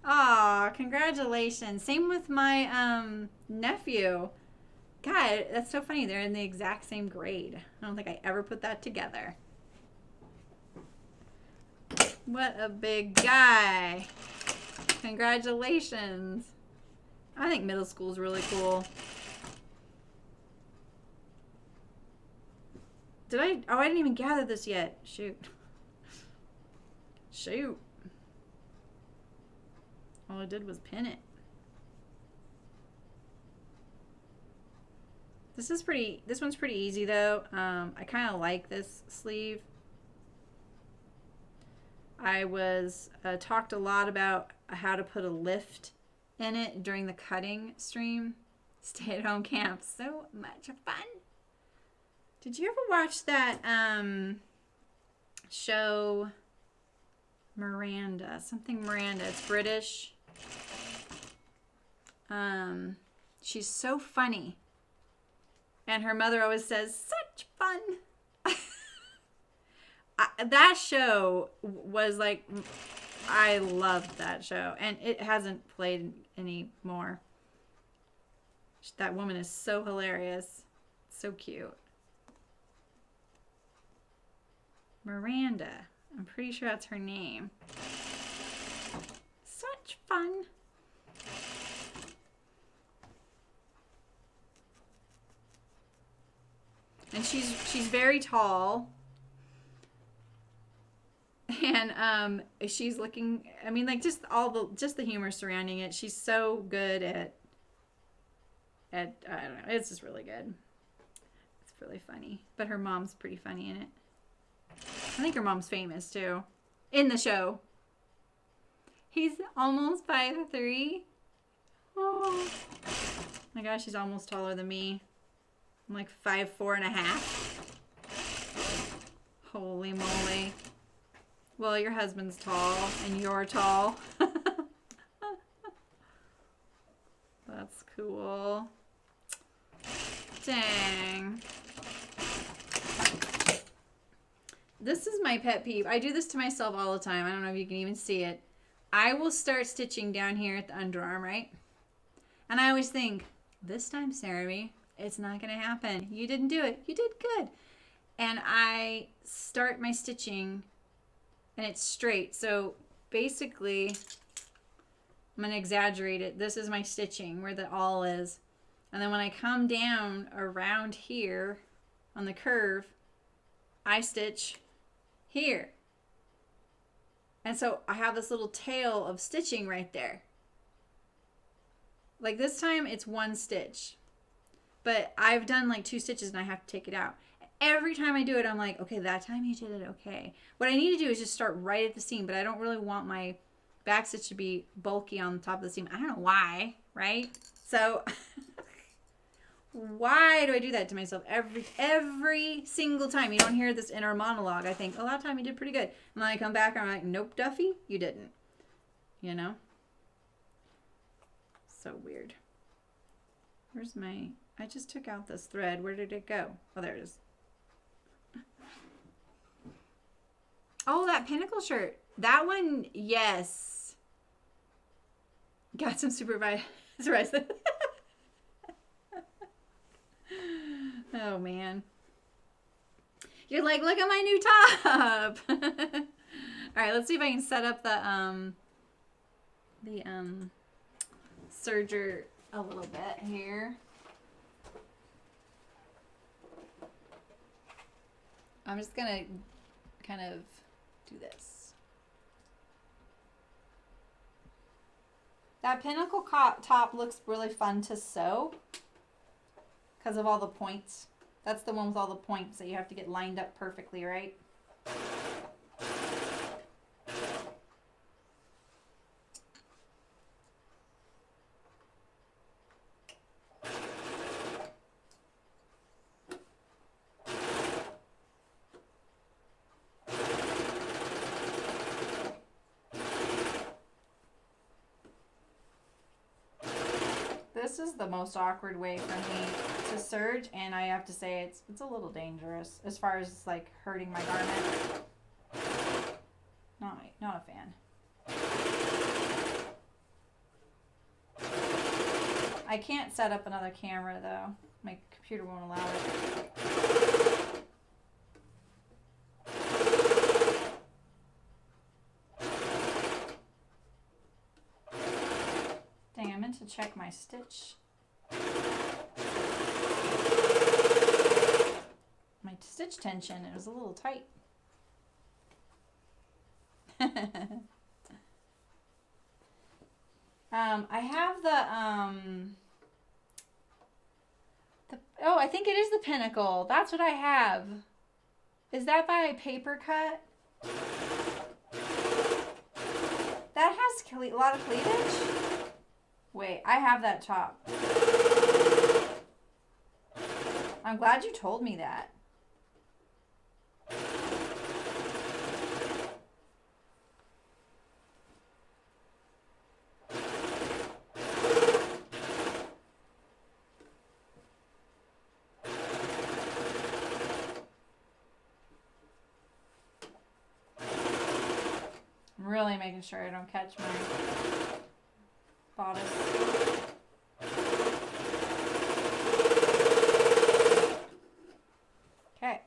Aw, congratulations. Same with my nephew. God, that's so funny. They're in the exact same grade. I don't think I ever put that together. What a big guy. Congratulations. I think middle school is really cool. I didn't even gather this yet. Shoot. Shoot. All I did was pin it. This one's pretty easy though. I kind of like this sleeve. I was talked a lot about how to put a lift in it during the cutting stream. Stay-at-home camp, so much fun. Did you ever watch that show Miranda? Something Miranda. It's British. She's so funny. And her mother always says, such fun. That show was like, I loved that show. And it hasn't played anymore. That woman is so hilarious. So cute. Miranda. I'm pretty sure that's her name. Such fun. And she's very tall. And she's looking, I mean, like just the humor surrounding it. She's so good at I don't know, it's just really good. It's really funny. But her mom's pretty funny in it. I think her mom's famous too. In the show. He's almost 5'3". Oh my gosh, he's almost taller than me. I'm like 5'4.5". Holy moly. Well, your husband's tall and you're tall. cool. Dang. This is my pet peeve. I do this to myself all the time. I don't know if you can even see it. I will start stitching down here at the underarm, right? And I always think, this time, Sarah, it's not going to happen. You didn't do it. You did good. And I start my stitching and it's straight. So basically, I'm going to exaggerate it. This is my stitching where the awl is. And then when I come down around here on the curve, I stitch here. And so I have this little tail of stitching right there. Like this time it's one stitch, but I've done like 2 stitches and I have to take it out. Every time I do it, I'm like, okay, that time you did it okay. What I need to do is just start right at the seam, but I don't really want my back stitch to be bulky on the top of the seam. I don't know why, right? So why do I do that to myself every single time? You don't hear this inner monologue. I think, oh, that time you did pretty good. And then I come back and I'm like, nope, Duffy, you didn't. You know? So weird. Where's my... I just took out this thread. Where did it go? Oh, there it is. Oh, that pinnacle shirt. That one, yes. Got some supervised. Oh, man. You're like, look at my new top. All right, let's see if I can set up the serger a little bit here. I'm just gonna kind of do this. That pinnacle top looks really fun to sew because of all the points. That's the one with all the points that you have to get lined up perfectly, right? This is the most awkward way for me to serge, and I have to say it's a little dangerous as far as like hurting my garment. Not a fan. I can't set up another camera though. My computer won't allow it. Dang, I meant to check my stitch. My stitch tension, it was a little tight. I have oh, I think it is the pinnacle. That's what I have. Is that by paper cut? That has a lot of cleavage? Wait, I have that top. I'm glad you told me that. I'm really making sure I don't catch my bodice. Okay.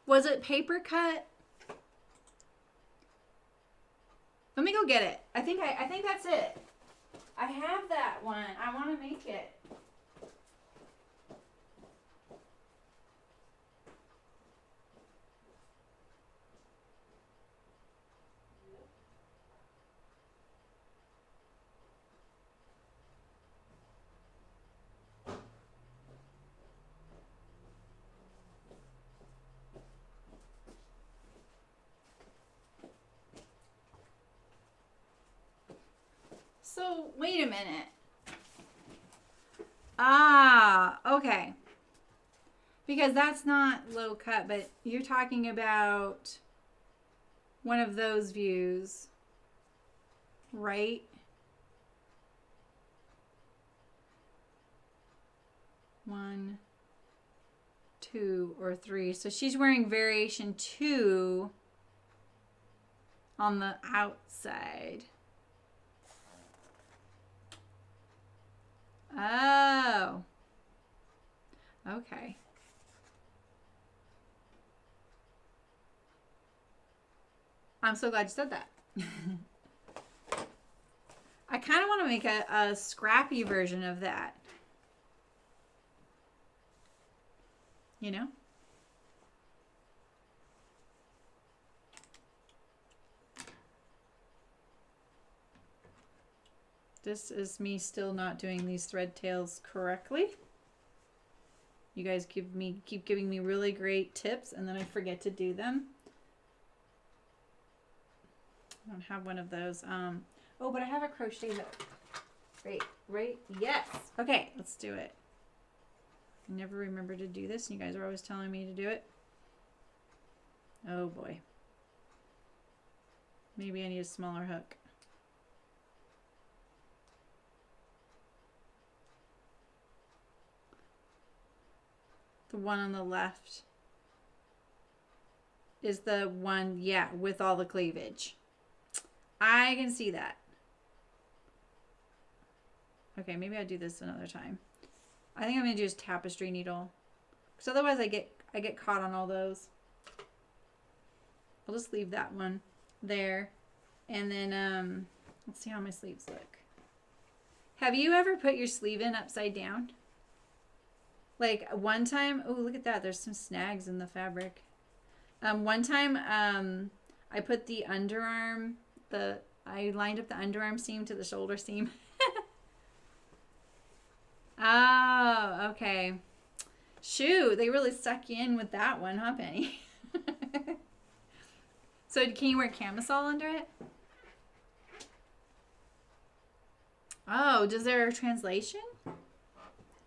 Was it paper cut? Let me go get it. I think that's it. I have that one. I want to make it. So, wait a minute. Ah, okay. Because that's not low cut, but you're talking about one of those views, right? 1, 2, or 3. So she's wearing variation 2 on the outside. Oh. Okay. I'm so glad you said that. I kind of want to make a scrappy version of that. You know? This is me still not doing these thread tails correctly. You guys keep giving me really great tips, and then I forget to do them. I don't have one of those. Oh, but I have a crochet hook. Right? Yes. Okay, let's do it. I never remember to do this, and you guys are always telling me to do it. Oh boy. Maybe I need a smaller hook. The one on the left is the one, yeah, with all the cleavage. I can see that. Okay, maybe I'll do this another time. I think I'm gonna use tapestry needle, because otherwise I get caught on all those. I'll just leave that one there, and then let's see how my sleeves look. Have you ever put your sleeve in upside down? Like one time, oh look at that, there's some snags in the fabric. One time I put the underarm, I lined up the underarm seam to the shoulder seam. Oh, okay. Shoot, they really suck you in with that one, huh, Penny? So can you wear camisole under it? Oh, does there a translation?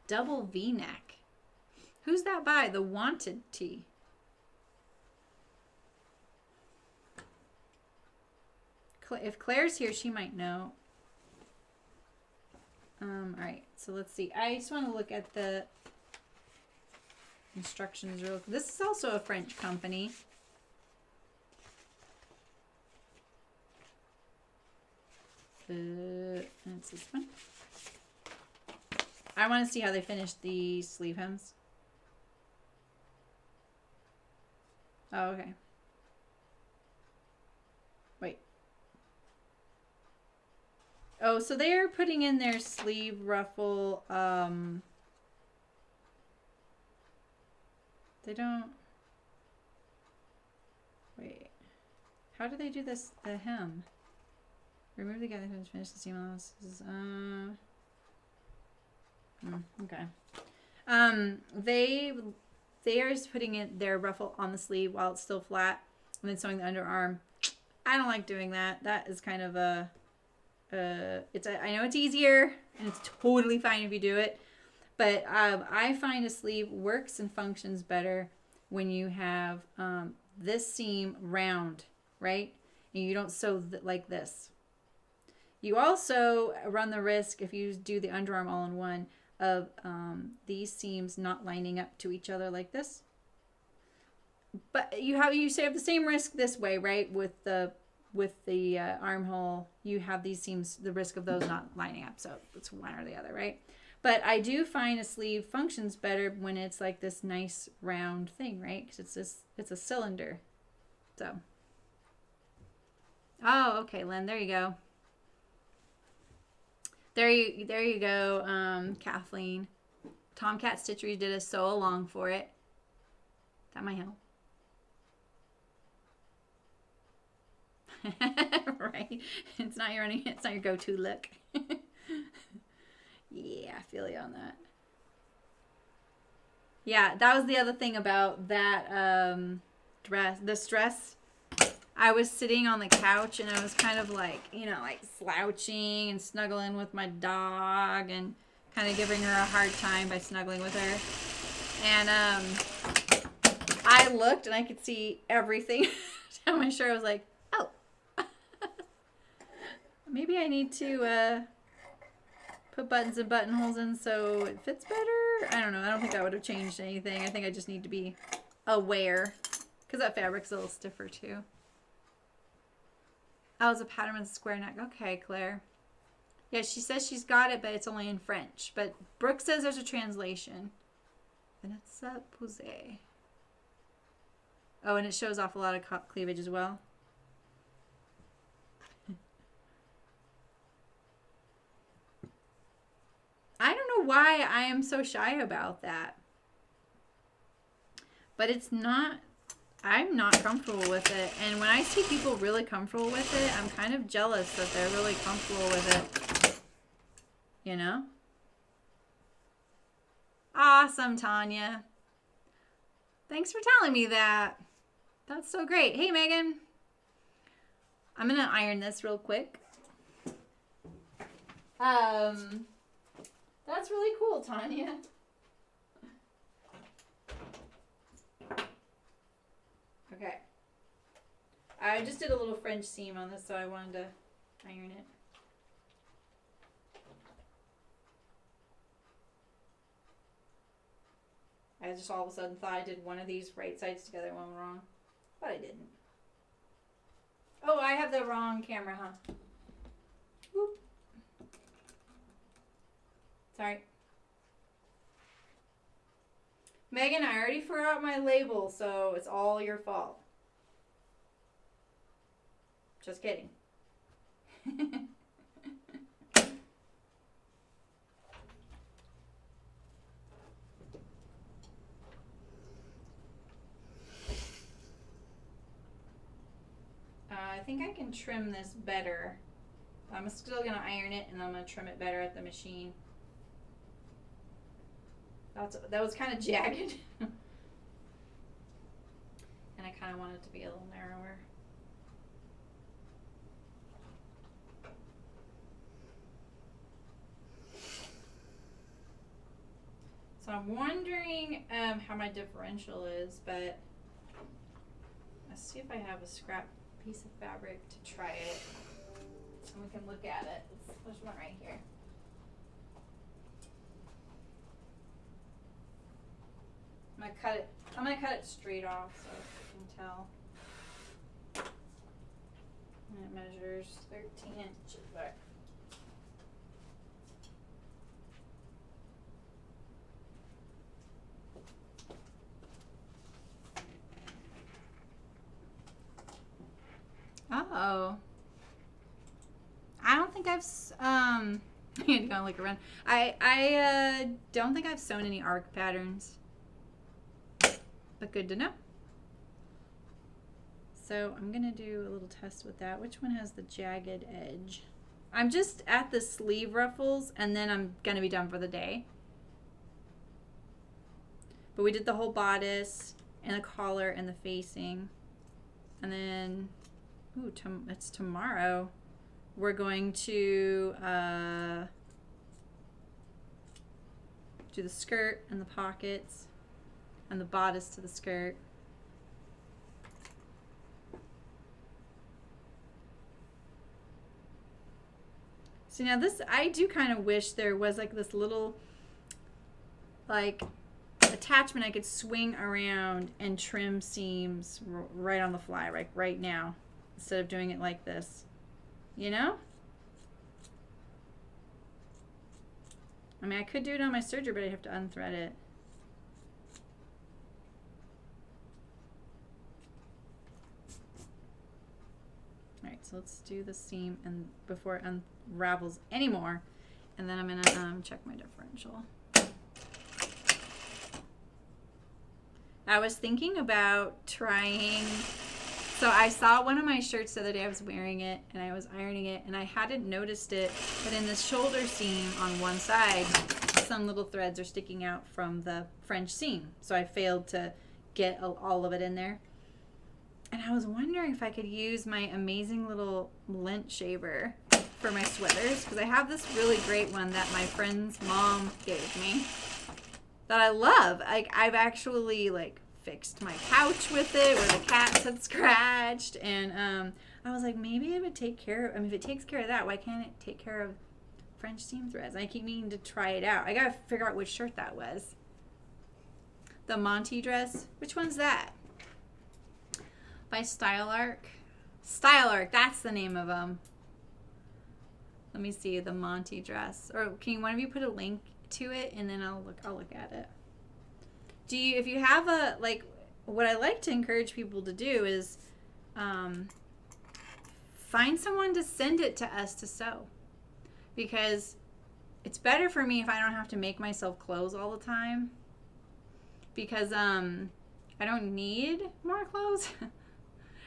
Double V-neck. Who's that by? The Wanted Tee. If Claire's here, she might know. All right, so let's see. I just want to look at the instructions real quick. This is also a French company. And it's this one. I want to see how they finished the sleeve hems. Oh, okay. Wait. Oh, so they're putting in their sleeve ruffle. They don't. Wait. How do they do this? The hem. Remove the guy that finished the seam allowance. Okay. They are just putting it their ruffle on the sleeve while it's still flat, and then sewing the underarm. I don't like doing that. That is kind of I know it's easier and it's totally fine if you do it, but I find a sleeve works and functions better when you have this seam round, right? And you don't sew like this. You also run the risk, if you do the underarm all in one, of these seams not lining up to each other like this. But you have the same risk this way, right? With the armhole, you have these seams, the risk of those not lining up. So it's one or the other, right? But I do find a sleeve functions better when it's like this nice round thing, right? Because it's a cylinder. So. Oh, okay, Lynn. There you go. There you go, Kathleen. Tomcat Stitchery did a sew along for it. That might help. Right? It's not your go-to look. Yeah, I feel you on that. Yeah, that was the other thing about that this dress. I was sitting on the couch and I was kind of like, like slouching and snuggling with my dog and kind of giving her a hard time by snuggling with her. And I looked and I could see everything down my shirt. I was like, oh, maybe I need to put buttons and buttonholes in so it fits better. I don't know. I don't think that would have changed anything. I think I just need to be aware because that fabric's a little stiffer too. Oh, it's a pattern with a square neck. Okay, Claire. Yeah, she says she's got it, but it's only in French. But Brooke says there's a translation. Vanessa Pouze. Oh, and it shows off a lot of cleavage as well. I don't know why I am so shy about that. But it's not, I'm not comfortable with it. And when I see people really comfortable with it, I'm kind of jealous that they're really comfortable with it. You know? Awesome, Tanya. Thanks for telling me that. That's so great. Hey, Megan. I'm going to iron this real quick. That's really cool, Tanya. Okay. I just did a little French seam on this, so I wanted to iron it. I just all of a sudden thought I did one of these right sides together, one wrong. But I didn't. Oh, I have the wrong camera, huh? Whoop. Sorry. Megan, I already forgot my label, so it's all your fault. Just kidding. I think I can trim this better. I'm still going to iron it, and I'm going to trim it better at the machine. That was kind of jagged. And I kind of want it to be a little narrower. So I'm wondering how my differential is, but let's see if I have a scrap piece of fabric to try it. And we can look at it. There's one right here. I'm gonna cut it straight off so you can tell. And it measures 13 inches back. Oh. I don't think I've I need to go look around. I don't think I've sewn any arc patterns. But good to know. So I'm going to do a little test with that. Which one has the jagged edge? I'm just at the sleeve ruffles, and then I'm going to be done for the day. But we did the whole bodice and the collar and the facing. And then, ooh, it's tomorrow. We're going to do the skirt and the pockets. And the bodice to the skirt. So now this, I do kind of wish there was like this little, like, attachment I could swing around and trim seams right on the fly, right now, instead of doing it like this, you know? I mean, I could do it on my serger, but I'd have to unthread it. Alright, so let's do the seam and before it unravels anymore, and then I'm gonna check my differential. I was thinking about trying, so I saw one of my shirts the other day, I was wearing it and I was ironing it and I hadn't noticed it, but in the shoulder seam on one side, some little threads are sticking out from the French seam. So I failed to get all of it in there. And I was wondering if I could use my amazing little lint shaver for my sweaters, because I have this really great one that my friend's mom gave me that I love. Like, I've actually like fixed my couch with it where the cats had scratched, and I was like, maybe it would take care of, I mean, if it takes care of that, why can't it take care of French seam threads. I keep meaning to try it out. I gotta figure out which shirt that was. The Monty dress. Which one's that? By Style Arc. Style Arc. That's the name of them. Let me see the Monty dress. Or can one of you put a link to it, and then I'll look at it. Do you, if you have a, like, what I like to encourage people to do is find someone to send it to us to sew, because it's better for me if I don't have to make myself clothes all the time, because I don't need more clothes.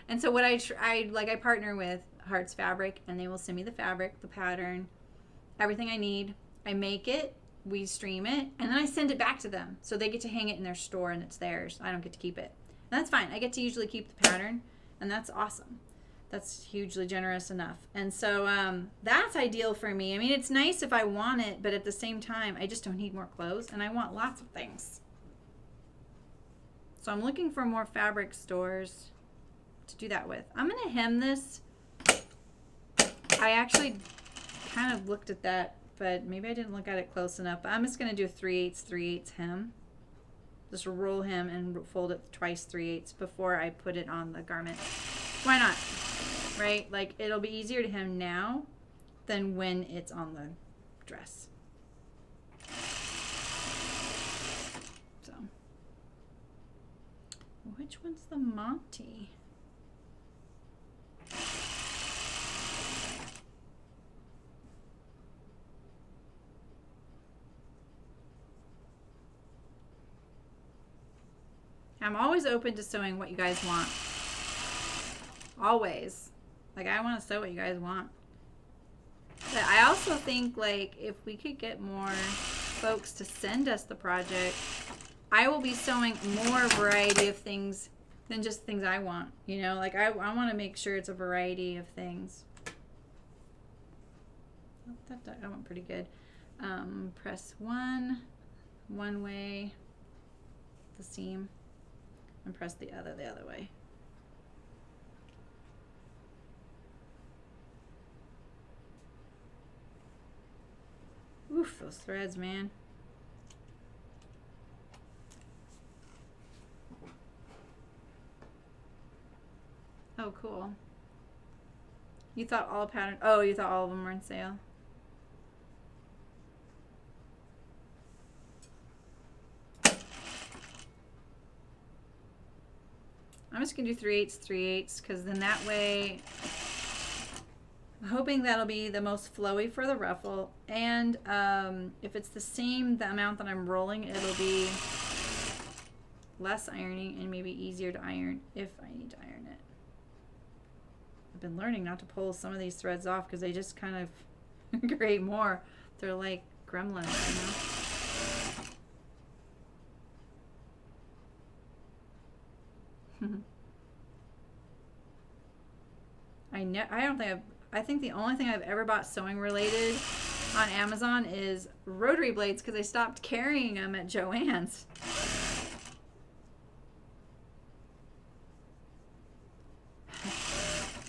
And so what I partner with Hearts Fabric, and they will send me the fabric, the pattern, everything I need. I make it, we stream it, and then I send it back to them. So they get to hang it in their store and it's theirs. I don't get to keep it. And that's fine. I get to usually keep the pattern, and that's awesome. That's hugely generous enough. And so that's ideal for me. I mean, it's nice if I want it, but at the same time, I just don't need more clothes, and I want lots of things. So I'm looking for more fabric stores to do that with. I'm going to hem this. I actually kind of looked at that, but maybe I didn't look at it close enough. But I'm just going to do a 3/8 hem. Just roll hem and fold it twice 3/8 before I put it on the garment. Why not? Right? Like, it'll be easier to hem now than when it's on the dress. So, which one's the Monty? I'm always open to sewing what you guys want. Always. Like, I want to sew what you guys want. But I also think, like, if we could get more folks to send us the project, I will be sewing more variety of things than just things I want. You know, like, I want to make sure it's a variety of things. That went pretty good. Press one way, the seam, and press the other way. Oof, those threads, man. Oh, cool. You thought all pattern, oh, you thought all of them were in sale. I'm just gonna do 3/8 because then that way, I'm hoping that'll be the most flowy for the ruffle. And if it's the amount that I'm rolling, it'll be less ironing and maybe easier to iron if I need to iron it. I've been learning not to pull some of these threads off because they just kind of create more. They're like gremlins, you know? I think the only thing I've ever bought sewing related on Amazon is rotary blades, because I stopped carrying them at Joann's.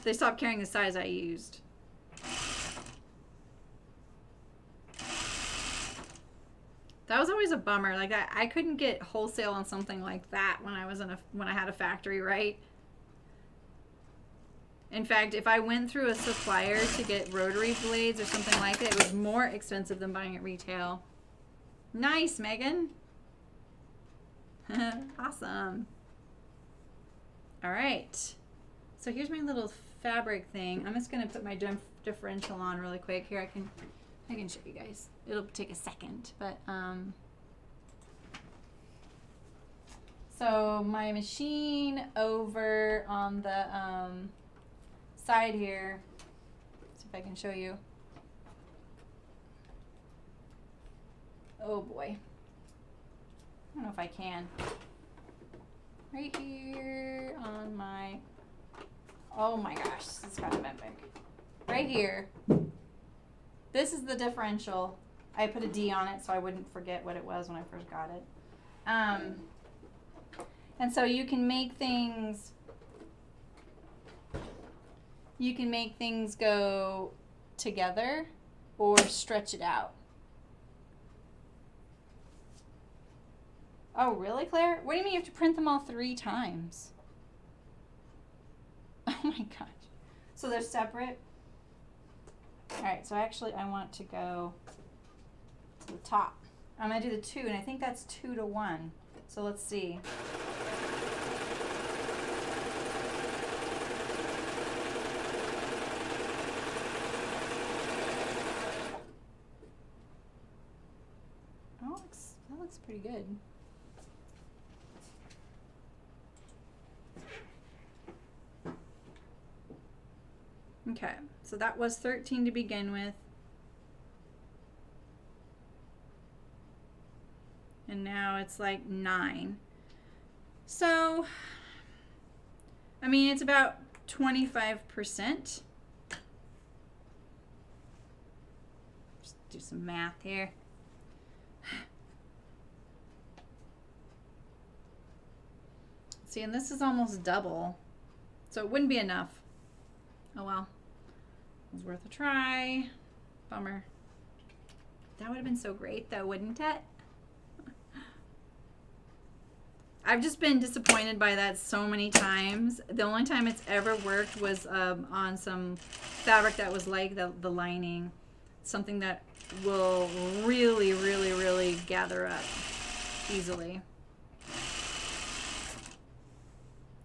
They stopped carrying the size I used. That was always a bummer. Like, I couldn't get wholesale on something like that when I had a factory, right? In fact, if I went through a supplier to get rotary blades or something like that, it was more expensive than buying at retail. Nice, Megan. Awesome. All right. So here's my little fabric thing. I'm just gonna put my differential on really quick. Here, I can show you guys. It'll take a second, but so my machine over on the side here. See if I can show you. Oh boy. I don't know if I can. Right here on my, oh my gosh, this is kind of epic. Right here. This is the differential. I put a D on it so I wouldn't forget what it was when I first got it. And so you can make things go together or stretch it out. Oh, really, Claire? What do you mean you have to print them all 3 times? Oh my gosh. So they're separate? Alright, so actually I want to go to the top. I'm going to do the 2, and I think that's 2 to 1. So let's see. Oh, that looks pretty good. Okay, so that was 13 to begin with. And now it's like 9. So, I mean, it's about 25%. Just do some math here. See, and this is almost double. So it wouldn't be enough. Oh well. It was worth a try. Bummer. That would have been so great though, wouldn't it? I've just been disappointed by that so many times. The only time it's ever worked was on some fabric that was like the lining. Something that will really, really, really gather up easily.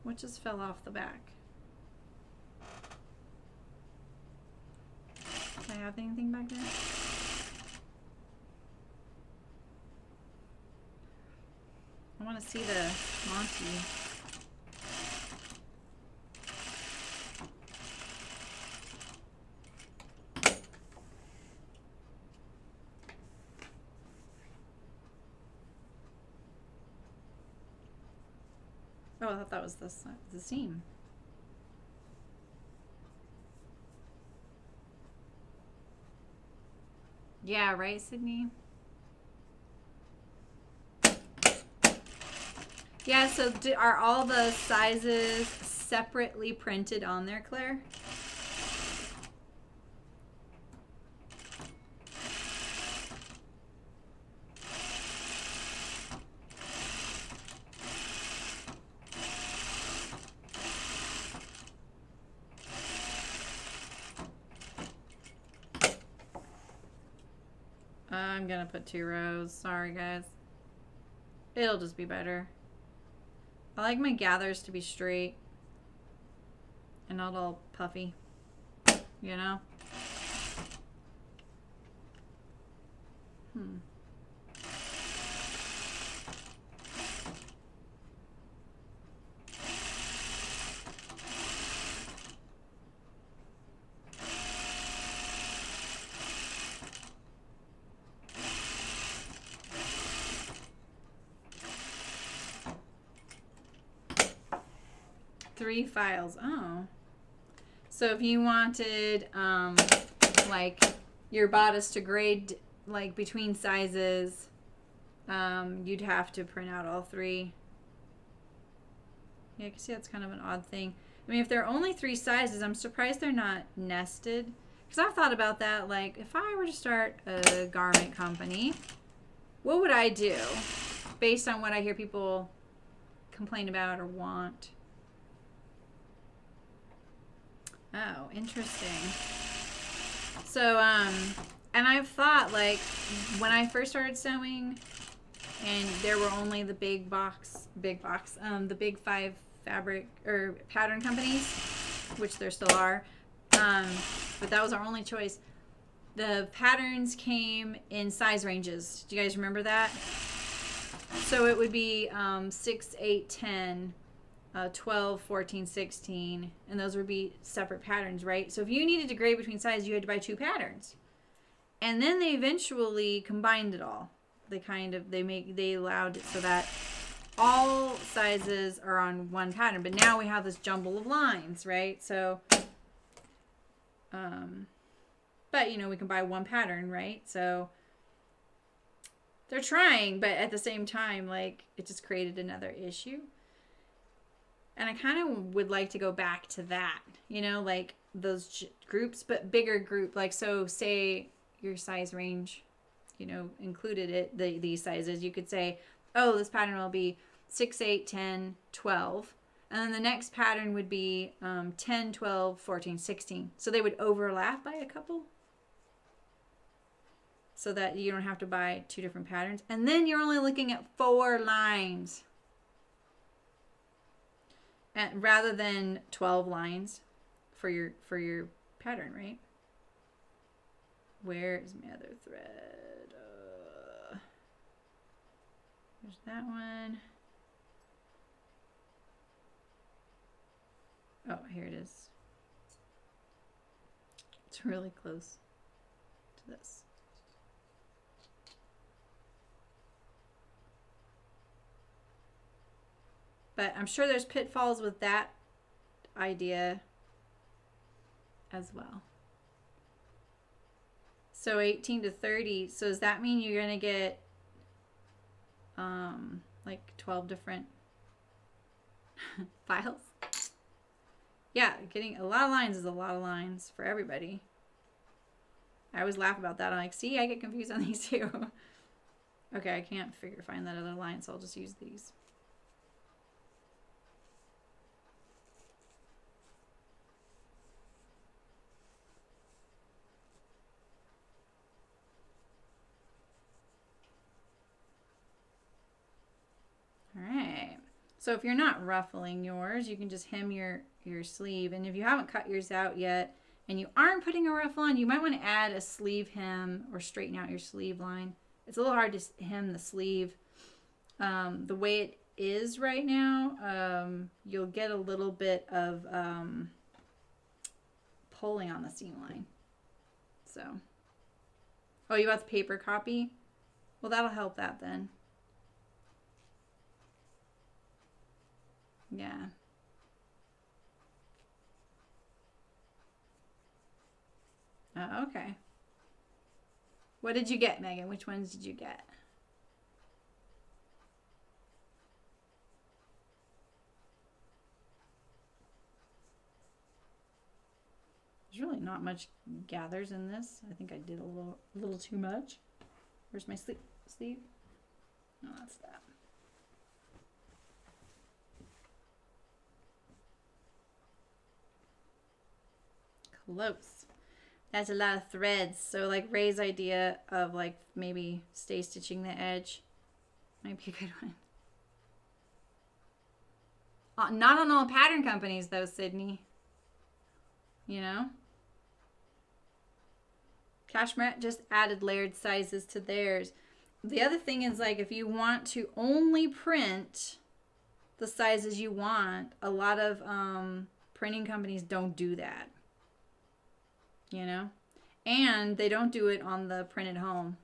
What just fell off the back? Do I have anything back there? I want to see the Monty. Oh, I thought that was the seam. Yeah, right, Sydney? Yeah, so are all the sizes separately printed on there, Claire? I'm gonna put 2 rows. Sorry, guys. It'll just be better. I like my gathers to be straight and not all puffy, you know? Three files. Oh. So if you wanted like your bodice to grade like between sizes, you'd have to print out all 3. Yeah, I can see that's kind of an odd thing. I mean, if there are only 3 sizes, I'm surprised they're not nested. Because I've thought about that. Like, if I were to start a garment company, what would I do based on what I hear people complain about or want? Oh, interesting. So, and I've thought, like, when I first started sewing, and there were only the the big 5 fabric or pattern companies, which there still are, but that was our only choice. The patterns came in size ranges. Do you guys remember that? So it would be 6, 8, 10, 12, 14, 16, and those would be separate patterns, right? So if you needed to grade between sizes, you had to buy 2 patterns. And then they eventually combined it all. They allowed it so that all sizes are on one pattern, but now we have this jumble of lines, right? So but you know, we can buy 1 pattern, right? So they're trying, but at the same time, like, it just created another issue. And I kind of would like to go back to that, you know, like those groups, but bigger group. Like, so say, your size range, you know, included these sizes, you could say, oh, this pattern will be 6, 8, 10, 12. And then the next pattern would be 10, 12, 14, 16. So they would overlap by a couple, so that you don't have to buy 2 different patterns. And then you're only looking at 4 lines, and rather than 12 lines for your pattern, right? Where is my other thread? There's that one. Oh, here it is. It's really close to this. But I'm sure there's pitfalls with that idea as well. So 18 to 30. So does that mean you're going to get like 12 different files? Yeah, getting a lot of lines is a lot of lines for everybody. I always laugh about that. I'm like, see, I get confused on these too. Okay, I can't find that other line, so I'll just use these. Alright, so if you're not ruffling yours, you can just hem your sleeve. And if you haven't cut yours out yet and you aren't putting a ruffle on, you might want to add a sleeve hem or straighten out your sleeve line. It's a little hard to hem the sleeve. The way it is right now, you'll get a little bit of pulling on the seam line. So, oh, you got the paper copy? Well, that'll help that then. Yeah. Oh, okay. What did you get, Megan? Which ones did you get? There's really not much gathers in this. I think I did a little too much. Where's my sleeve? Oh, that's that. Close. That's a lot of threads. So like Ray's idea of like maybe stay stitching the edge might be a good one. Not on all pattern companies though, Sydney. You know? Cashmere just added layered sizes to theirs. The other thing is like if you want to only print the sizes you want, a lot of printing companies don't do that. You know, and they don't do it on the print at home.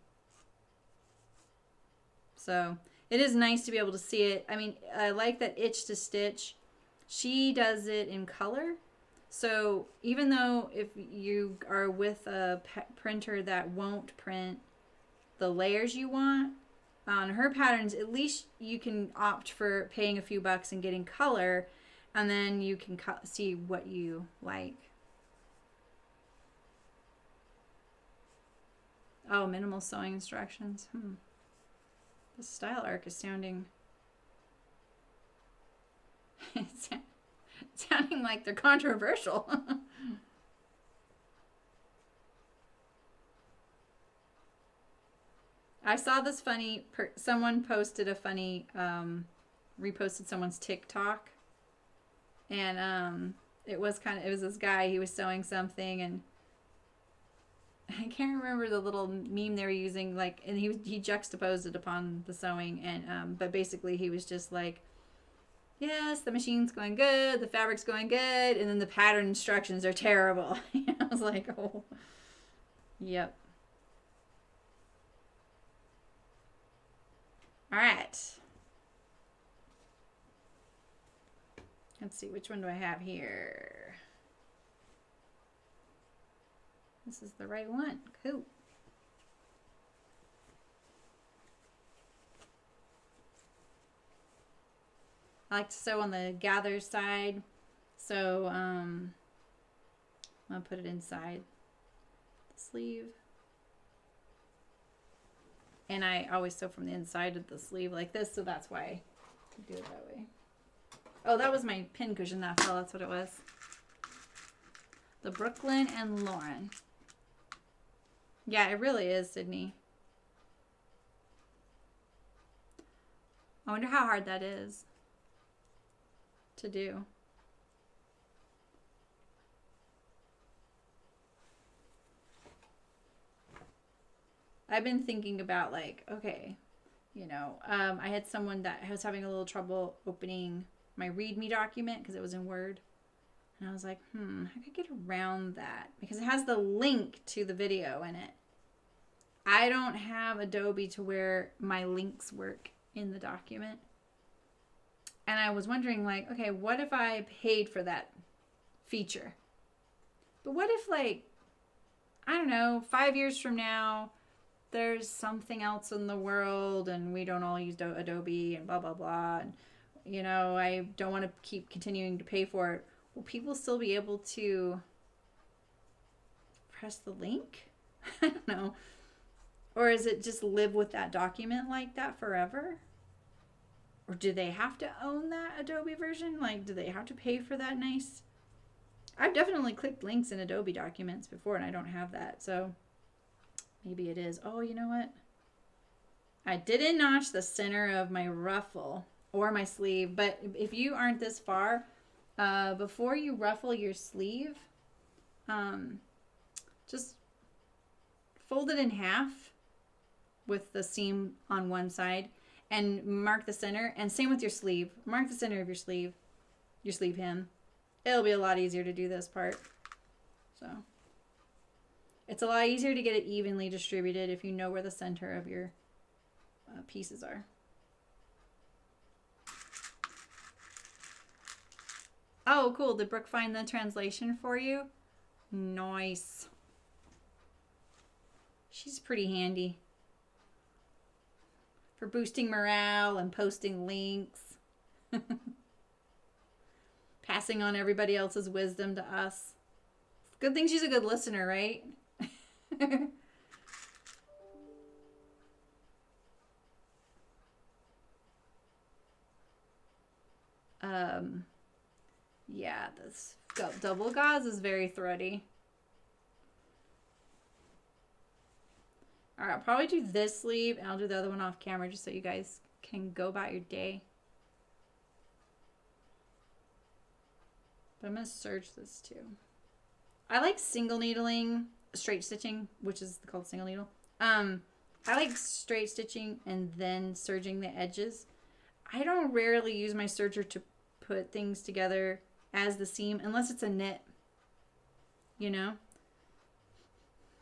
So it is nice to be able to see it. I mean, I like that Itch to Stitch. She does it in color. So even though if you are with a printer that won't print the layers you want on her patterns, at least you can opt for paying a few bucks and getting color, and then you can see what you like. Oh, minimal sewing instructions. The style arc is sounding sounding like they're controversial. I saw this funny someone posted a funny reposted someone's TikTok, and it was this guy, he was sewing something, and I can't remember the little meme they were using, like, and he juxtaposed it upon the sewing, and but basically he was just like, yes, the machine's going good, the fabric's going good, and then the pattern instructions are terrible. I was like, oh, yep. All right. Let's see, which one do I have here? This is the right one. Cool. I like to sew on the gather side, so I'm gonna put it inside the sleeve. And I always sew from the inside of the sleeve like this, so that's why I do it that way. Oh, that was my pin cushion that fell. That's what it was. The Brooklyn and Lauren. Yeah, it really is, Sydney. I wonder how hard that is to do. I've been thinking about like, okay, you know, I had someone that was having a little trouble opening my README document because it was in Word. And I was like, I could get around that because it has the link to the video in it. I don't have Adobe to where my links work in the document. And I was wondering like, okay, what if I paid for that feature? But what if like, I don't know, 5 years from now, there's something else in the world and we don't all use Adobe and blah, blah, blah. And, you know, I don't want to keep continuing to pay for it. Will people still be able to press the link? I don't know. Or is it just live with that document like that forever? Or do they have to own that Adobe version? Like, do they have to pay for that nice? I've definitely clicked links in Adobe documents before and I don't have that. So maybe it is. Oh, you know what? I didn't notch the center of my ruffle or my sleeve. But if you aren't this far, before you ruffle your sleeve, just fold it in half with the seam on one side and mark the center. And same with your sleeve. Mark the center of your sleeve hem. It'll be a lot easier to do this part. So it's a lot easier to get it evenly distributed if you know where the center of your pieces are. Oh, cool. Did Brooke find the translation for you? Nice. She's pretty handy for boosting morale and posting links. Passing on everybody else's wisdom to us. Good thing she's a good listener, right? Yeah, this double gauze is very thready. All right, I'll probably do this sleeve and I'll do the other one off camera just so you guys can go about your day. But I'm going to serge this too. I like single needling, straight stitching, which is called single needle. I like straight stitching and then serging the edges. I don't rarely use my serger to put things together as the seam unless it's a knit, you know.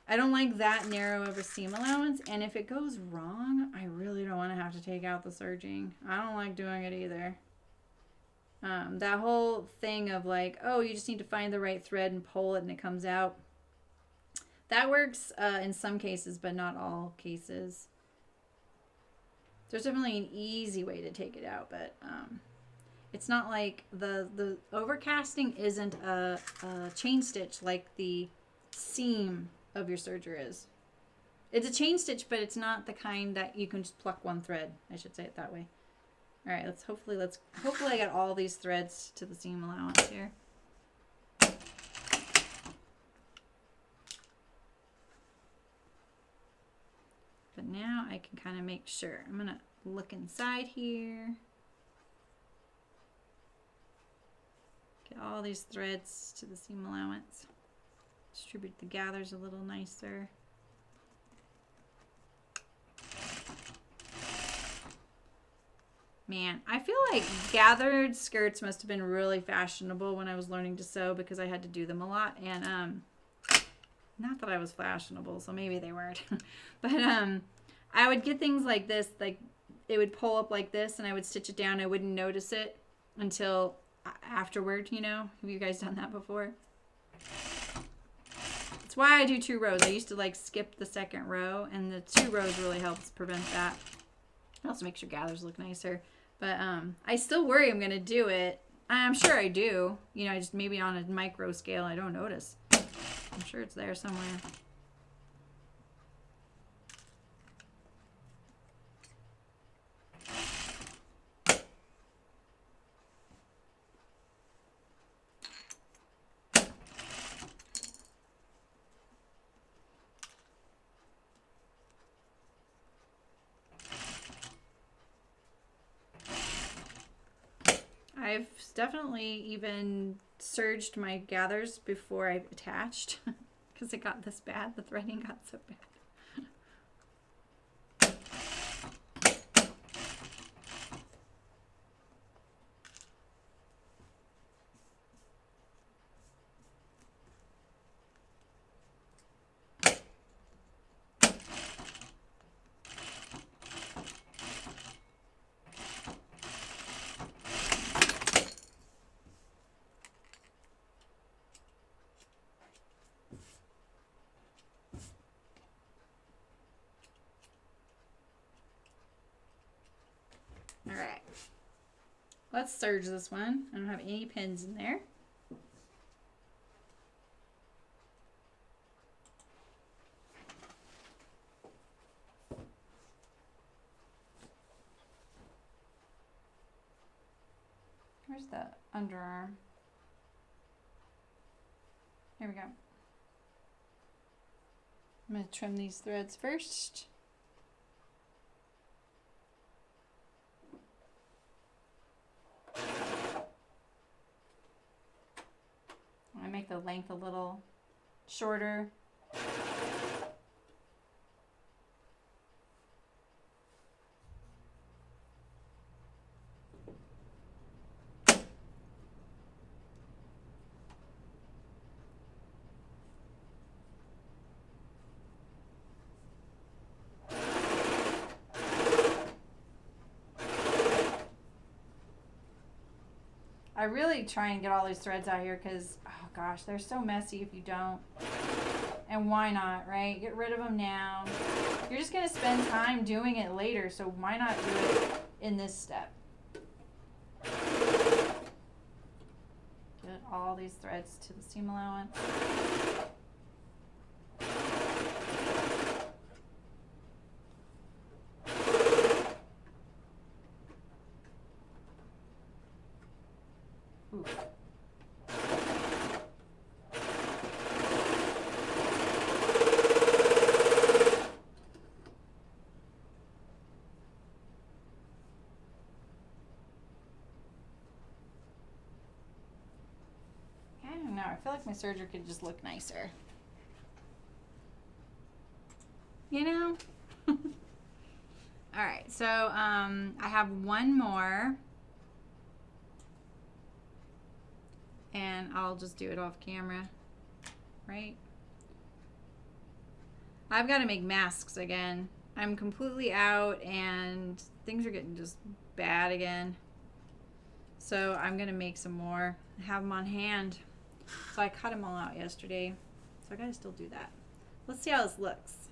I don't like that narrow of a seam allowance, and if it goes wrong, I really don't want to have to take out the serging. I don't like doing it either. That whole thing of like, oh, you just need to find the right thread and pull it and it comes out. That works in some cases, but not all cases. There's definitely an easy way to take it out, but it's not like the overcasting isn't a chain stitch like the seam of your serger is. It's a chain stitch, but it's not the kind that you can just pluck one thread. I should say it that way. All right, hopefully I got all these threads to the seam allowance here. But now I can kind of make sure. I'm gonna look inside here. Get all these threads to the seam allowance. Distribute the gathers a little nicer. Man, I feel like gathered skirts must have been really fashionable when I was learning to sew because I had to do them a lot. And not that I was fashionable, so maybe they weren't. But I would get things like this, like it would pull up like this and I would stitch it down. I wouldn't notice it until afterward, you know. Have you guys done that before? That's why I do 2 rows. I used to like skip the second row, and the 2 rows really helps prevent that. It also makes your gathers look nicer. But I still worry I'm going to do it. I'm sure I do. You know, just maybe on a micro scale I don't notice. I'm sure it's there somewhere. I've definitely even serged my gathers before I've attached because it got this bad. The threading got so bad. All right, let's serge this one. I don't have any pins in there. Where's the underarm? Here we go. I'm going to trim these threads first. I make the length a little shorter. I really try and get all these threads out here because, oh gosh, they're so messy if you don't. And why not, right? Get rid of them now. You're just going to spend time doing it later, so why not do it in this step? Get all these threads to the seam allowance. Ooh. I don't know. I feel like my serger could just look nicer. You know? All right. So I have one more. And I'll just do it off camera, right? I've got to make masks again. I'm completely out and things are getting just bad again. So I'm going to make some more. I have them on hand. So I cut them all out yesterday. So I got to still do that. Let's see how this looks.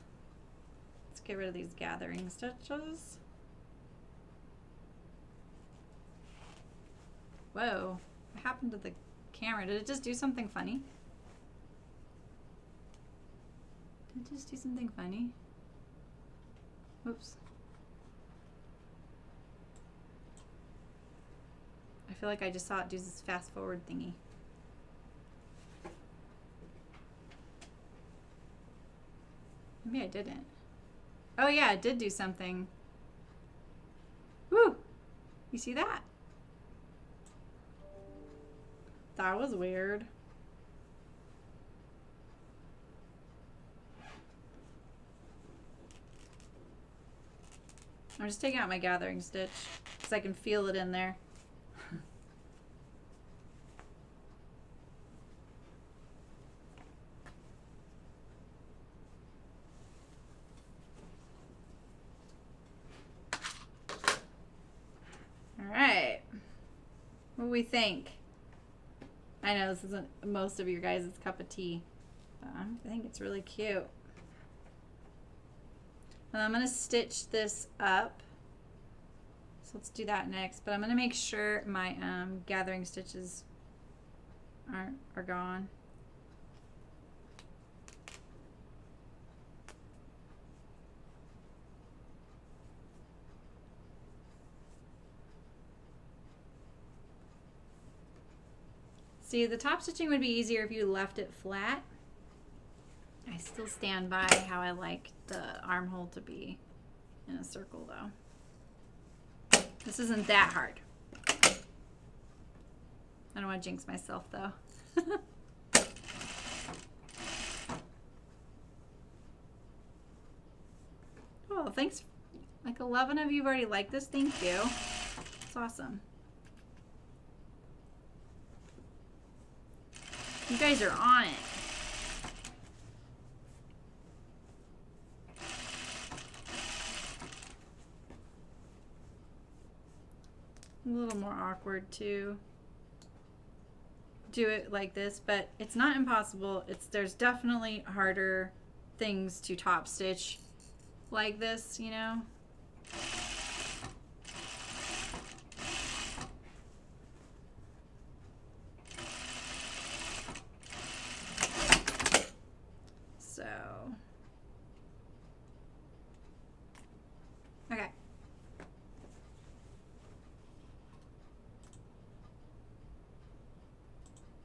Let's get rid of these gathering stitches. Whoa, what happened to the camera? Did it just do something funny? Did it just do something funny? Oops. I feel like I just saw it do this fast forward thingy. Maybe I didn't. Oh yeah, it did do something. Woo! You see that? That was weird. I'm just taking out my gathering stitch because I can feel it in there. All right. What do we think? I know this isn't most of your guys' cup of tea, but I think it's really cute. And I'm going to stitch this up. So let's do that next. But I'm going to make sure my gathering stitches are gone. See, the top stitching would be easier if you left it flat. I still stand by how I like the armhole to be in a circle though. This isn't that hard. I don't want to jinx myself though. Oh, thanks. Like 11 of you have already liked this. Thank you. It's awesome. You guys are on it. A little more awkward to do it like this, but it's not impossible. There's definitely harder things to top stitch like this, you know. So, okay.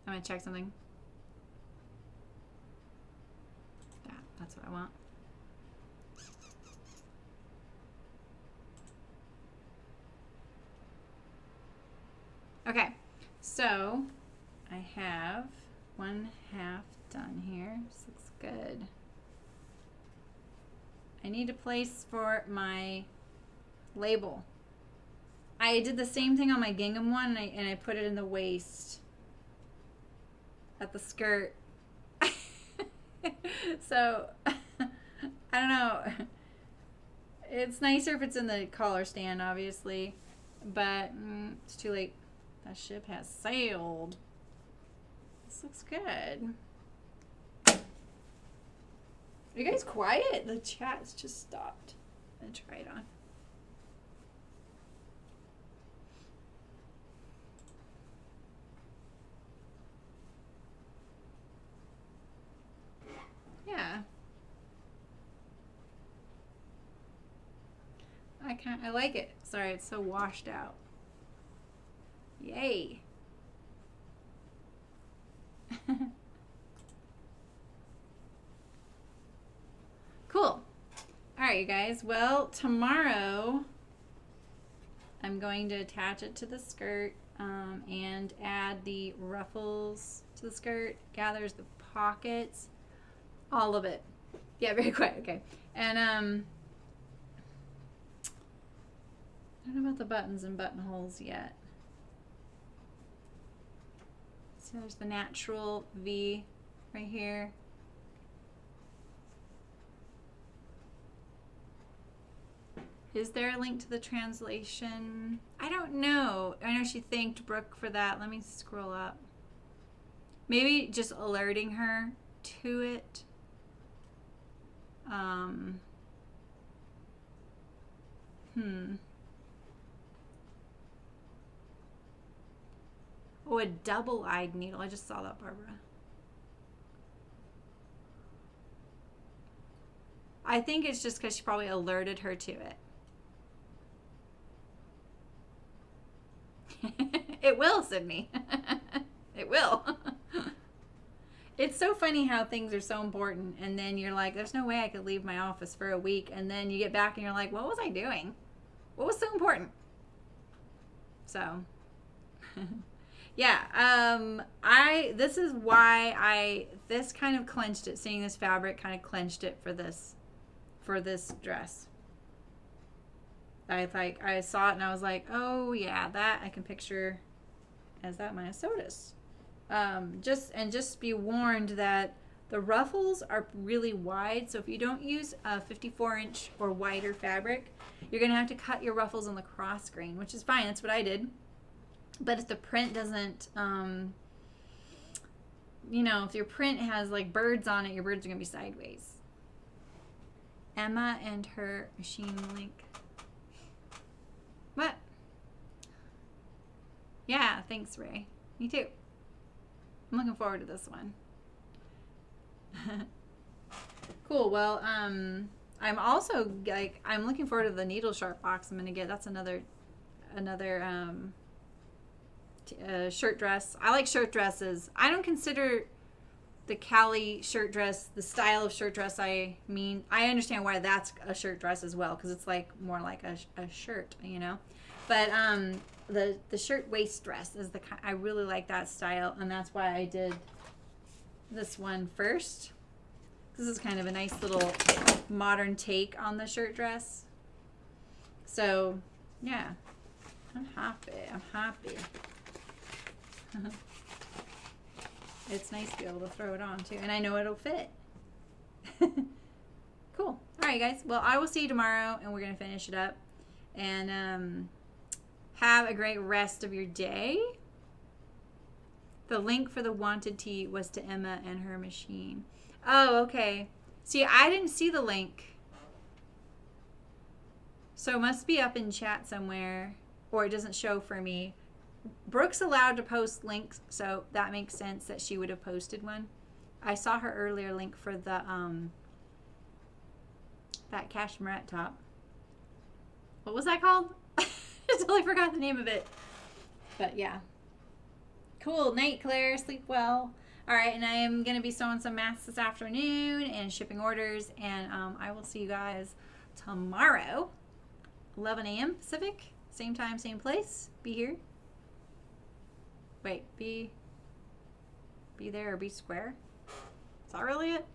I'm gonna check something. Yeah, that's what I want. Okay, so I have 1/2 done here. This looks good. I need a place for my label. I did the same thing on my gingham one, and I put it in the waist at the skirt. So I don't know. It's nicer if it's in the collar stand, obviously, but it's too late. That ship has sailed. This looks good. Are you guys quiet? The chat's just stopped. I'm gonna try it on. Yeah. I like it. Sorry, it's so washed out. Yay. Cool. All right, you guys. Well, tomorrow I'm going to attach it to the skirt and add the ruffles to the skirt, gathers the pockets, all of it. Yeah, very quiet. Okay. And I don't know about the buttons and buttonholes yet. So there's the natural V right here. Is there a link to the translation? I don't know. I know she thanked Brooke for that. Let me scroll up. Maybe just alerting her to it. Oh, a double-eyed needle. I just saw that, Barbara. I think it's just because she probably alerted her to it. It will, Sydney. It will. It's so funny how things are so important, and then you're like, there's no way I could leave my office for a week, and then you get back and you're like, what was I doing? What was so important? So, yeah, this is why this kind of clenched it. Seeing this fabric kind of clenched it for this dress. I saw it and I was like, oh yeah, that I can picture as that Myosotis. Just be warned that the ruffles are really wide, so if you don't use a 54-inch or wider fabric, you're gonna have to cut your ruffles on the cross grain, which is fine. That's what I did. But if the print doesn't, if your print has like birds on it, your birds are gonna be sideways. Emma and her machine link. What? Yeah, thanks, Ray. Me too. I'm looking forward to this one. Cool. Well, I'm also I'm looking forward to the needle sharp box I'm gonna get. That's another shirt dress. I like shirt dresses. I don't consider the Cali shirt dress the style of shirt dress. I mean, I understand why that's a shirt dress as well, because it's like more like a shirt, you know. But the shirt waist dress is I really like that style, and that's why I did this one first. This is kind of a nice little modern take on the shirt dress. So, yeah. I'm happy. I'm happy. It's nice to be able to throw it on, too. And I know it'll fit. Cool. All right, guys. Well, I will see you tomorrow, and we're going to finish it up. And have a great rest of your day. The link for the wanted tee was to Emma and her machine. Oh, okay. See, I didn't see the link. So it must be up in chat somewhere, or it doesn't show for me. Brooke's allowed to post links, so that makes sense that she would have posted one. I saw her earlier link for the that cashmere top. What was that called? I totally forgot the name of it. But yeah. Cool. Night, Claire. Sleep well. All right, and I am going to be sewing some masks this afternoon and shipping orders, and I will see you guys tomorrow, 11 a.m. Pacific, same time, same place. Be here. Wait, be there or be square? Is that really it?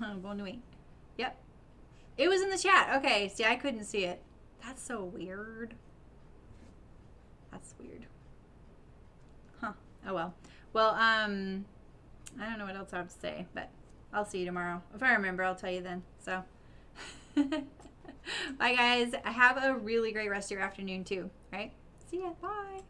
Bon nuit. Yep. It was in the chat. Okay, see, I couldn't see it. That's so weird. That's weird. Huh. Oh, well. Well, I don't know what else I have to say, but I'll see you tomorrow. If I remember, I'll tell you then. So, bye, guys. Have a really great rest of your afternoon, too. All right? See ya. Bye.